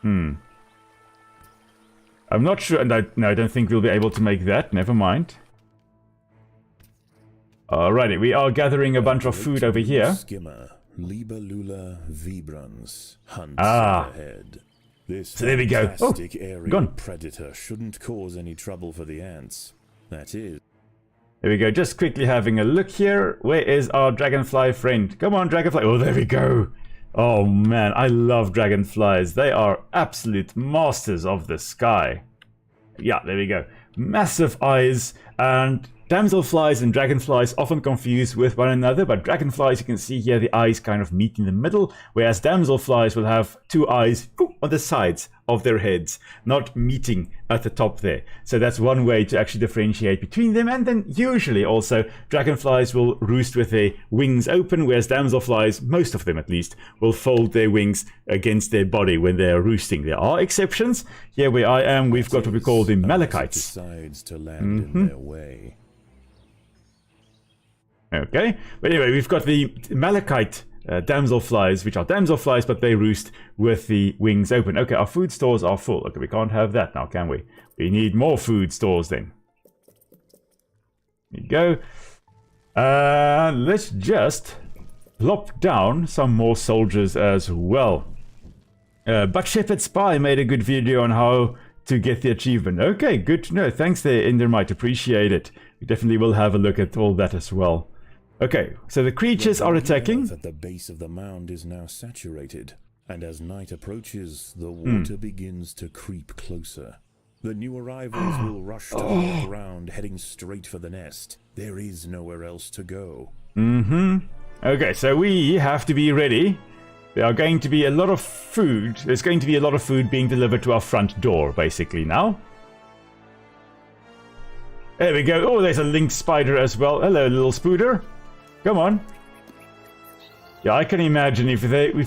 I'm not sure, and I don't think we'll be able to make that. Never mind. Alrighty, we are gathering a bunch of food over here. Skimmer, Libellula vibrans, hunts ahead. This so there we go. fantastic aerial predator shouldn't cause any trouble for the ants. That is. There we go. Just quickly having a look here. Where is our dragonfly friend? Come on, dragonfly. Oh, there we go. Oh man, I love dragonflies. They are absolute masters of the sky. Yeah, there we go. Massive eyes, and damselflies and dragonflies often confused with one another, but dragonflies, you can see here, the eyes kind of meet in the middle, whereas damselflies will have two eyes on the sides of their heads, not meeting at the top there. So that's one way to actually differentiate between them. And then usually also dragonflies will roost with their wings open, whereas damselflies, most of them at least, will fold their wings against their body when they are roosting. There are exceptions. Here where I am, we've got what we call the Malachites. Decides to land in their way. Okay, but anyway, we've got the Malachite damselflies, which are damselflies, but they roost with the wings open. Okay, our food stores are full. Okay, we can't have that now, can we? We need more food stores then. There you go. Let's just plop down some more soldiers as well. But Shepherd Spy made a good video on how to get the achievement. Okay, good to know. Thanks there, Endermite. Appreciate it. We definitely will have a look at all that as well. Okay, so the creatures are attacking. The earth at the base of the mound is now saturated, and as night approaches, the water begins to creep closer. The new arrivals will rush to the ground, heading straight for the nest. There is nowhere else to go. Okay, so we have to be ready. There are going to be a lot of food. There's going to be a lot of food being delivered to our front door, basically, now. There we go. Oh, there's a link spider as well. Hello, little spooder. Come on. Yeah, I can imagine if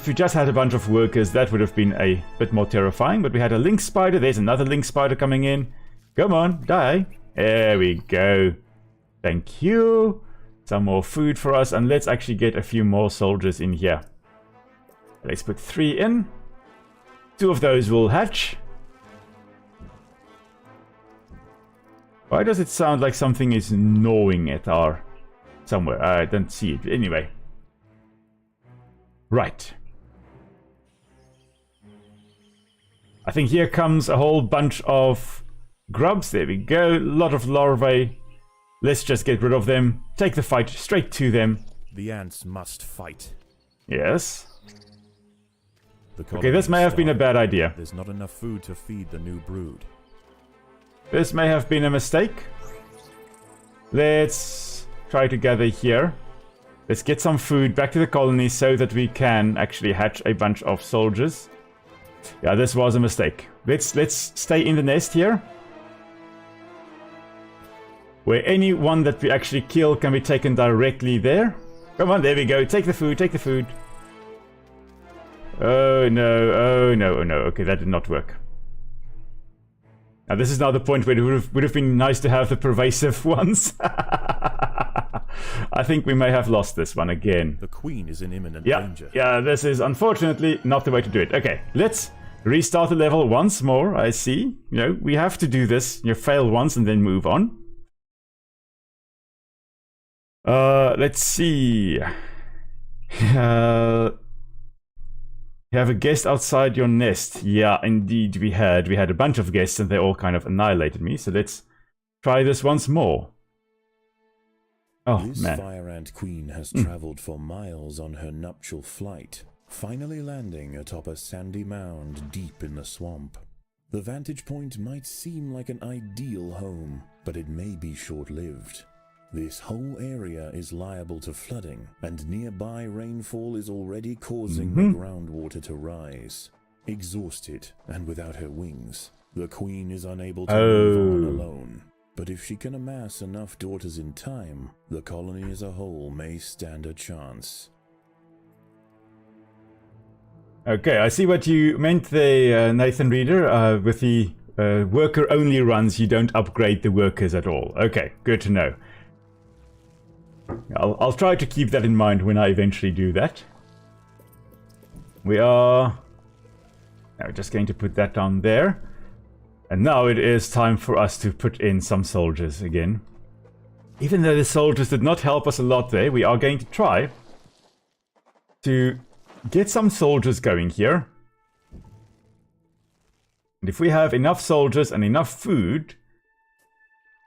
we just had a bunch of workers, that would have been a bit more terrifying. But we had a link spider. There's another link spider coming in. Come on, die. There we go. Thank you. Some more food for us. And let's actually get a few more soldiers in here. Let's put 3 in. 2 of those will hatch. Why does it sound like something is gnawing at our... somewhere? I don't see it. Anyway. Right. I think here comes a whole bunch of grubs. There we go. A lot of larvae. Let's just get rid of them. Take the fight straight to them. The ants must fight. Yes. Okay, this may have been a bad idea. There's not enough food to feed the new brood. This may have been a mistake. Let's try to gather here. Let's get some food back to the colony so that we can actually hatch a bunch of soldiers. Yeah, this was a mistake. Let's stay in the nest here. Where anyone that we actually kill can be taken directly there. Come on, there we go. Take the food, take the food. Oh no, oh no, oh no. Okay, that did not work. Now this is now the point where it would have been nice to have the pervasive ones. I think we may have lost this one again. The queen is in imminent danger. Yeah, this is unfortunately not the way to do it. Okay, let's restart the level once more. I see. You know, we have to do this. You fail once and then move on. Let's see. You have a guest outside your nest. Yeah, indeed we had. We had a bunch of guests and they all kind of annihilated me. So let's try this once more. Oh, this man. fire ant queen has traveled for miles on her nuptial flight, finally landing atop a sandy mound deep in the swamp. The vantage point might seem like an ideal home, but it may be short-lived. This whole area is liable to flooding, and nearby rainfall is already causing the groundwater to rise. Exhausted and without her wings, the queen is unable to move on alone. But if she can amass enough daughters in time, the colony as a whole may stand a chance. Okay, I see what you meant there, Nathan Reader. With the worker-only runs, you don't upgrade the workers at all. Okay, good to know. I'll try to keep that in mind when I eventually do that. We are now just going to put that down there. And now it is time for us to put in some soldiers again. Even though the soldiers did not help us a lot there, we are going to try to get some soldiers going here. And if we have enough soldiers and enough food,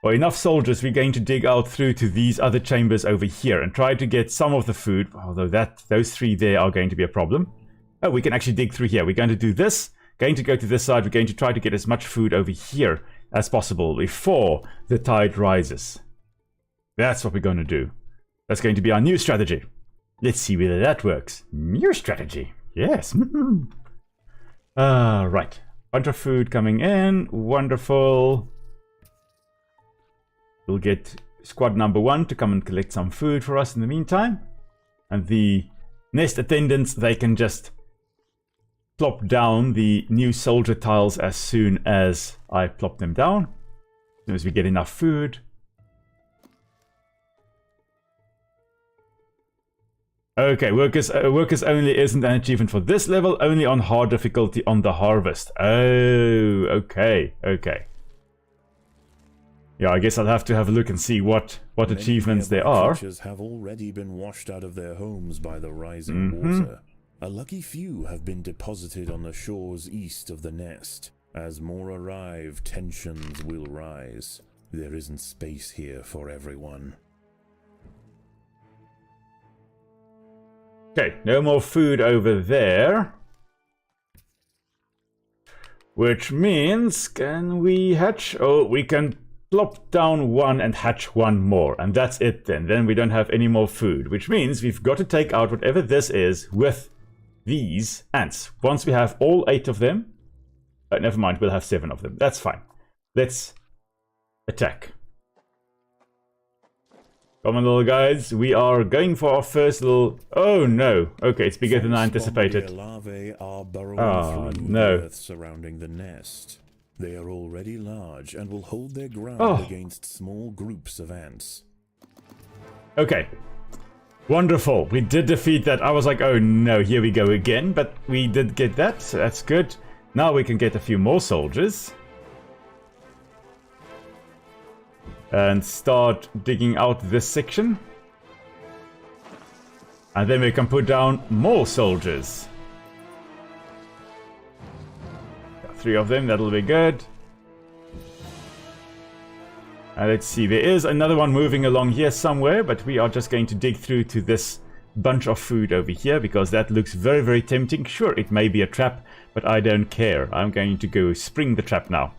or enough soldiers, we're going to dig out through to these other chambers over here and try to get some of the food, although those three there are going to be a problem. Oh, we can actually dig through here. We're going to do this, going to go to this side. We're going to try to get as much food over here as possible before the tide rises. That's what we're going to do. That's going to be our new strategy. Let's see whether that works. New strategy. Yes. Right. Bunch of food coming in. Wonderful. We'll get squad number 1 to come and collect some food for us in the meantime. And the nest attendants, they can just plop down the new soldier tiles as soon as I plop them down. As soon as we get enough food. Okay, workers only isn't an achievement for this level, only on hard difficulty on the harvest. Oh, okay, okay. Yeah, I guess I'll have to have a look and see what achievements there are. Creatures have already been washed out of their homes by the rising water. A lucky few have been deposited on the shores east of the nest. As more arrive, tensions will rise. There isn't space here for everyone. Okay, no more food over there. Which means, can we hatch? Oh, we can plop down one and hatch one more. And that's it then. Then we don't have any more food. Which means we've got to take out whatever this is with these ants. Once we have all 8 of them. Never mind, we'll have 7 of them. That's fine. Let's attack. Come on, little guys. We are going for our first little... Oh, no. Okay, it's bigger than I anticipated. Larvae are burrowing through the earth surrounding the nest. They are already large and will hold their ground against small groups of ants. Okay. Wonderful. We did defeat that. I was like, oh no, here we go again. But we did get that, so that's good. Now we can get a few more soldiers. And start digging out this section. And then we can put down more soldiers. Got 3 of them, that'll be good. And let's see, there is another one moving along here somewhere, but we are just going to dig through to this bunch of food over here, because that looks very, very tempting. Sure, it may be a trap, but I don't care. I'm going to go spring the trap now.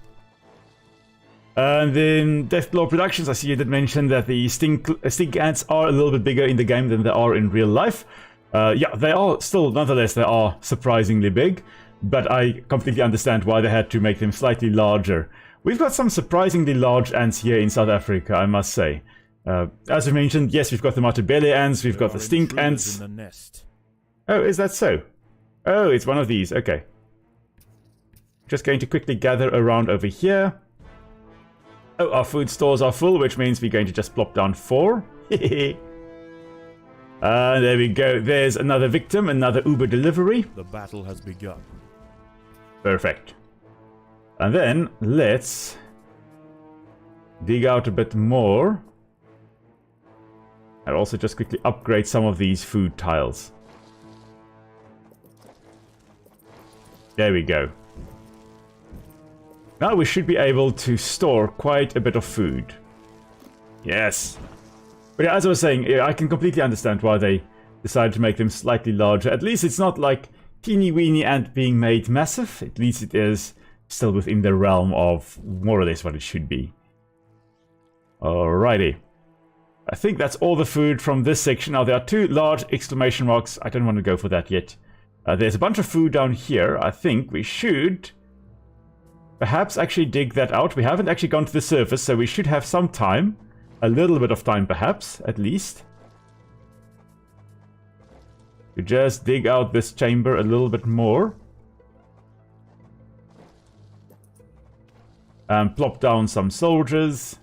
And then Deathblow Productions, I see you did mention that the stink ants are a little bit bigger in the game than they are in real life. Yeah, they are still, nonetheless, they are surprisingly big. But I completely understand why they had to make them slightly larger. We've got some surprisingly large ants here in South Africa, I must say. As I mentioned, yes, we've got the Matabele ants, we've got the stink ants. In the nest. Oh, is that so? Oh, it's one of these, okay. Just going to quickly gather around over here. Oh, our food stores are full, which means we're going to just plop down 4. There we go. There's another victim, another Uber delivery. The battle has begun. Perfect. And then, let's dig out a bit more. And also just quickly upgrade some of these food tiles. There we go. Now we should be able to store quite a bit of food. Yes. But yeah, as I was saying, I can completely understand why they decided to make them slightly larger. At least it's not like teeny weeny ant being made massive. At least it is still within the realm of more or less what it should be. Alrighty. I think that's all the food from this section. Now there are 2 large exclamation marks. I don't want to go for that yet. There's a bunch of food down here. I think we should perhaps actually dig that out. We haven't actually gone to the surface, so we should have some time. A little bit of time, perhaps, at least. To just dig out this chamber a little bit more. And plop down some soldiers.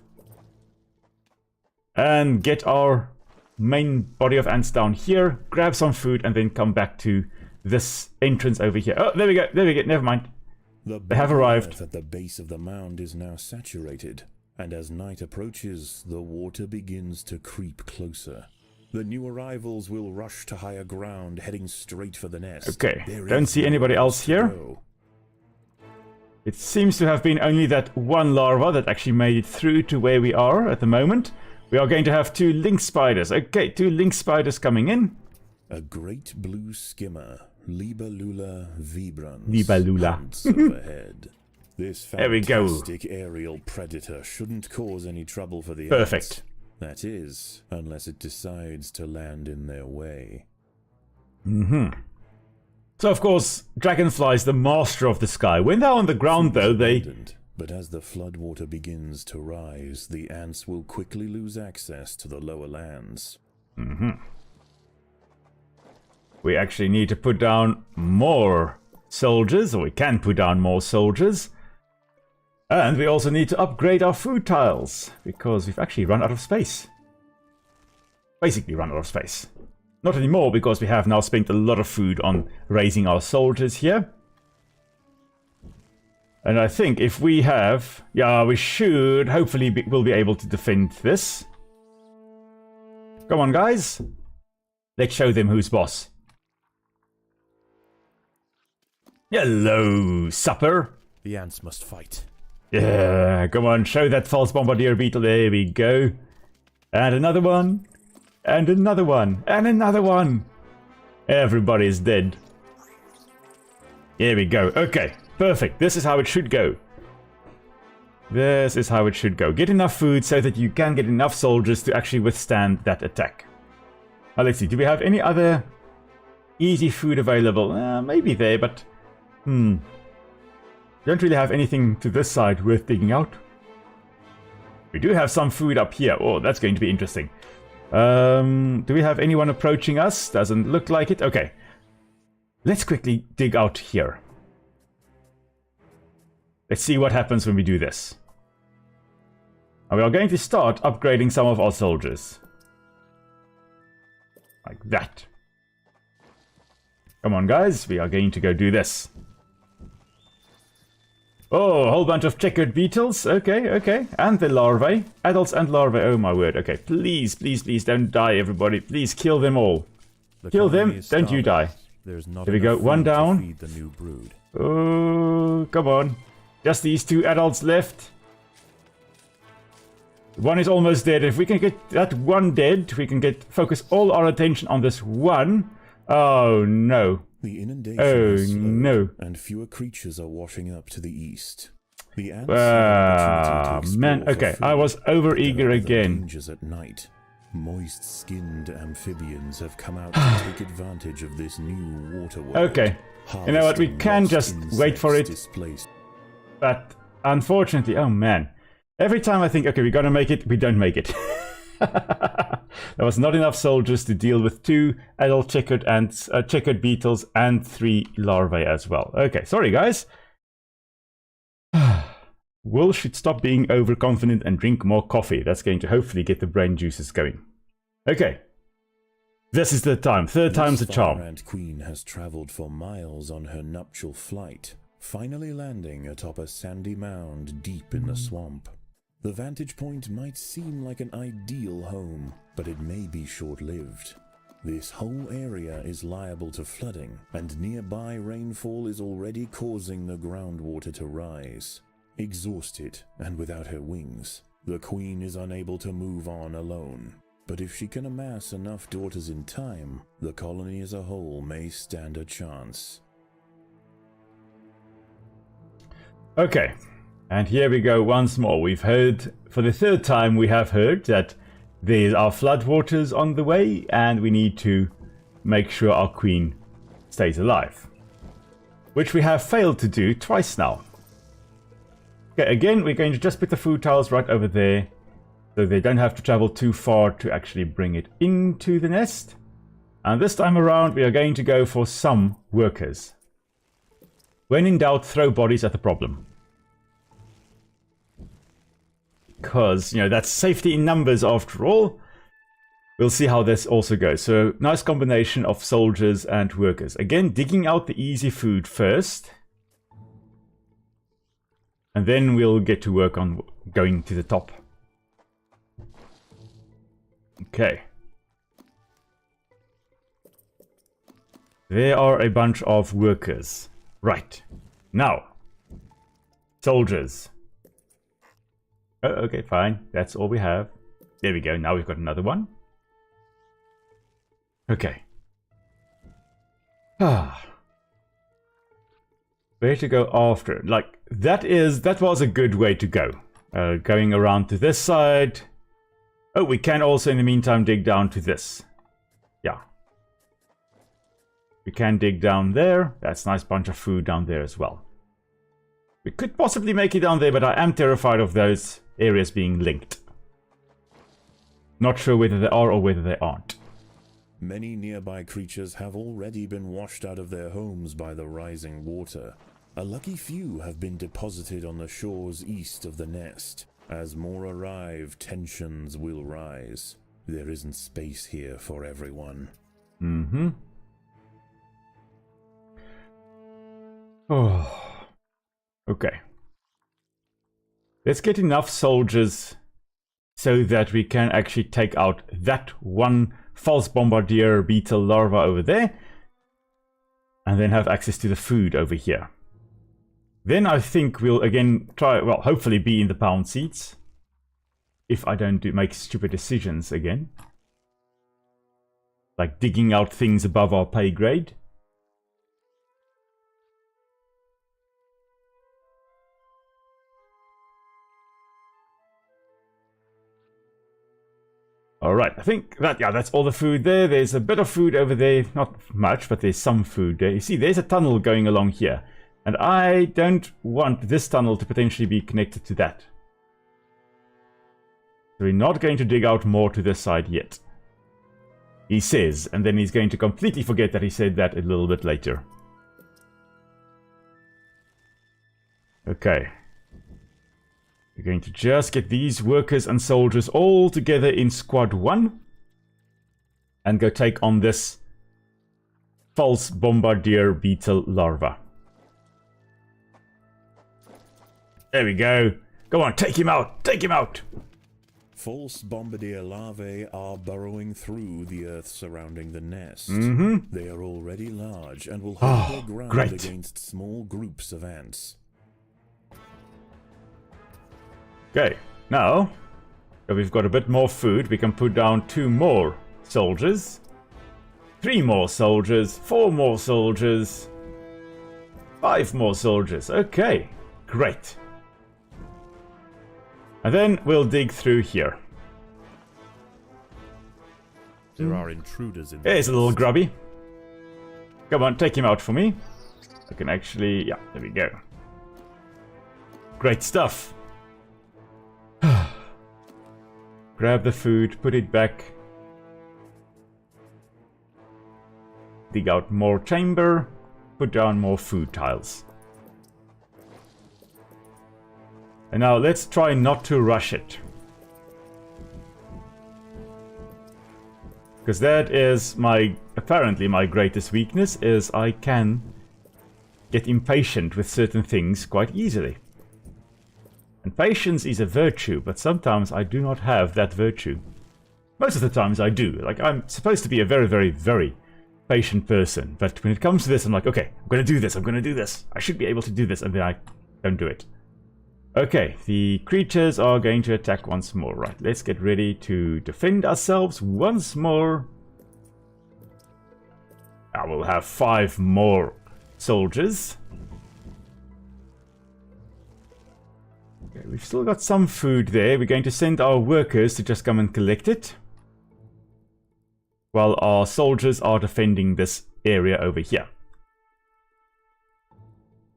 And get our main body of ants down here. Grab some food and then come back to this entrance over here. Oh, there we go, never mind. They have arrived. At the base of the mound is now saturated, and as night approaches, the water begins to creep closer. The new arrivals will rush to higher ground, heading straight for the nest. Okay, don't see anybody else here. It seems to have been only that one larva that actually made it through to where we are at the moment. We are going to have 2 lynx spiders. Okay, 2 lynx spiders coming in. A great blue skimmer, Libellula vibrans, Libellula. hunts overhead. This There we go. fantastic aerial predator shouldn't cause any trouble for the Perfect. ants. That is, unless it decides to land in their way. So of course, dragonflies, the master of the sky. When they're on the ground though, they... But as the floodwater begins to rise, the ants will quickly lose access to the lower lands. We actually need to put down more soldiers, or we can put down more soldiers. And we also need to upgrade our food tiles, because we've actually run out of space. Basically run out of space. Not anymore, because we have now spent a lot of food on raising our soldiers here. And I think if we have... Yeah, we should... Hopefully we'll be able to defend this. Come on, guys. Let's show them who's boss. Hello, supper. The ants must fight. Yeah, come on, show that false bombardier beetle. There we go. And another one. And another one. And another one. Everybody's dead. Here we go. Okay, perfect. This is how it should go. This is how it should go. Get enough food so that you can get enough soldiers to actually withstand that attack. Now let's see. Do we have any other easy food available? Maybe there, but... Don't really have anything to this side worth digging out. We do have some food up here. Oh, that's going to be interesting. Do we have anyone approaching us? Doesn't look like it. Okay. Let's quickly dig out here. Let's see what happens when we do this. And we are going to start upgrading some of our soldiers. Like that. Come on, guys. We are going to go do this. Oh, a whole bunch of checkered beetles. Okay, okay. And the larvae. Adults and larvae. Oh, my word. Okay, please, please, please don't die, everybody. Please kill them all. Kill them. Don't you die. There's not There we go. enough One food to down. feed the new brood. Oh, come on. Just these 2 adults left. One is almost dead. If we can get that one dead, we can focus all our attention on this one. Oh, no. The inundation Oh, has slowed, no. and fewer creatures are washing up to the east. The ants see an opportunity to man, explore for okay, food, I was over-eager but there are other again. dangers at night. Moist-skinned amphibians have come out to take advantage of this new water world. Okay, you know what, we harvesting can lost just wait for it. insects displaced. But unfortunately, oh man, every time I think, okay, we're gonna make it, we don't make it. There was not enough soldiers to deal with 2 adult checkered ants, checkered beetles, and 3 larvae as well. Okay, sorry guys. Will should stop being overconfident and drink more coffee. That's going to hopefully get the brain juices going. Okay. This is the time. Third time's a charm. This fire-ant queen has travelled for miles on her nuptial flight, finally landing atop a sandy mound deep in the swamp. The vantage point might seem like an ideal home, but it may be short-lived. This whole area is liable to flooding, and nearby rainfall is already causing the groundwater to rise. Exhausted and without her wings, the queen is unable to move on alone. But if she can amass enough daughters in time, the colony as a whole may stand a chance. Okay, and here we go once more. We've heard, for the 3rd time we have heard that there are floodwaters on the way and we need to make sure our queen stays alive. Which we have failed to do twice now. Okay, again, we're going to just put the food tiles right over there, so they don't have to travel too far to actually bring it into the nest. And this time around, we are going to go for some workers. When in doubt, throw bodies at the problem. Because, you know, that's safety in numbers after all. We'll see how this also goes. So, nice combination of soldiers and workers. Again, digging out the easy food first. And then we'll get to work on going to the top. Okay. There are a bunch of workers. Right. Now. Soldiers. Oh, okay, fine. That's all we have. There we go. Now we've got another one. Okay. Where to go after? Like, that was a good way to go. Going around to this side. Oh, we can also in the meantime dig down to this. Yeah. We can dig down there. That's a nice bunch of food down there as well. We could possibly make it down there, but I am terrified of those areas being linked. Not sure whether they are or whether they aren't. Many nearby creatures have already been washed out of their homes by the rising water. A lucky few have been deposited on the shores east of the nest. As more arrive, tensions will rise. There isn't space here for everyone. Mm-hmm. Oh. Okay. Let's get enough soldiers so that we can actually take out that one false bombardier beetle larva over there. And then have access to the food over here. Then I think we'll again try, well, hopefully be in the pound seats. If I don't make stupid decisions again. Like digging out things above our pay grade. Alright, I think that, yeah, that's all the food there. There's a bit of food over there. Not much, but there's some food there. You see, there's a tunnel going along here. And I don't want this tunnel to potentially be connected to that. So we're not going to dig out more to this side yet. He says, and then he's going to completely forget that he said that a little bit later. Okay. We're going to just get these workers and soldiers all together in squad 1. And go take on this false bombardier beetle larva. There we go. Go on, take him out! Take him out! False bombardier larvae are burrowing through the earth surrounding the nest. They are already large and will hold their ground against small groups of ants. Okay, now that we've got a bit more food, we can put down 2 more soldiers, 3 more soldiers, 4 more soldiers, 5 more soldiers. Okay, great. And then we'll dig through here. There are intruders in Here's a the little nest. grubby. Come on, take him out for me. I can actually... yeah, there we go. Great stuff. Grab the food, put it back. Dig out more chamber. Put down more food tiles. And now let's try not to rush it. Because that is apparently my greatest weakness, is I can get impatient with certain things quite easily. And patience is a virtue, but sometimes I do not have that virtue. Most of the times I do. Like, I'm supposed to be a very, very, very patient person. But when it comes to this, I'm like, okay, I'm going to do this, I'm going to do this. I should be able to do this, and then I don't do it. Okay, the creatures are going to attack once more. Right, let's get ready to defend ourselves once more. I will have 5 more soldiers. Okay, we've still got some food there. We're going to send our workers to just come and collect it, while our soldiers are defending this area over here.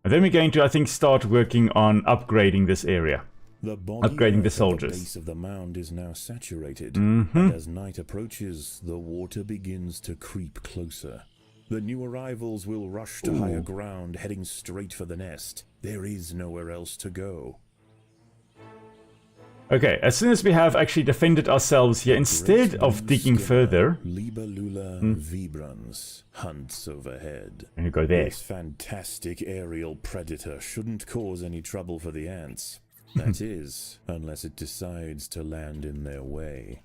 And then we're going to, I think, start working on upgrading this area. Upgrading the soldiers. The base of the mound is now saturated, and as night approaches, the water begins to creep closer. The new arrivals will rush to higher ground, heading straight for the nest. There is nowhere else to go. Okay, as soon as we have actually defended ourselves here, instead of digging further... Libellula vibrans hunts overhead. And you go there. This fantastic aerial predator shouldn't cause any trouble for the ants. That is, unless it decides to land in their way.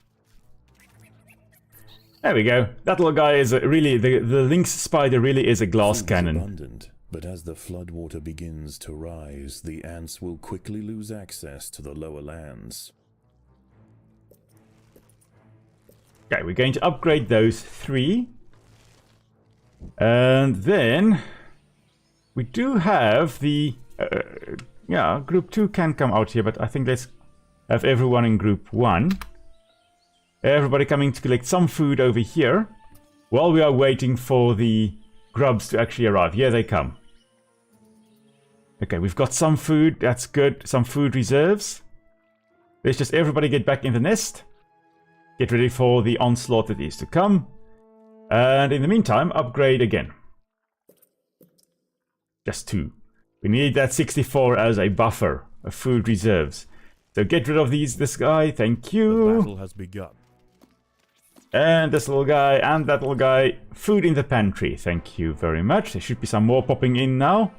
There we go. That little guy is really... The lynx spider really is a glass Food's cannon. abundant, but as the floodwater begins to rise, the ants will quickly lose access to the lower lands. Okay, we're going to upgrade those 3. And then... we do have the... yeah, group 2 can come out here, but I think let's have everyone in group 1. Everybody coming to collect some food over here, while we are waiting for the grubs to actually arrive. Here they come. Okay, we've got some food, that's good. Some food reserves. Let's just everybody get back in the nest. Get ready for the onslaught that is to come. And in the meantime, upgrade again. Just 2. We need that 64 as a buffer of food reserves. So get rid of this guy, thank The you. battle has begun. And this little guy, and that little guy. Food in the pantry, thank you very much. There should be some more popping in now.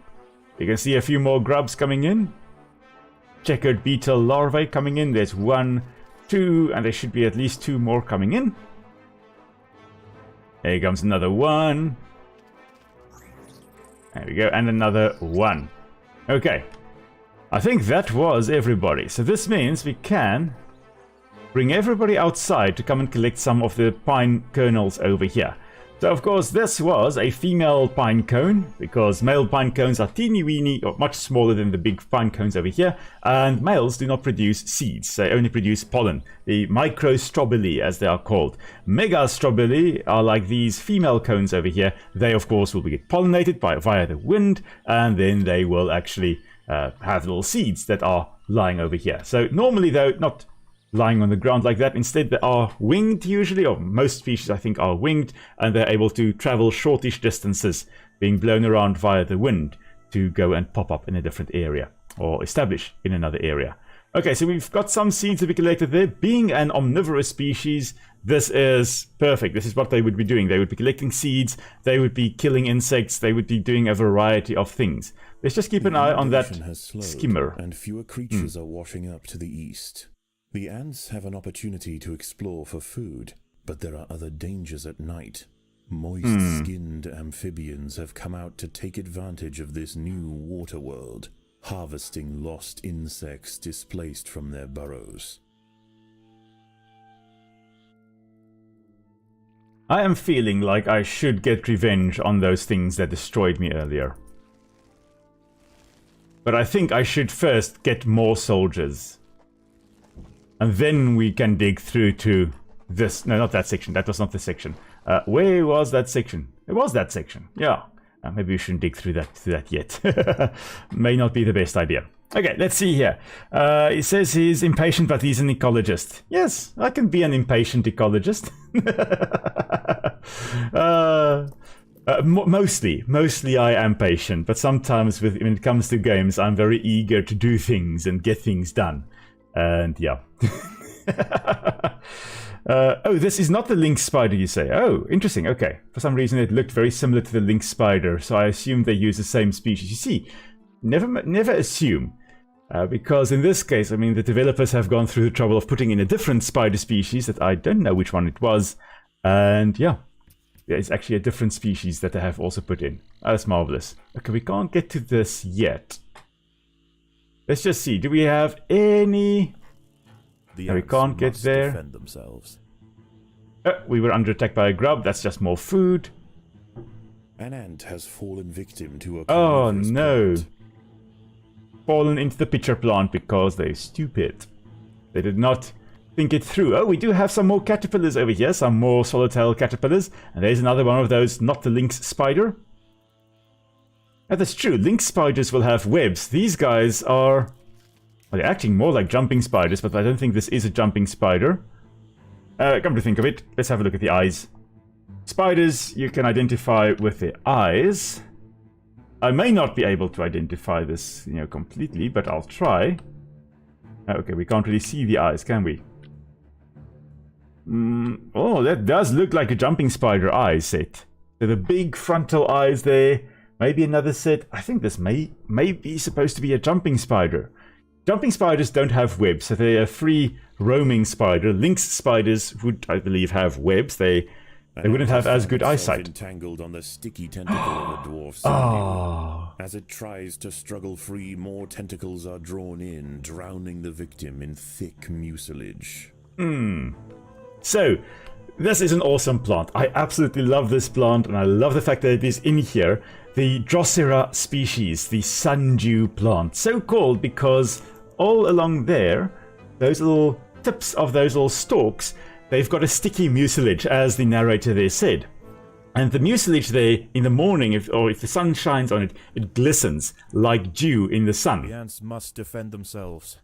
You can see a few more grubs coming in. Checkered beetle larvae coming in. There's 1, 2, and there should be at least 2 more coming in. There comes another 1. There we go, and another 1. Okay. I think that was everybody. So this means we can bring everybody outside to come and collect some of the pine kernels over here. So of course this was a female pine cone, because male pine cones are teeny weeny, or much smaller than the big pine cones over here, and males do not produce seeds, they only produce pollen, the microstrobili as they are called. Megastrobili are like these female cones over here. They of course will get pollinated via the wind, and then they will actually have little seeds that are lying over here. So normally though, not lying on the ground like that. Instead, they are winged usually, or most species I think are winged, and they're able to travel shortish distances, being blown around via the wind to go and pop up in a different area, or establish in another area. Okay, so we've got some seeds to be collected there. Being an omnivorous species, this is perfect. This is what they would be doing. They would be collecting seeds, they would be killing insects, they would be doing a variety of things. Let's just keep an eye on that skimmer. And fewer creatures are washing up to the east. The ants have an opportunity to explore for food, but there are other dangers at night. Moist-skinned amphibians have come out to take advantage of this new water world, harvesting lost insects displaced from their burrows. I am feeling like I should get revenge on those things that destroyed me earlier. But I think I should first get more soldiers. And then we can dig through to this. No, not that section. That was not the section. Where was that section? It was that section. Yeah. Maybe we shouldn't dig through that yet. May not be the best idea. Okay, let's see here. He says he's impatient, but he's an ecologist. Yes, I can be an impatient ecologist. Mostly I am patient, but sometimes when it comes to games, I'm very eager to do things and get things done. And yeah. Oh, this is not the lynx spider, you say. Oh, interesting. Okay. For some reason, it looked very similar to the lynx spider, so I assume they use the same species. You see, never assume. Because in this case, I mean, the developers have gone through the trouble of putting in a different spider species that I don't know which one it was. And yeah, it's actually a different species that they have also put in. Oh, that's marvelous. Okay, we can't get to this yet. Let's just see. Do we have any... The no, we can't get there. Defend themselves. We were under attack by a grub. That's just more food. An ant has fallen victim to a Oh carnivorous no. plant. Fallen into the pitcher plant because they're stupid. They did not think it through. Oh, we do have some more caterpillars over here. Some more swallowtail caterpillars. And there's another one of those, not the lynx spider. Oh, that's true. Lynx spiders will have webs. These guys are... Well, they're acting more like jumping spiders, but I don't think this is a jumping spider. Come to think of it, let's have a look at the eyes. Spiders you can identify with the eyes. I may not be able to identify this, completely, but I'll try. Okay, we can't really see the eyes, can we? Oh, that does look like a jumping spider eye set. So the big frontal eyes there. Maybe another set. I think this may be supposed to be a jumping spider. Jumping spiders don't have webs, so they're a free roaming spider. Lynx spiders would, I believe, have webs. They wouldn't have as good eyesight. Entangled on the sticky tentacle of a dwarf symbiote. As it tries to struggle free, more tentacles are drawn in, drowning the victim in thick mucilage. So, this is an awesome plant. I absolutely love this plant, and I love the fact that it is in here. The Drosera species, the sundew plant. So called because all along there, those little tips of those little stalks, they've got a sticky mucilage, as the narrator there said. And the mucilage there, in the morning, if the sun shines on it, it glistens like dew in the sun. The ants must defend themselves.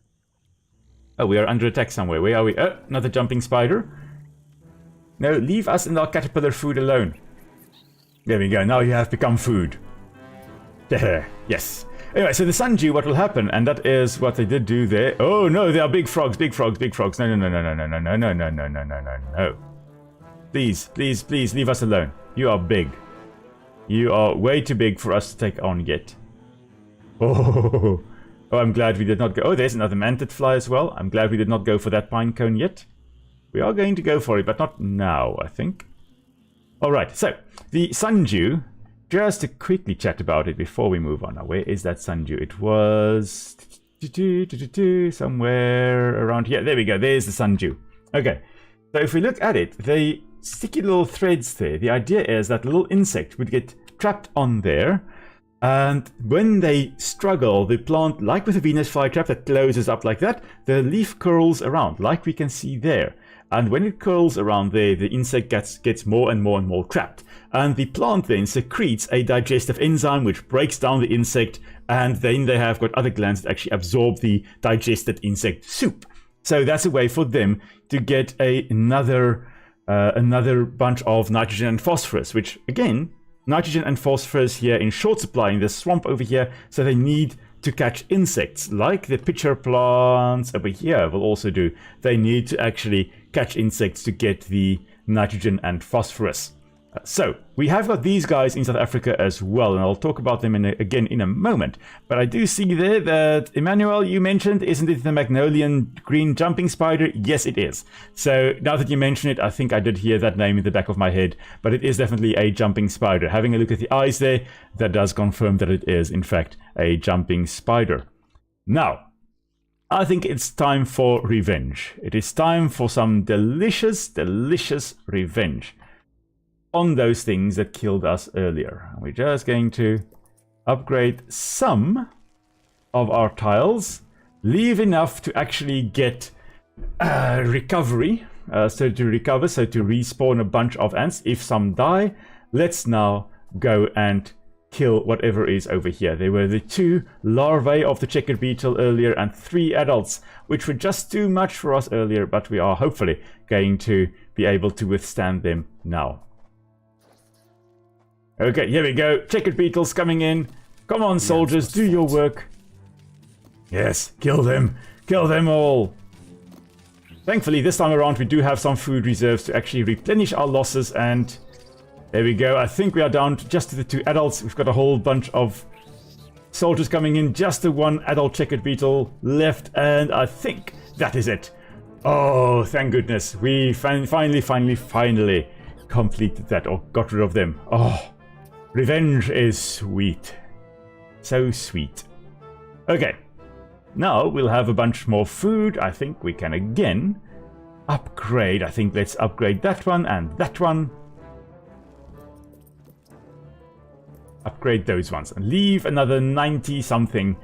Oh, we are under attack somewhere. Where are we? Oh, another jumping spider. No, leave us and our caterpillar food alone. There we go, now you have become food. Yes. Anyway, so the sundew, what will happen, and that is what they did do there. Oh no, there are big frogs, big frogs, big frogs. No. Please, please, please, leave us alone. You are big. You are way too big for us to take on yet. Oh, I'm glad we did not go. Oh, there's another mantid fly as well. I'm glad we did not go for that pine cone yet. We are going to go for it, but not now, I think. Alright, so, the sundew, just to quickly chat about it before we move on. Now, where is that sundew? It was somewhere around here. There we go, there's the sundew. Okay, so if we look at it, the sticky little threads there, the idea is that little insect would get trapped on there, and when they struggle, the plant, like with a Venus flytrap that closes up like that, the leaf curls around, like we can see there. And when it curls around there, the insect gets more and more and more trapped. And the plant then secretes a digestive enzyme which breaks down the insect, and then they have got other glands that actually absorb the digested insect soup. So that's a way for them to get another bunch of nitrogen and phosphorus, which again, nitrogen and phosphorus here in short supply in this swamp over here, so they need to catch insects, like the pitcher plants over here will also do. They need to actually catch insects to get the nitrogen and phosphorus. So, we have got these guys in South Africa as well, and I'll talk about them again in a moment. But I do see there that, Emmanuel, you mentioned, isn't it the Magnolian green jumping spider? Yes, it is. So, now that you mention it, I think I did hear that name in the back of my head, but it is definitely a jumping spider. Having a look at the eyes there, that does confirm that it is, in fact, a jumping spider. Now, I think it's time for revenge. It is time for some delicious, delicious revenge on those things that killed us earlier. We're just going to upgrade some of our tiles, leave enough to actually get recovery. So to recover, so to respawn a bunch of ants. If some die, let's now go and kill whatever is over here. There were the 2 larvae of the checkered beetle earlier and 3 adults, which were just too much for us earlier, but we are hopefully going to be able to withstand them now. Okay, here we go. Checkered beetles coming in. Come on, soldiers, do your work. Yes, kill them. Kill them all. Thankfully, this time around, we do have some food reserves to actually replenish our losses, and there we go. I think we are down to just to the 2 adults. We've got a whole bunch of soldiers coming in. Just the 1 adult checkered beetle left, and I think that is it. Oh, thank goodness. We finally completed that, or got rid of them. Oh, revenge is sweet. So sweet. Okay. Now we'll have a bunch more food. I think we can again upgrade. I think let's upgrade that one and that one. Upgrade those ones and leave another 90 something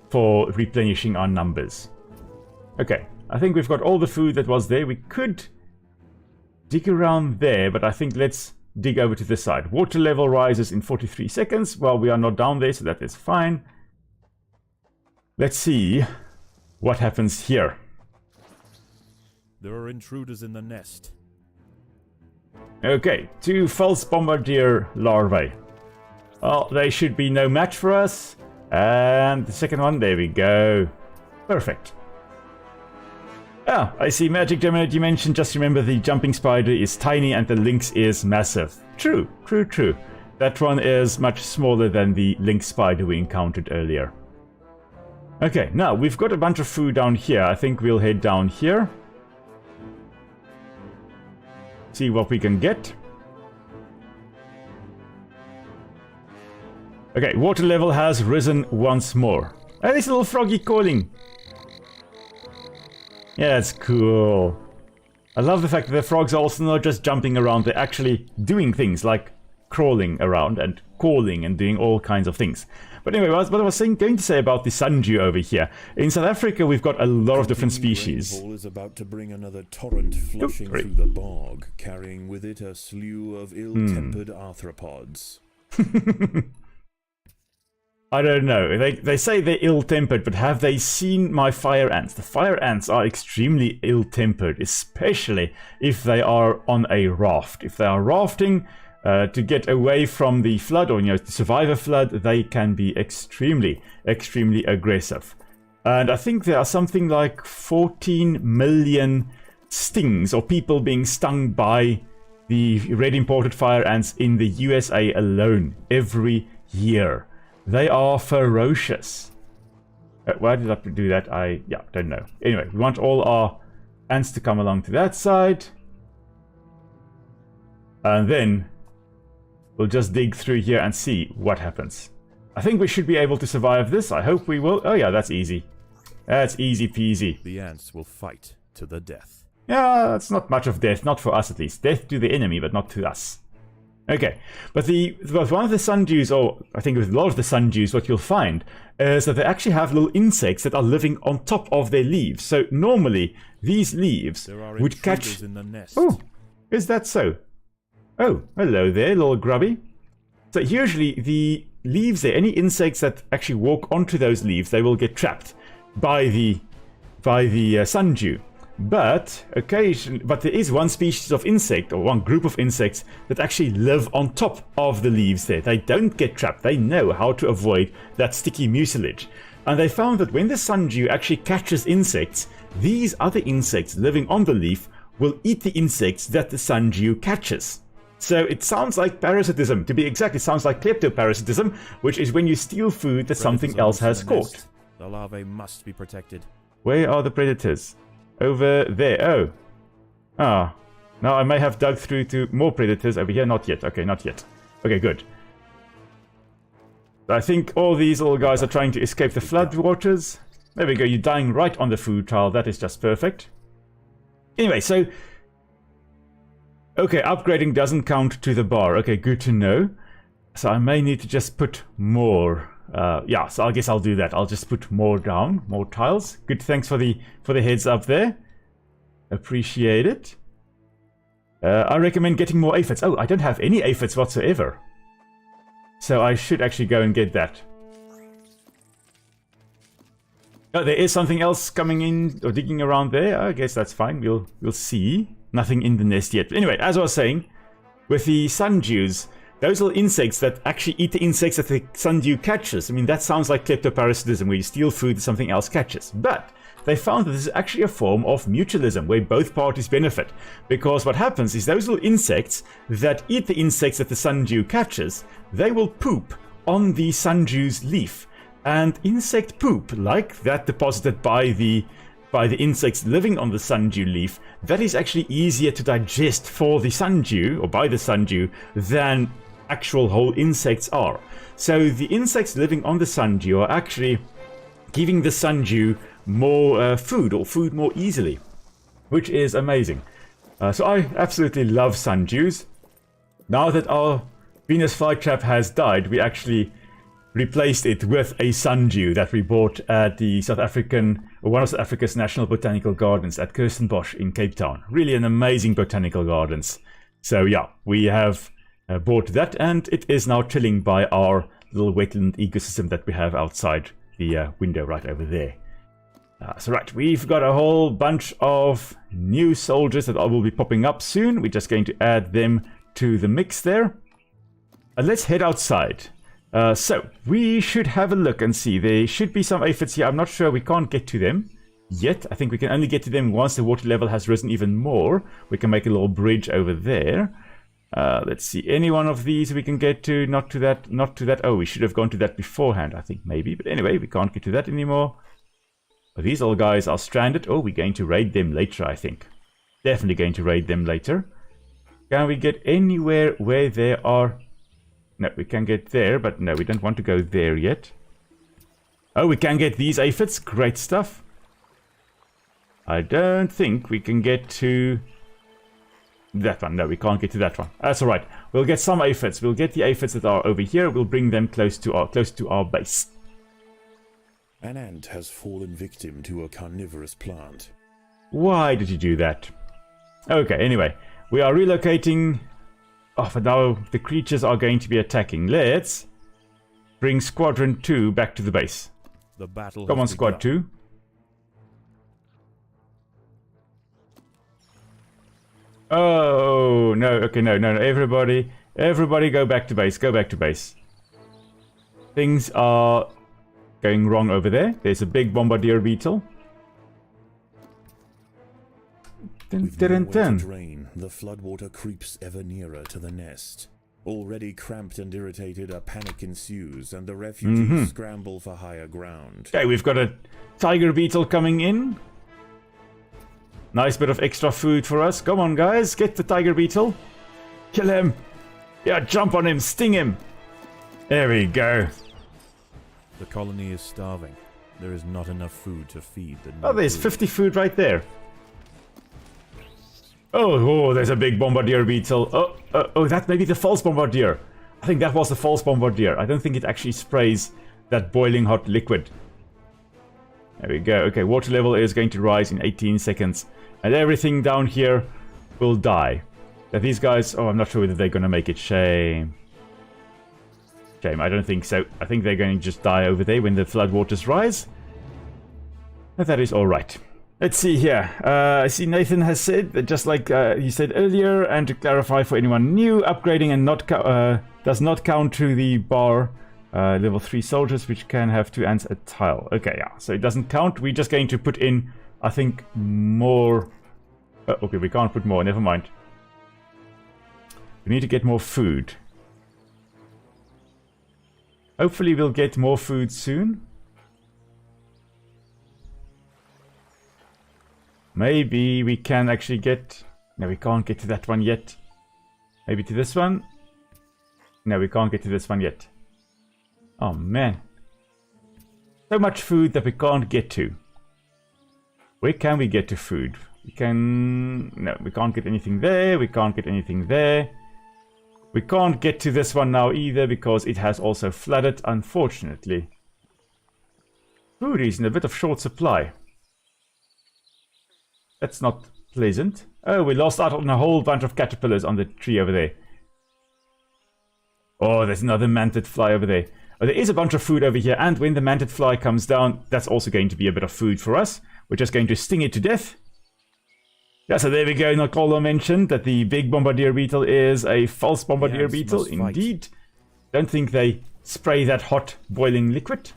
for replenishing our numbers. Okay, I think we've got all the food that was there. We could dig around there, but I think let's dig over to this side. Water level rises in 43 seconds. Well, we are not down there, so that is fine. Let's see what happens here. There are intruders in the nest. Okay, 2 false bombardier larvae. Well, they should be no match for us. And the second one, there we go. Perfect. Ah, I see Magic Dimension. Just remember the jumping spider is tiny and the lynx is massive. True. That one is much smaller than the lynx spider we encountered earlier. Okay, now we've got a bunch of food down here. I think we'll head down here. See what we can get. Okay, water level has risen once more. Oh, this little froggy calling. Yeah, it's cool. I love the fact that the frogs are also not just jumping around, they're actually doing things like crawling around and calling and doing all kinds of things. But anyway, what I was going to say about the sundew over here. In South Africa, we've got a lot of different species. Rainfall is about to bring another torrent flushing through the bog, carrying with it a slew of ill-tempered arthropods. I don't know. They say they're ill-tempered, but have they seen my fire ants? The fire ants are extremely ill-tempered, especially if they are on a raft. If they are rafting to get away from the flood, or to survive a flood, they can be extremely aggressive. And I think there are something like 14 million stings, or people being stung by the red imported fire ants in the USA alone every year. They are ferocious. Why did I do that? Don't know. Anyway, we want all our ants to come along to that side. And then we'll just dig through here and see what happens. I think we should be able to survive this. I hope we will. Oh yeah, that's easy. That's easy peasy. The ants will fight to the death. Yeah, that's not much of death. Not for us at least. Death to the enemy, but not to us. Okay, but one of the sundews, or I think with a lot of the sundews, what you'll find is that they actually have little insects that are living on top of their leaves. So normally these leaves would catch. In the nest. Oh, is that so? Oh, hello there, little grubby. So usually the leaves there, any insects that actually walk onto those leaves, they will get trapped by the sundew. But occasionally, there is one species of insect, or one group of insects, that actually live on top of the leaves there. They don't get trapped. They know how to avoid that sticky mucilage. And they found that when the sundew actually catches insects, these other insects living on the leaf will eat the insects that the sundew catches. So it sounds like parasitism. To be exact, it sounds like kleptoparasitism, which is when you steal food that something else has caught. The larvae must be protected. Where are the predators? Over there. Oh. Ah. Now I may have dug through to more predators over here. Not yet. Okay, not yet. Okay, good. I think all these little guys are trying to escape the flood waters. There we go. You're dying right on the food tile. That is just perfect. Anyway, so... Okay, upgrading doesn't count to the bar. Okay, good to know. So I may need to just put more... yeah, so I guess I'll do that. I'll just put more down, more tiles. Good, thanks for the heads up there. Appreciate it. I recommend getting more aphids. Oh, I don't have any aphids whatsoever. So I should actually go and get that. Oh, there is something else coming in or digging around there. I guess that's fine. We'll see. Nothing in the nest yet. But anyway, as I was saying, with the sundews, those little insects that actually eat the insects that the sundew catches. I mean, that sounds like kleptoparasitism, where you steal food that something else catches. But they found that this is actually a form of mutualism, where both parties benefit. Because what happens is those little insects that eat the insects that the sundew catches, they will poop on the sundew's leaf. And insect poop, like that deposited by the insects living on the sundew leaf, that is actually easier to digest for the sundew, or by the sundew, than actual whole insects are. So the insects living on the sundew are actually giving the sundew more food, or food more easily, which is amazing. So I absolutely love sundews. Now that our Venus flytrap has died, we actually replaced it with a sundew that we bought at the one of South Africa's national botanical gardens at Kirstenbosch in Cape Town. Really an amazing botanical gardens. So yeah, we have bought that, and it is now chilling by our little wetland ecosystem that we have outside the window right over there. So right, we've got a whole bunch of new soldiers that will be popping up soon. We're just going to add them to the mix there. Let's head outside. So we should have a look and see. There should be some aphids here. I'm not sure. We can't get to them yet. I think we can only get to them once the water level has risen even more. We can make a little bridge over there. Let's see. Any one of these we can get to. Not to that. Not to that. Oh, we should have gone to that beforehand, I think, maybe. But anyway, we can't get to that anymore. But these old guys are stranded. Oh, we're going to raid them later, I think. Definitely going to raid them later. Can we get anywhere where there are... No, we can get there, but no, we don't want to go there yet. Oh, we can get these aphids. Great stuff. I don't think we can get to that one. No, we can't get to that one. That's all right. We'll get some aphids. We'll get the aphids that are over here. We'll bring them close to our base. An ant has fallen victim to a carnivorous plant. Why did you do that? Okay, anyway, we are relocating. Oh, but now the creatures are going to be attacking. Let's bring Squadron 2 back to the base. The battle. Come on, Squad 2. Oh, no. Okay, no. Everybody go back to base. Go back to base. Things are going wrong over there. There's a big bombardier beetle. With nowhere to drain, the floodwater creeps ever nearer to the nest. Already cramped and irritated, a panic ensues, and the refugees scramble for higher ground. Okay, we've got a tiger beetle coming in. Nice bit of extra food for us. Come on, guys, get the tiger beetle. Kill him. Yeah, jump on him, sting him. There we go. The colony is starving. There is not enough food to feed the new Oh, there's brood. 50 food right there. Oh, there's a big bombardier beetle. Oh, that may be the false bombardier. I think that was the false bombardier. I don't think it actually sprays that boiling hot liquid. There we go. Okay, water level is going to rise in 18 seconds. And everything down here will die. Now these guys... Oh, I'm not sure whether they're going to make it. Shame. Shame, I don't think so. I think they're going to just die over there when the floodwaters rise. But that is alright. Let's see here. I see Nathan has said that, just like he said earlier, and to clarify for anyone new, upgrading and does not count to the bar level 3 soldiers, which can have 2 ants a tile. Okay, yeah, so it doesn't count. We're just going to put in, I think, more. Okay, we can't put more. Never mind. We need to get more food. Hopefully, we'll get more food soon. Maybe we can actually get... No, we can't get to that one yet. Maybe to this one? No, we can't get to this one yet. Oh, man. So much food that we can't get to. Where can we get to food? We can... No, we can't get anything there. We can't get anything there. We can't get to this one now either because it has also flooded, unfortunately. Food is in a bit of short supply. That's not pleasant. Oh, we lost out on a whole bunch of caterpillars on the tree over there. Oh, there's another manted fly over there. Oh, there is a bunch of food over here, and when the manted fly comes down, that's also going to be a bit of food for us. We're just going to sting it to death. Yeah, so there we go. Nicolo mentioned that the big bombardier beetle is a false bombardier beetle. Indeed. Don't think they spray that hot boiling liquid.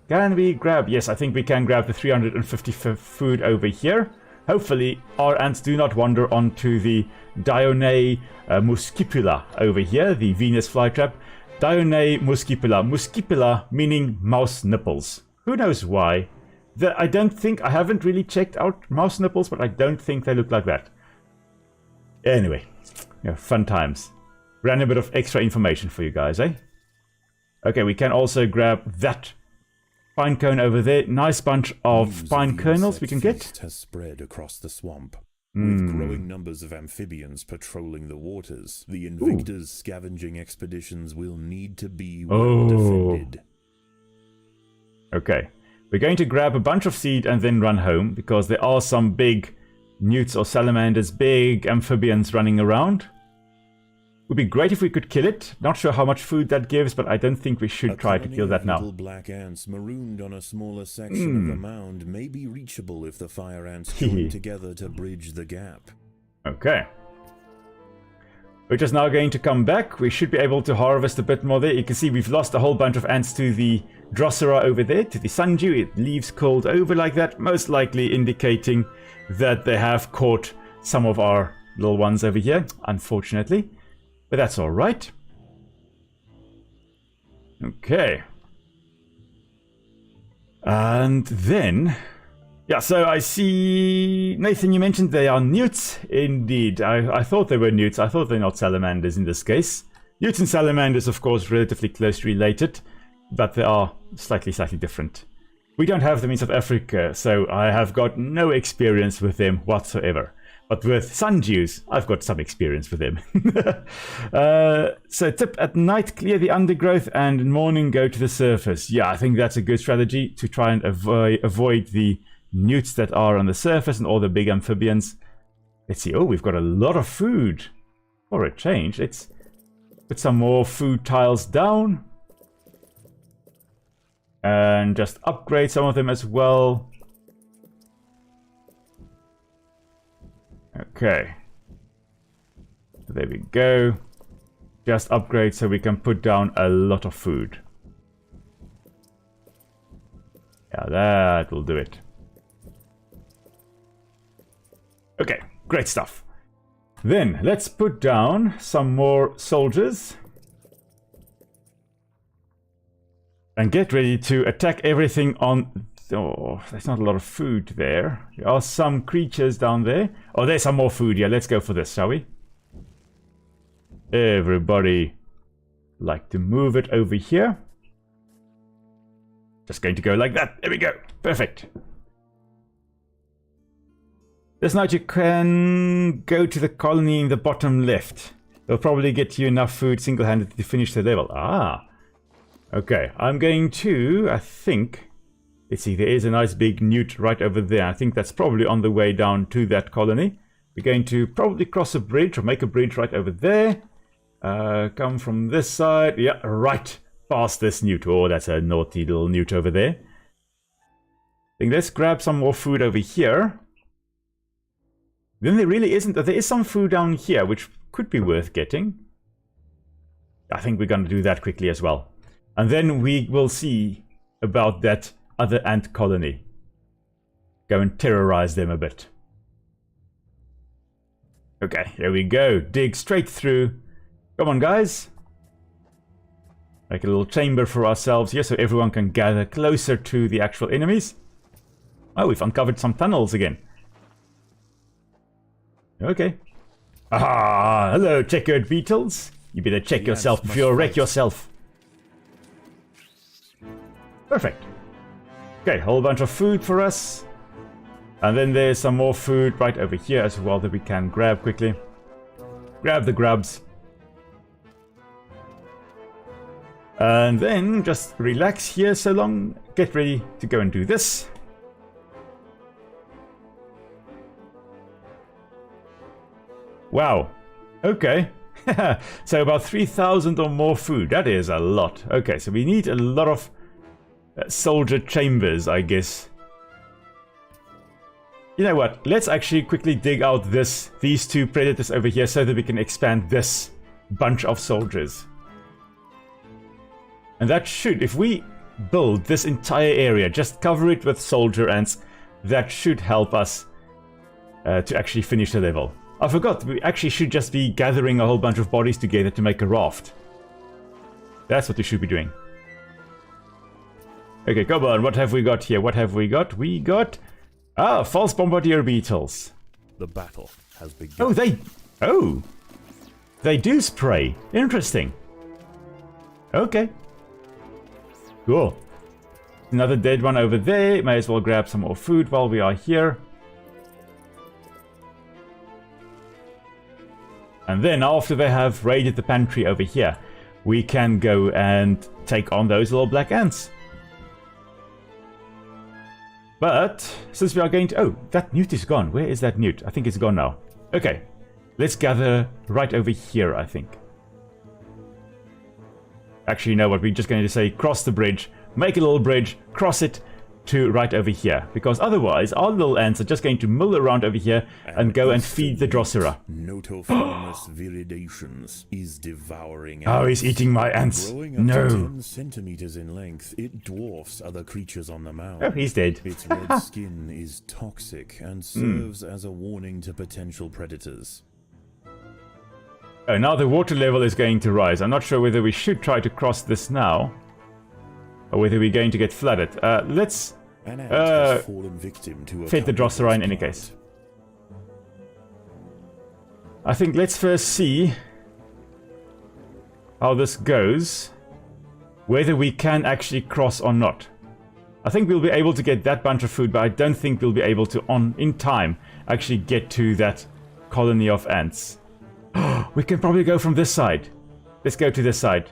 Can we grab... Yes, I think we can grab the 350 food over here. Hopefully our ants do not wander onto the Dionae muscipula over here, the Venus flytrap. Dionae muscipula. Muscipula meaning mouse nipples. Who knows why? I haven't really checked out mouse nipples, but I don't think they look like that. Anyway, yeah, fun times. Ran a bit of extra information for you guys, eh? Okay, we can also grab that pine cone over there. Nice bunch of pine kernels we can get. Has spread across the swamp. With growing numbers of amphibians patrolling the waters, the Invictor's scavenging expeditions will need to be well defended. Okay. We're going to grab a bunch of seed and then run home, because there are some big newts or salamanders, big amphibians running around. Would be great if we could kill it. Not sure how much food that gives, but I don't think we should try to kill that now. Little black ants marooned on a smaller section of the mound may be reachable if the fire ants join together to bridge the gap. Okay. We're just now going to come back. We should be able to harvest a bit more there. You can see we've lost a whole bunch of ants to the Drosera over there, to the sundew. It leaves cold over like that, most likely indicating that they have caught some of our little ones over here, unfortunately. But that's all right. Okay. And then... Yeah, so I see... Nathan, you mentioned they are newts. Indeed. I thought they were newts. I thought they're not salamanders in this case. Newts and salamanders, of course, relatively closely related, but they are slightly different. We don't have them in South Africa, so I have got no experience with them whatsoever. But with sundews, I've got some experience with them. So tip: at night, clear the undergrowth, and in morning, go to the surface. Yeah, I think that's a good strategy to try and avoid the newts that are on the surface and all the big amphibians. Let's see. Oh, we've got a lot of food. For a change, let's put some more food tiles down. And just upgrade some of them as well. Okay. There we go. Just upgrade so we can put down a lot of food. Yeah, that will do it. Okay, great stuff. Then, let's put down some more soldiers. And get ready to attack everything on... Oh, there's not a lot of food there. There are some creatures down there. Oh, there's some more food. Yeah, let's go for this, shall we? Everybody like to move it over here. Just going to go like that. There we go. Perfect. This night you can go to the colony in the bottom left. They'll probably get you enough food single-handedly to finish the level. Ah. Okay, I'm going to, I think... Let's see, there is a nice big newt right over there. I think that's probably on the way down to that colony. We're going to probably cross a bridge, or make a bridge right over there. Come from this side. Yeah, right past this newt. Oh, that's a naughty little newt over there. I think let's grab some more food over here. Then there really isn't. There is some food down here, which could be worth getting. I think we're going to do that quickly as well. And then we will see about that other ant colony. Go and terrorize them a bit. Okay, here we go. Dig straight through. Come on, guys. Make a little chamber for ourselves here so everyone can gather closer to the actual enemies. Oh, we've uncovered some tunnels again. Okay. Ah, hello, checkered beetles. You better check yourself before you wreck yourself. Perfect. Okay, whole bunch of food for us. And then there's some more food right over here as well that we can grab quickly. Grab the grubs. And then just relax here so long. Get ready to go and do this. Wow. Okay. So about 3,000 or more food. That is a lot. Okay, so we need a lot of soldier chambers, I guess. You know what? Let's actually quickly dig out these two predators over here so that we can expand this bunch of soldiers. And that should, if we build this entire area, just cover it with soldier ants, that should help us to actually finish the level. I forgot, we actually should just be gathering a whole bunch of bodies together to make a raft. That's what we should be doing. Okay, come on, what have we got here? What have we got? We got... false bombardier beetles. The battle has begun. Oh, they do spray. Interesting. Okay. Cool. Another dead one over there. May as well grab some more food while we are here. And then after they have raided the pantry over here, we can go and take on those little black ants. But since we are going to... Oh, that newt is gone. Where is that newt? I think it's gone now. Okay. Let's gather right over here, I think. Actually, you know what? We're just going to say cross the bridge. Make a little bridge. Cross it to right over here. Because otherwise, our little ants are just going to mill around over here and go and feed the Drosera. Notoformus viridations is devouring. Oh, he's eating my ants. Growing up to 10 centimeters in length, it dwarfs other creatures on the mound. Oh, he's dead. Its red skin is toxic and serves as a warning to potential predators. Oh, now the water level is going to rise. I'm not sure whether we should try to cross this now, or whether we're going to get flooded. Let's An ant has fallen victim to a feed the Drosera in any case. I think let's first see how this goes, whether we can actually cross or not. I think we'll be able to get that bunch of food, but I don't think we'll be able to, in time, actually get to that colony of ants. We can probably go from this side. Let's go to this side.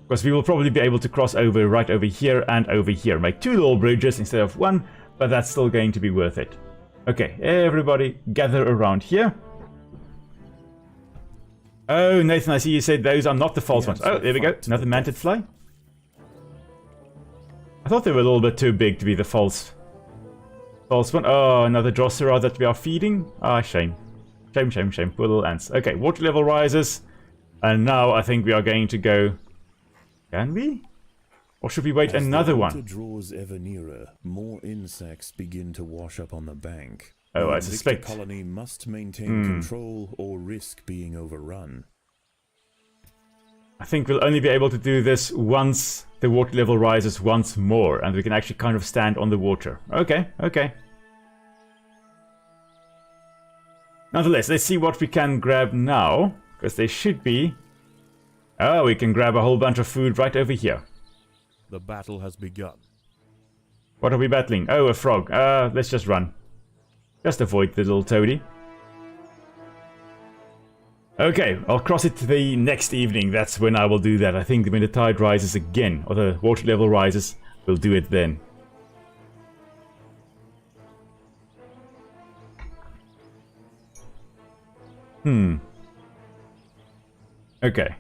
Because we will probably be able to cross over right over here and over here. Make two little bridges instead of one, but that's still going to be worth it. Okay, everybody gather around here. Oh, Nathan, I see you said those are not the false ones. Oh, there we go. Another manted fly. I thought they were a little bit too big to be the false one. Oh, another Drosera that we are feeding. Ah, shame. Shame, shame, shame. Poor little ants. Okay, water level rises. And now I think we are going to go... Can we? Or should we wait another one? As the water draws ever nearer, more insects begin to wash up on the bank. Oh, I The suspect... colony must maintain control or risk being overrun. I think we'll only be able to do this once the water level rises once more. And we can actually kind of stand on the water. Okay, okay. Nonetheless, let's see what we can grab now. Because there should be... Oh, we can grab a whole bunch of food right over here. The battle has begun. What are we battling? Oh, a frog. Let's just run. Just avoid the little toady. Okay, I'll cross it the next evening. That's when I will do that. I think when the tide rises again, or the water level rises, we'll do it then. Okay.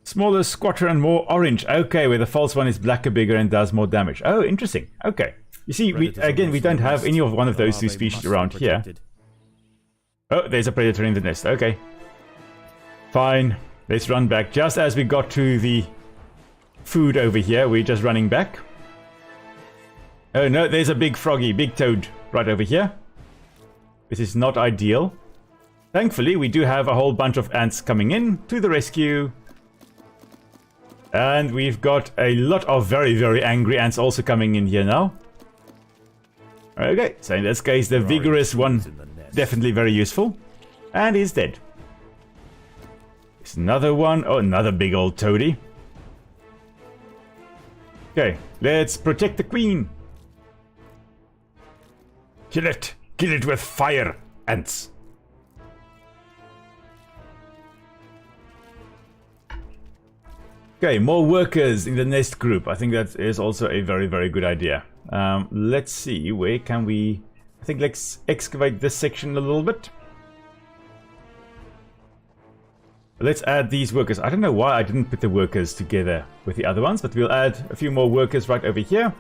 Smaller, squatter, and more orange. Okay, where the false one is blacker, bigger, and does more damage. Oh, interesting. Okay. You see, we don't have any of one of those two species around here. Oh, there's a predator in the nest. Okay. Fine. Let's run back. Just as we got to the food over here, we're just running back. Oh no, there's a big froggy, big toad right over here. This is not ideal. Thankfully, we do have a whole bunch of ants coming in to the rescue. And we've got a lot of very, very angry ants also coming in here now. Okay, so in this case, the vigorous one, definitely very useful. And he's dead. There's another one. Oh, another big old toady. Okay, let's protect the queen. Kill it. Kill it with fire, ants. Okay, more workers in the nest group. I think that is also a very, very good idea. Let's see, where can we... I think let's excavate this section a little bit. Let's add these workers. I don't know why I didn't put the workers together with the other ones, but we'll add a few more workers right over here.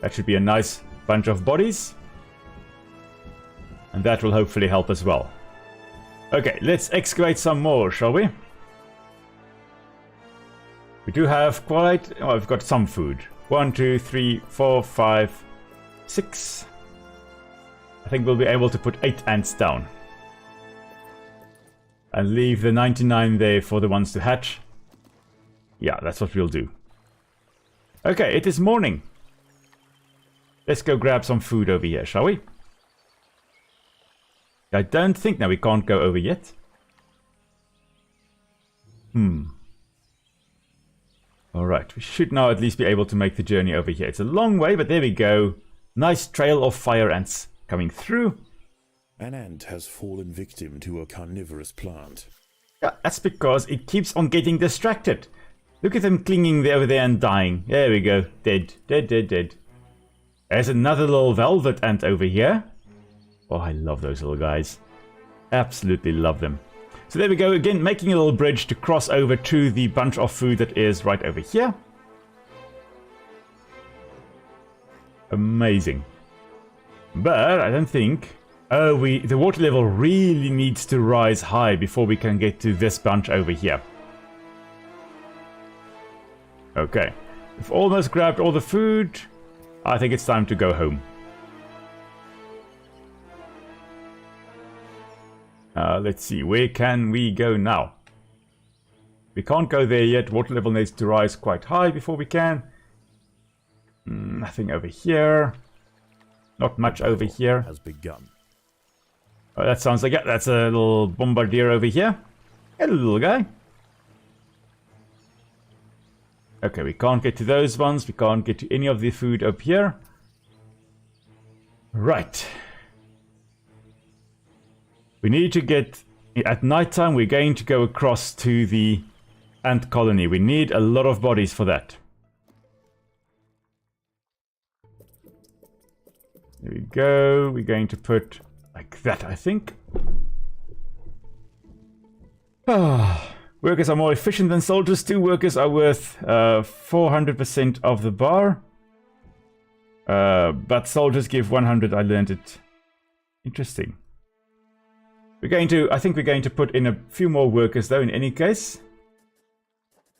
That should be a nice bunch of bodies. And that will hopefully help as well. Okay, let's excavate some more, shall we? We do have quite... Oh, we've got some food. 1, 2, 3, 4, 5, 6. I think we'll be able to put 8 ants down. And leave the 99 there for the ones to hatch. Yeah, that's what we'll do. Okay, it is morning. Let's go grab some food over here, shall we? I don't think... No, we can't go over yet. Alright, we should now at least be able to make the journey over here. It's a long way, but there we go. Nice trail of fire ants coming through. An ant has fallen victim to a carnivorous plant. Yeah, that's because it keeps on getting distracted. Look at them clinging over there and dying. There we go. Dead, dead, dead, dead. There's another little velvet ant over here. Oh, I love those little guys. Absolutely love them. So there we go again, making a little bridge to cross over to the bunch of food that is right over here. Amazing. But I don't think... Oh, the water level really needs to rise high before we can get to this bunch over here. Okay. We've almost grabbed all the food. I think it's time to go home. Let's see, where can we go now? We can't go there yet. Water level needs to rise quite high before we can. Nothing over here. Not much over here. Has begun. Oh, that sounds like... Yeah, that's a little bombardier over here. Hello, little guy. Okay, we can't get to those ones. We can't get to any of the food up here. Right. We need to get... At nighttime, we're going to go across to the ant colony. We need a lot of bodies for that. There we go. We're going to put... like that, I think. Workers are more efficient than soldiers. 2 workers are worth 400% of the bar. But soldiers give 100. I learned it. Interesting. We're going to... I think we're going to put in a few more workers, though, in any case.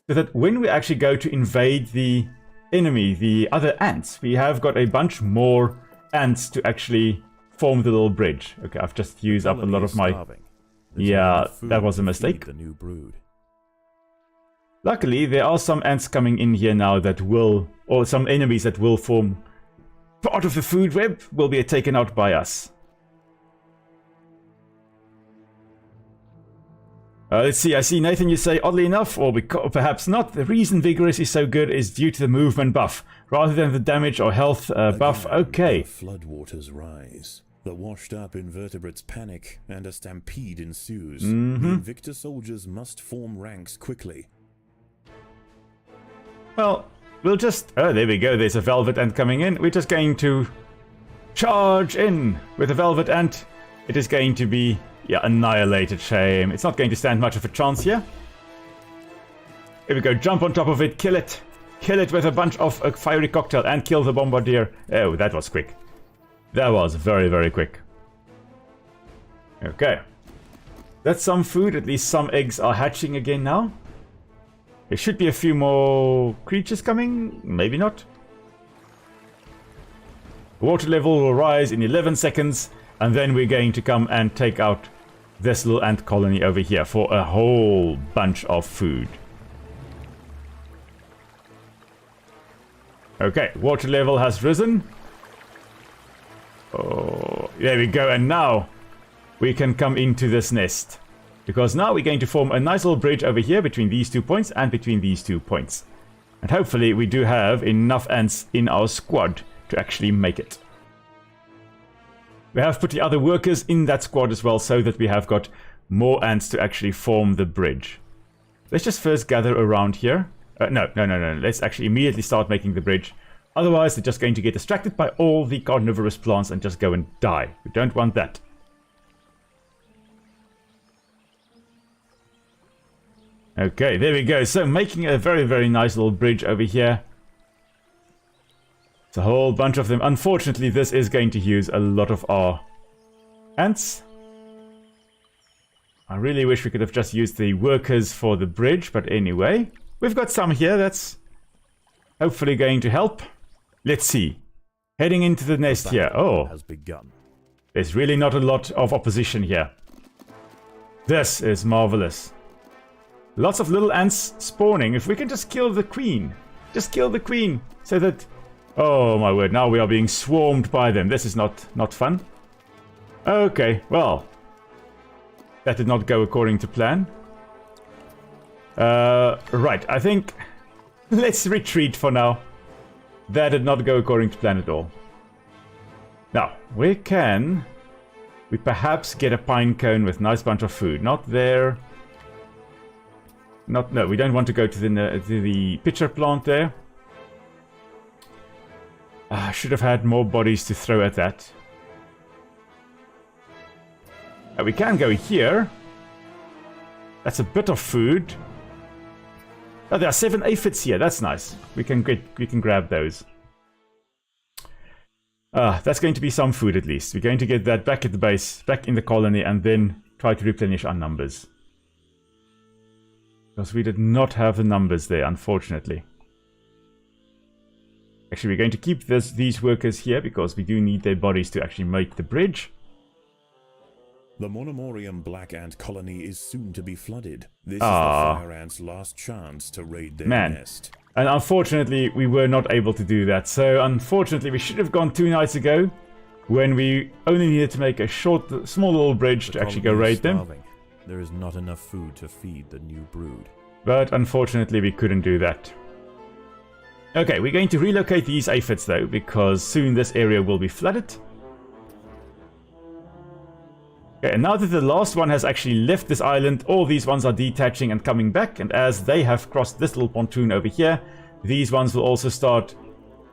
So that when we actually go to invade the enemy, the other ants, we have got a bunch more ants to actually... form the little bridge. Okay, I've just used up a lot of my... Yeah, that was a mistake. The new brood. Luckily, there are some ants coming in here now that will... or some enemies that will form part of the food web will be taken out by us. Let's see, I see Nathan, you say, oddly enough, or perhaps not, the reason Vigorous is so good is due to the movement buff, rather than the damage or health buff. Okay. The floodwaters rise. The washed-up invertebrates panic, and a stampede ensues. The Invictor soldiers must form ranks quickly. Well, we'll just... Oh, there we go, there's a velvet ant coming in. We're just going to charge in with a velvet ant. It is going to be... yeah, annihilated. Shame. It's not going to stand much of a chance here. Here we go. Jump on top of it. Kill it. Kill it with a bunch of a fiery cocktail and kill the bombardier. Oh, that was quick. That was very, very quick. Okay. That's some food. At least some eggs are hatching again now. There should be a few more creatures coming. Maybe not. The water level will rise in 11 seconds. And then we're going to come and take out this little ant colony over here for a whole bunch of food. Okay, water level has risen. Oh, there we go. And now we can come into this nest. Because now we're going to form a nice little bridge over here between these 2 points and between these 2 points. And hopefully we do have enough ants in our squad to actually make it. We have put the other workers in that squad as well, so that we have got more ants to actually form the bridge. Let's just first gather around here. No. Let's actually immediately start making the bridge. Otherwise, they're just going to get distracted by all the carnivorous plants and just go and die. We don't want that. Okay, there we go. So making a very, very nice little bridge over here. It's a whole bunch of them. Unfortunately, this is going to use a lot of our ants. I really wish we could have just used the workers for the bridge, but anyway. We've got some here, that's hopefully going to help. Let's see. Heading into the nest here. Oh, has begun. There's really not a lot of opposition here. This is marvelous. Lots of little ants spawning. If we can just kill the queen. Just kill the queen. So that... Oh my word, now we are being swarmed by them. This is not fun. Okay, well. That did not go according to plan. Right, I think... Let's retreat for now. That did not go according to plan at all. Now, where can we perhaps get a pine cone with a nice bunch of food? Not there. No, we don't want to go to the pitcher plant there. I should have had more bodies to throw at that. We can go here. That's a bit of food. Oh, there are 7 aphids here. That's nice. We can grab those. That's going to be some food at least. We're going to get that back at the base, back in the colony, and then try to replenish our numbers. Because we did not have the numbers there, unfortunately. Actually, we're going to keep these workers here because we do need their bodies to actually make the bridge. The Monomorium black ant colony is soon to be flooded. This is the fire ants' last chance to raid their nest. And unfortunately, we were not able to do that. So unfortunately, we should have gone 2 nights ago when we only needed to make a small little bridge to actually go raid them. There is not enough food to feed the new brood. But unfortunately, we couldn't do that. Okay, we're going to relocate these aphids though, because soon this area will be flooded. Okay, and now that the last one has actually left this island, all these ones are detaching and coming back, and as they have crossed this little pontoon over here, these ones will also start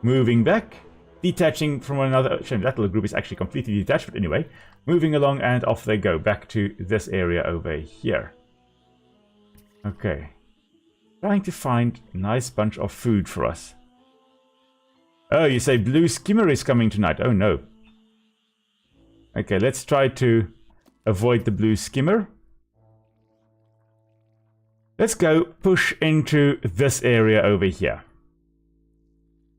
moving back, detaching from one another. Shame that little group is actually completely detached, but anyway, moving along, and off they go back to this area over here. Okay, trying to find a nice bunch of food for us. Oh, you say blue skimmer is coming tonight. Oh no. Okay, let's try to avoid the blue skimmer. Let's go push into this area over here.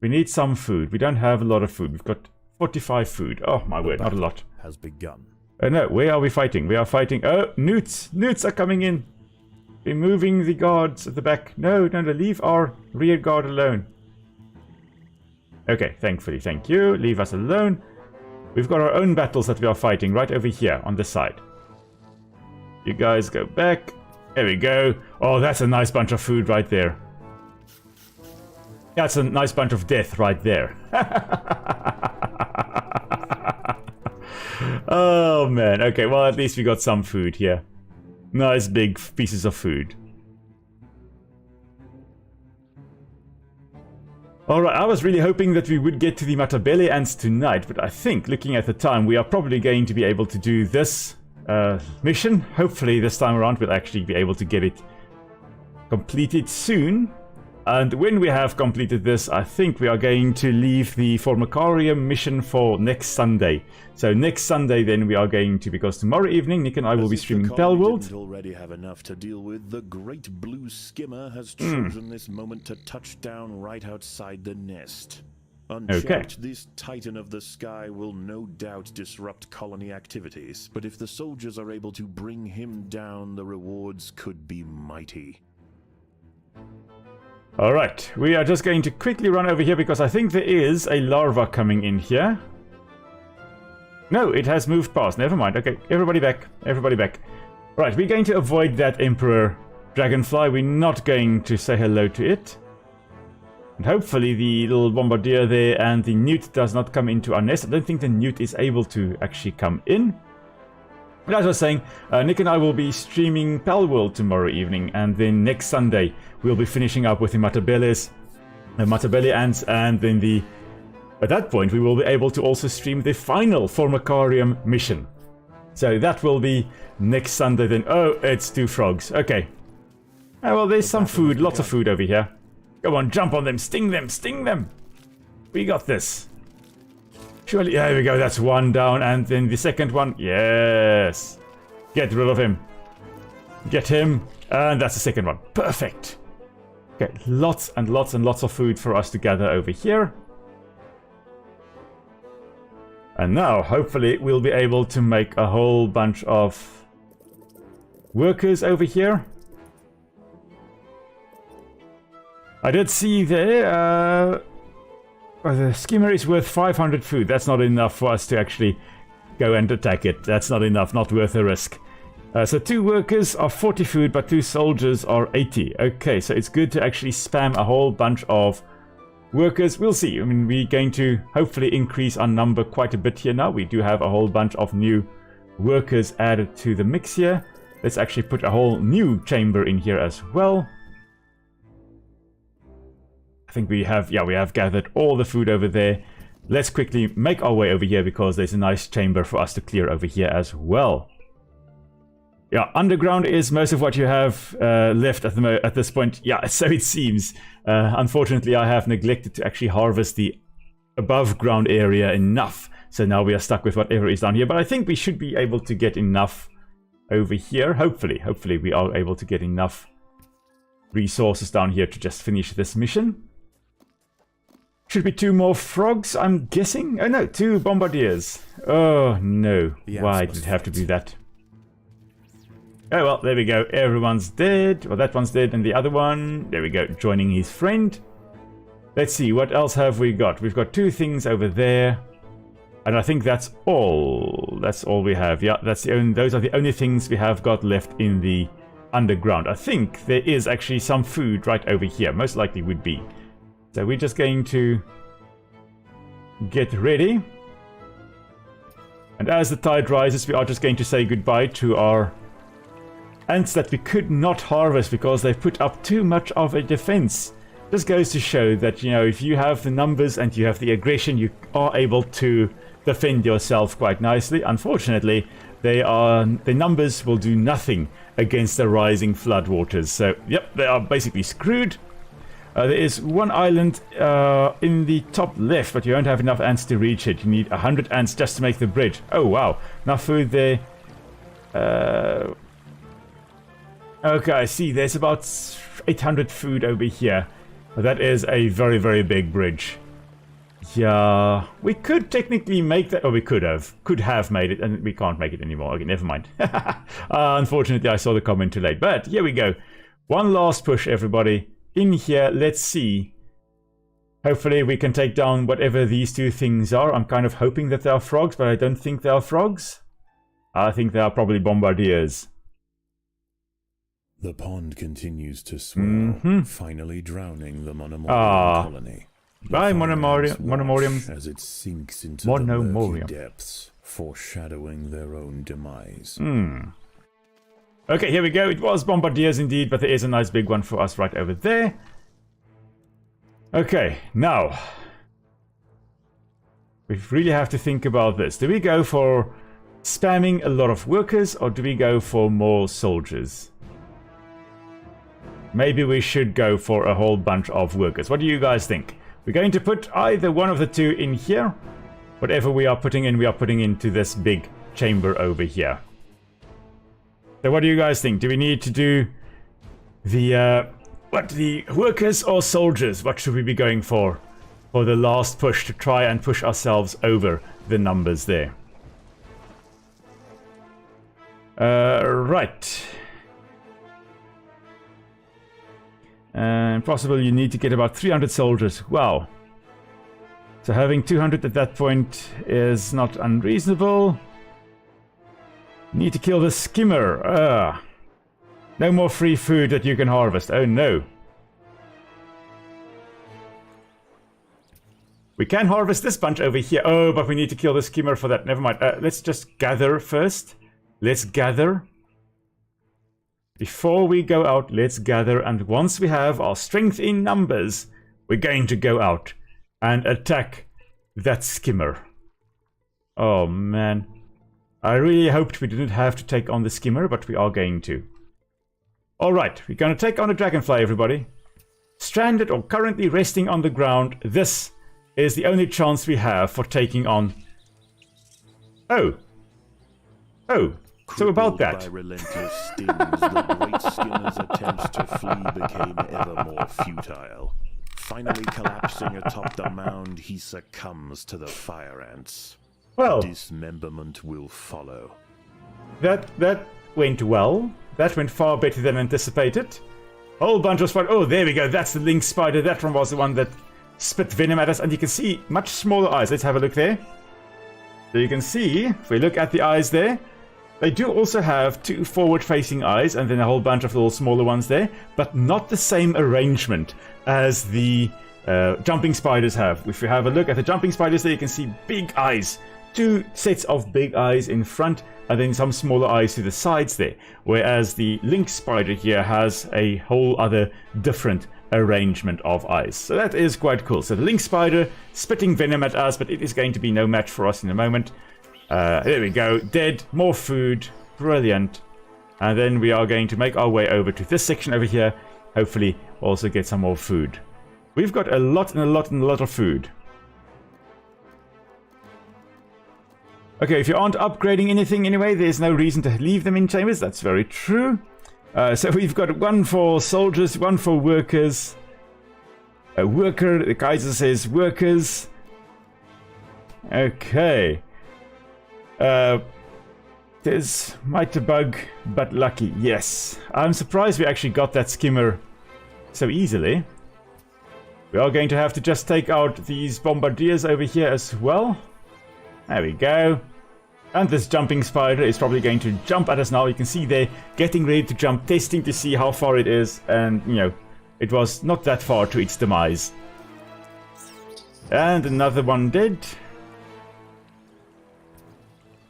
We need some food. We don't have a lot of food. We've got 45 food. Oh my word, not a lot. Has begun. Oh no, where are we fighting? We are fighting... Oh, newts! Newts are coming in! Removing the guards at the back. No, leave our rear guard alone. Okay, thankfully, thank you. Leave us alone. We've got our own battles that we are fighting right over here on this side. You guys go back. There we go. Oh, that's a nice bunch of food right there. That's a nice bunch of death right there. Oh, man. Okay, well, at least we got some food here. Nice big pieces of food. Alright, I was really hoping that we would get to the Matabele ants tonight, but I think, looking at the time, we are probably going to be able to do this mission. Hopefully this time around we'll actually be able to get it completed soon. And when we have completed this, I think we are going to leave the Formicarium mission for next Sunday. So next Sunday then we are going to, because tomorrow evening Nick and I will be streaming Palworld. Already have enough to deal with. The great blue skimmer has chosen this moment to touch down right outside the nest. Unchecked, this titan of the sky will no doubt disrupt colony activities, but if the soldiers are able to bring him down, the rewards could be mighty. Alright, we are just going to quickly run over here because I think there is a larva coming in here. No, it has moved past. Never mind. Okay, everybody back. Everybody back. Right, we're going to avoid that Emperor Dragonfly. We're not going to say hello to it. And hopefully the little bombardier there and the newt does not come into our nest. I don't think the newt is able to actually come in. But as I was saying, Nick and I will be streaming Palworld tomorrow evening, and then next Sunday we'll be finishing up with the Matabele ants, and then at that point we will be able to also stream the final Formicarium mission. So that will be next Sunday then. Oh, it's 2 frogs. Okay. Oh, well, there's some food. Lots of food over here. Come on, jump on them. Sting them. Sting them. We got this. Surely, there we go. That's one down. And then the second one. Yes. Get rid of him. Get him. And that's the second one. Perfect. Okay, lots and lots and lots of food for us to gather over here. And now, hopefully, we'll be able to make a whole bunch of workers over here. I did see there, the skimmer is worth 500 food. That's not enough for us to actually go and attack it. That's not enough, not worth the risk. So 2 workers are 40 food, but 2 soldiers are 80. Okay, so it's good to actually spam a whole bunch of workers. We'll see. I mean, we're going to hopefully increase our number quite a bit here now. We do have a whole bunch of new workers added to the mix here. Let's actually put a whole new chamber in here as well. I think we have, yeah, we have gathered all the food over there. Let's quickly make our way over here because there's a nice chamber for us to clear over here as well. Yeah, underground is most of what you have left at this point. Yeah, so it seems. Unfortunately, I have neglected to actually harvest the above ground area enough. So now we are stuck with whatever is down here. But I think we should be able to get enough over here. Hopefully we are able to get enough resources down here to just finish this mission. Should be 2 more frogs, I'm guessing. Oh no, 2 bombardiers. Oh no, why did it have to do that? Oh well, there we go. Everyone's dead. Well, that one's dead, and the other one, there we go, joining his friend. Let's see, what else have we got? We've got 2 things over there, and I think that's all. That's all we have. Yeah, those are the only things we have got left in the underground. I think there is actually some food right over here. Most likely would be. So we're just going to get ready. And as the tide rises, we are just going to say goodbye to our ants that we could not harvest because they've put up too much of a defense. This goes to show that, you know, if you have the numbers and you have the aggression, you are able to defend yourself quite nicely. Unfortunately, the numbers will do nothing against the rising floodwaters. So, yep, they are basically screwed. There is one island in the top left, but you don't have enough ants to reach it. You need 100 ants just to make the bridge. Oh, wow. Enough food there. Okay, I see. There's about 800 food over here. That is a very, very big bridge. Yeah, we could technically make that, or we could have made it, and we can't make it anymore. Okay, never mind. Unfortunately, I saw the comment too late, but here we go. One last push, everybody. In here, let's see. Hopefully we can take down whatever these 2 things are. I'm kind of hoping that they are frogs, but I don't think they are frogs. I think they are probably bombardiers. The pond continues to swell, finally drowning the Monomorium colony. Bye, Monomorium. As it sinks into the murky depths, foreshadowing their own demise. Okay, here we go. It was bombardiers indeed, but there is a nice big one for us right over there. Okay, now we really have to think about this. Do we go for spamming a lot of workers, or do we go for more soldiers? Maybe we should go for a whole bunch of workers. What do you guys think? We're going to put either one of the 2 in here. Whatever we are putting in, we are putting into this big chamber over here. So what do you guys think? Do we need to do the workers or soldiers? What should we be going for the last push to try and push ourselves over the numbers there? Right. Possible you need to get about 300 soldiers. Wow. So having 200 at that point is not unreasonable. Need to kill the skimmer. No more free food that you can harvest. Oh no. We can harvest this bunch over here. Oh, but we need to kill the skimmer for that. Never mind. Let's just gather first. Let's gather. Before we go out, let's gather. And once we have our strength in numbers, we're going to go out and attack that skimmer. Oh, man. I really hoped we didn't have to take on the skimmer, but we are going to. Alright, we're going to take on a dragonfly, everybody. Stranded or currently resting on the ground, this is the only chance we have for taking on... Oh, so about that. By relentless stings, the great skinner's attempts to flee became ever more futile. Finally collapsing atop the mound, he succumbs to the fire ants. Well, Dismemberment will follow. that went well. That went far better than anticipated. Whole bunch of spider. Oh, there we go. That's the lynx spider. That one was the one that spit venom at us. And you can see much smaller eyes. Let's have a look there. So you can see, if we look at the eyes there, they do also have 2 forward-facing eyes and then a whole bunch of little smaller ones there, but not the same arrangement as the jumping spiders have. If you have a look at the jumping spiders there, you can see big eyes. 2 sets of big eyes in front and then some smaller eyes to the sides there. Whereas the lynx spider here has a whole other different arrangement of eyes. So that is quite cool. So the lynx spider spitting venom at us, but it is going to be no match for us in a moment. There we go. Dead. More food. Brilliant. And then we are going to make our way over to this section over here. Hopefully also get some more food. We've got a lot and a lot and a lot of food. Okay, if you aren't upgrading anything anyway, there's no reason to leave them in chambers. That's very true. So we've got 1 for soldiers, 1 for workers. A worker, the Kaiser says workers. Okay. There's Matabele, but lucky. Yes. I'm surprised we actually got that skimmer so easily. We are going to have to just take out these bombardiers over here as well. There we go. And this jumping spider is probably going to jump at us now. You can see they're getting ready to jump, testing to see how far it is. And, you know, it was not that far to its demise. And another one dead.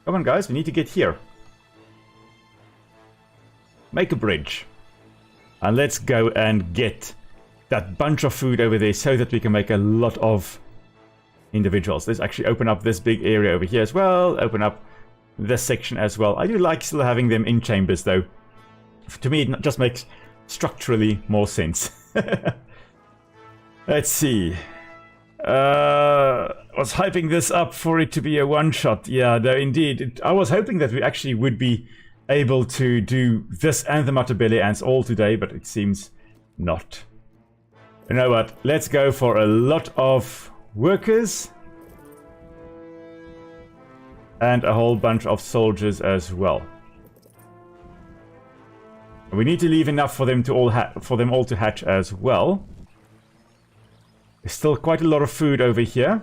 Come on, guys, we need to get here. Make a bridge. And let's go and get that bunch of food over there so that we can make a lot of individuals. Let's actually open up this big area over here as well. Open up this section as well. I do like still having them in chambers, though. To me, it just makes structurally more sense. Let's see. Was hyping this up for it to be a one-shot. Yeah, though, indeed. I was hoping that we actually would be able to do this and the Matabele ants all today, but it seems not. You know what? Let's go for a lot of workers. And a whole bunch of soldiers as well. We need to leave enough for them to all to hatch as well. There's still quite a lot of food over here.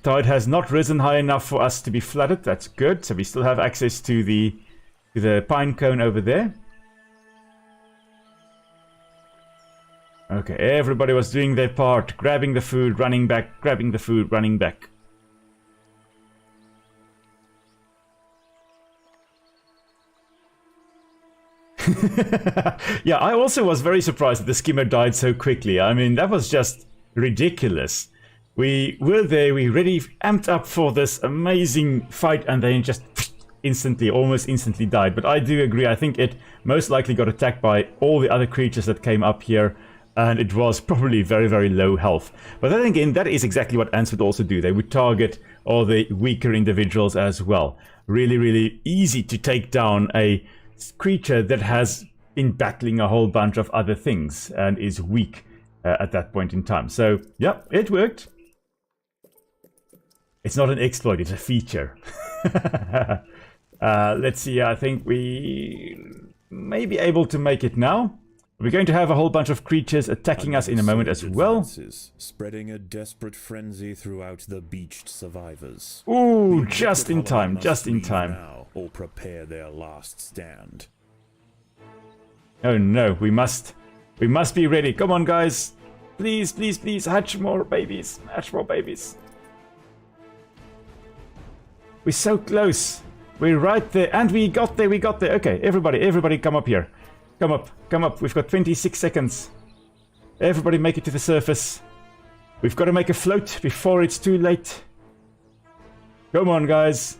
Tide has not risen high enough for us to be flooded. That's good. So we still have access to the pine cone over there. Okay, everybody was doing their part. Grabbing the food, running back. Grabbing the food, running back. Yeah, I also was very surprised that the skimmer died so quickly. I mean, that was just ridiculous. We were there, we really amped up for this amazing fight, and then just instantly, almost instantly died. But I do agree, I think it most likely got attacked by all the other creatures that came up here, and it was probably very, very low health. But then again, that is exactly what ants would also do. They would target all the weaker individuals as well. Really, really easy to take down a creature that has been battling a whole bunch of other things and is weak at that point in time. So, yeah, it worked. It's not an exploit, it's a feature. Let's see, I think we may be able to make it now. We're going to have a whole bunch of creatures attacking us in a moment as well. Spreading a desperate frenzy throughout the beached survivors. Ooh, just in time, just in time. Now, or prepare their last stand. Oh no, we must be ready. Come on, guys. Please, please, please, hatch more babies. Hatch more babies. We're so close. We're right there. And we got there, we got there. Okay, everybody come up here. Come up. We've got 26 seconds. Everybody make it to the surface. We've got to make a float before it's too late. Come on, guys.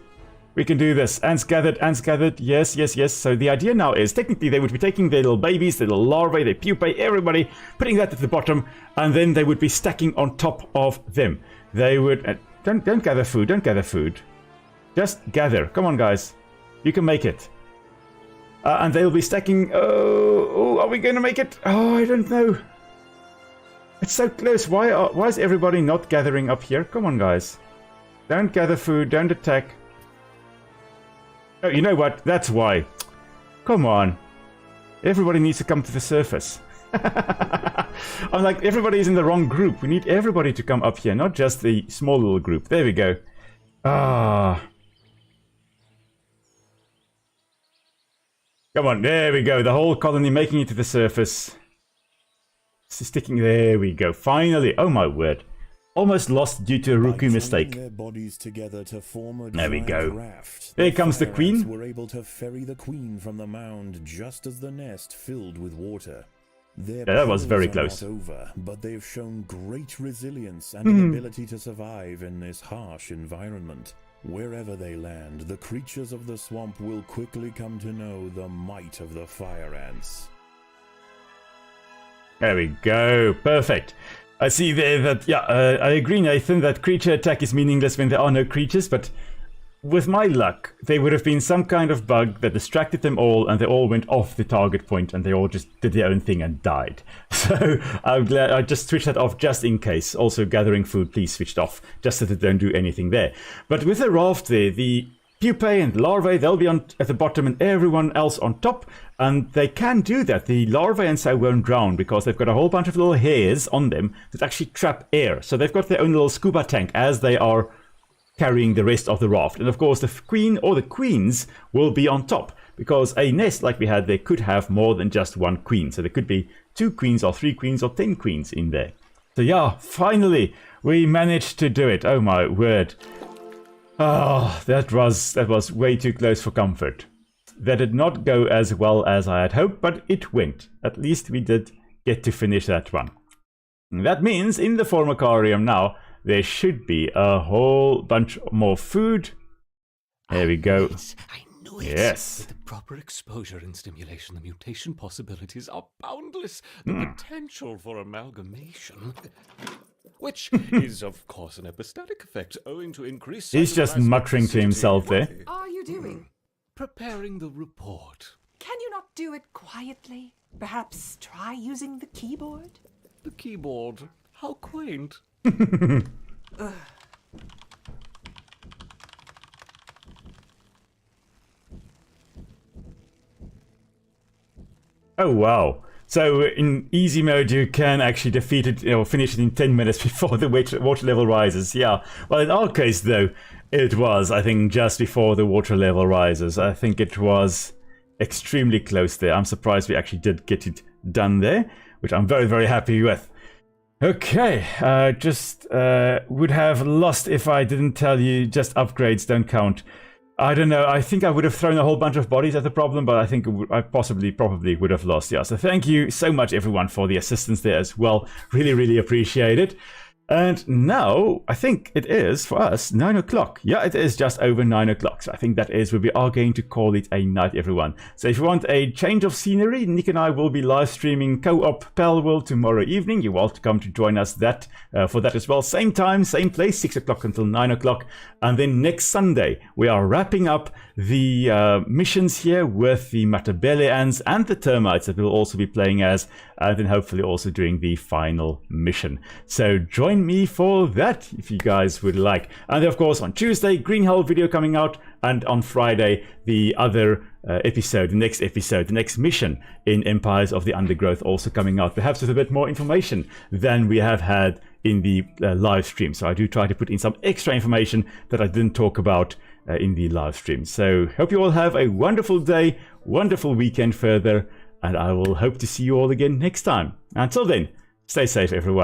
We can do this. Ants gathered, ants gathered. Yes, yes, yes. So the idea now is technically they would be taking their little babies, their little larvae, their pupae, everybody, putting that at the bottom, and then they would be stacking on top of them. They would... don't gather food, don't gather food. Just gather. Come on, guys. You can make it. And they'll be stacking... Oh, are we going to make it? Oh, I don't know. It's so close. Why is everybody not gathering up here? Come on, guys. Don't gather food. Don't attack. Oh, you know what? That's why. Come on. Everybody needs to come to the surface. I'm like, everybody's in the wrong group. We need everybody to come up here, not just the small little group. There we go. Ah. Come on, there we go. The whole colony making it to the surface. Sticking, there we go. Finally. Oh my word. Almost lost due to a rookie mistake. Their bodies together to form a there we go. Raft, there comes the fire queen. ants were able to ferry the queen from the mound just as the nest filled with water. Their that was very perils close. are not over, but they've shown great resilience and an ability to survive in this harsh environment. Wherever they land, the creatures of the swamp will quickly come to know the might of the fire ants. There we go. Perfect. I see there that, yeah, I agree, Nathan, that creature attack is meaningless when there are no creatures, but with my luck, there would have been some kind of bug that distracted them all, and they all went off the target point, and they all just did their own thing and died. So I'm glad I just switched that off just in case. Also, gathering food, please switch it off, just so that they don't do anything there. But with the raft there, the pupae and larvae, they'll be at the bottom and everyone else on top. And they can do that. The larvae and so won't drown because they've got a whole bunch of little hairs on them that actually trap air. So they've got their own little scuba tank as they are carrying the rest of the raft. And of course the queen or the queens will be on top because a nest like we had there could have more than just one queen. So there could be 2 queens or 3 queens or 10 queens in there. So yeah, finally we managed to do it. Oh my word. Oh, that was way too close for comfort. That did not go as well as I had hoped, but it went. At least we did get to finish that one. And that means in the Formicarium now, there should be a whole bunch more food. There we go. I knew it. Yes. With the proper exposure and stimulation, the mutation possibilities are boundless. The potential for amalgamation... Which is, of course, an epistatic effect owing to increased... He's just muttering to himself there. What are you doing? Preparing the report. Can you not do it quietly? Perhaps try using the keyboard? The keyboard. How quaint. Oh wow. So in easy mode you can actually defeat it, finish it in 10 minutes before the water level rises. Yeah. Well, in our case though, it was, I think, just before the water level rises. I think it was extremely close there. I'm surprised we actually did get it done there, which I'm very, very happy with. Okay, just would have lost if I didn't tell you just upgrades don't count. I don't know, I think I would have thrown a whole bunch of bodies at the problem, but I think I probably would have lost, yeah. So thank you so much everyone for the assistance there as well. Really, really appreciate it. And now, I think it is, for us, 9 o'clock. Yeah, it is just over 9 o'clock. So I think that is where we are going to call it a night, everyone. So if you want a change of scenery, Nick and I will be live streaming Co-op Palworld tomorrow evening. You're welcome to join us for that as well. Same time, same place, 6 o'clock until 9 o'clock. And then next Sunday, we are wrapping up the missions here with the Matabele ants and the termites that we'll also be playing as. And then hopefully also doing the final mission. So join me for that if you guys would like. And of course on Tuesday, Green Hole video coming out, and on Friday the other episode, the next mission in Empires of the Undergrowth also coming out, perhaps with a bit more information than we have had in the live stream. So I do try to put in some extra information that I didn't talk about in the live stream. So hope you all have a wonderful day, wonderful weekend further, and I will hope to see you all again next time. Until then, stay safe everyone.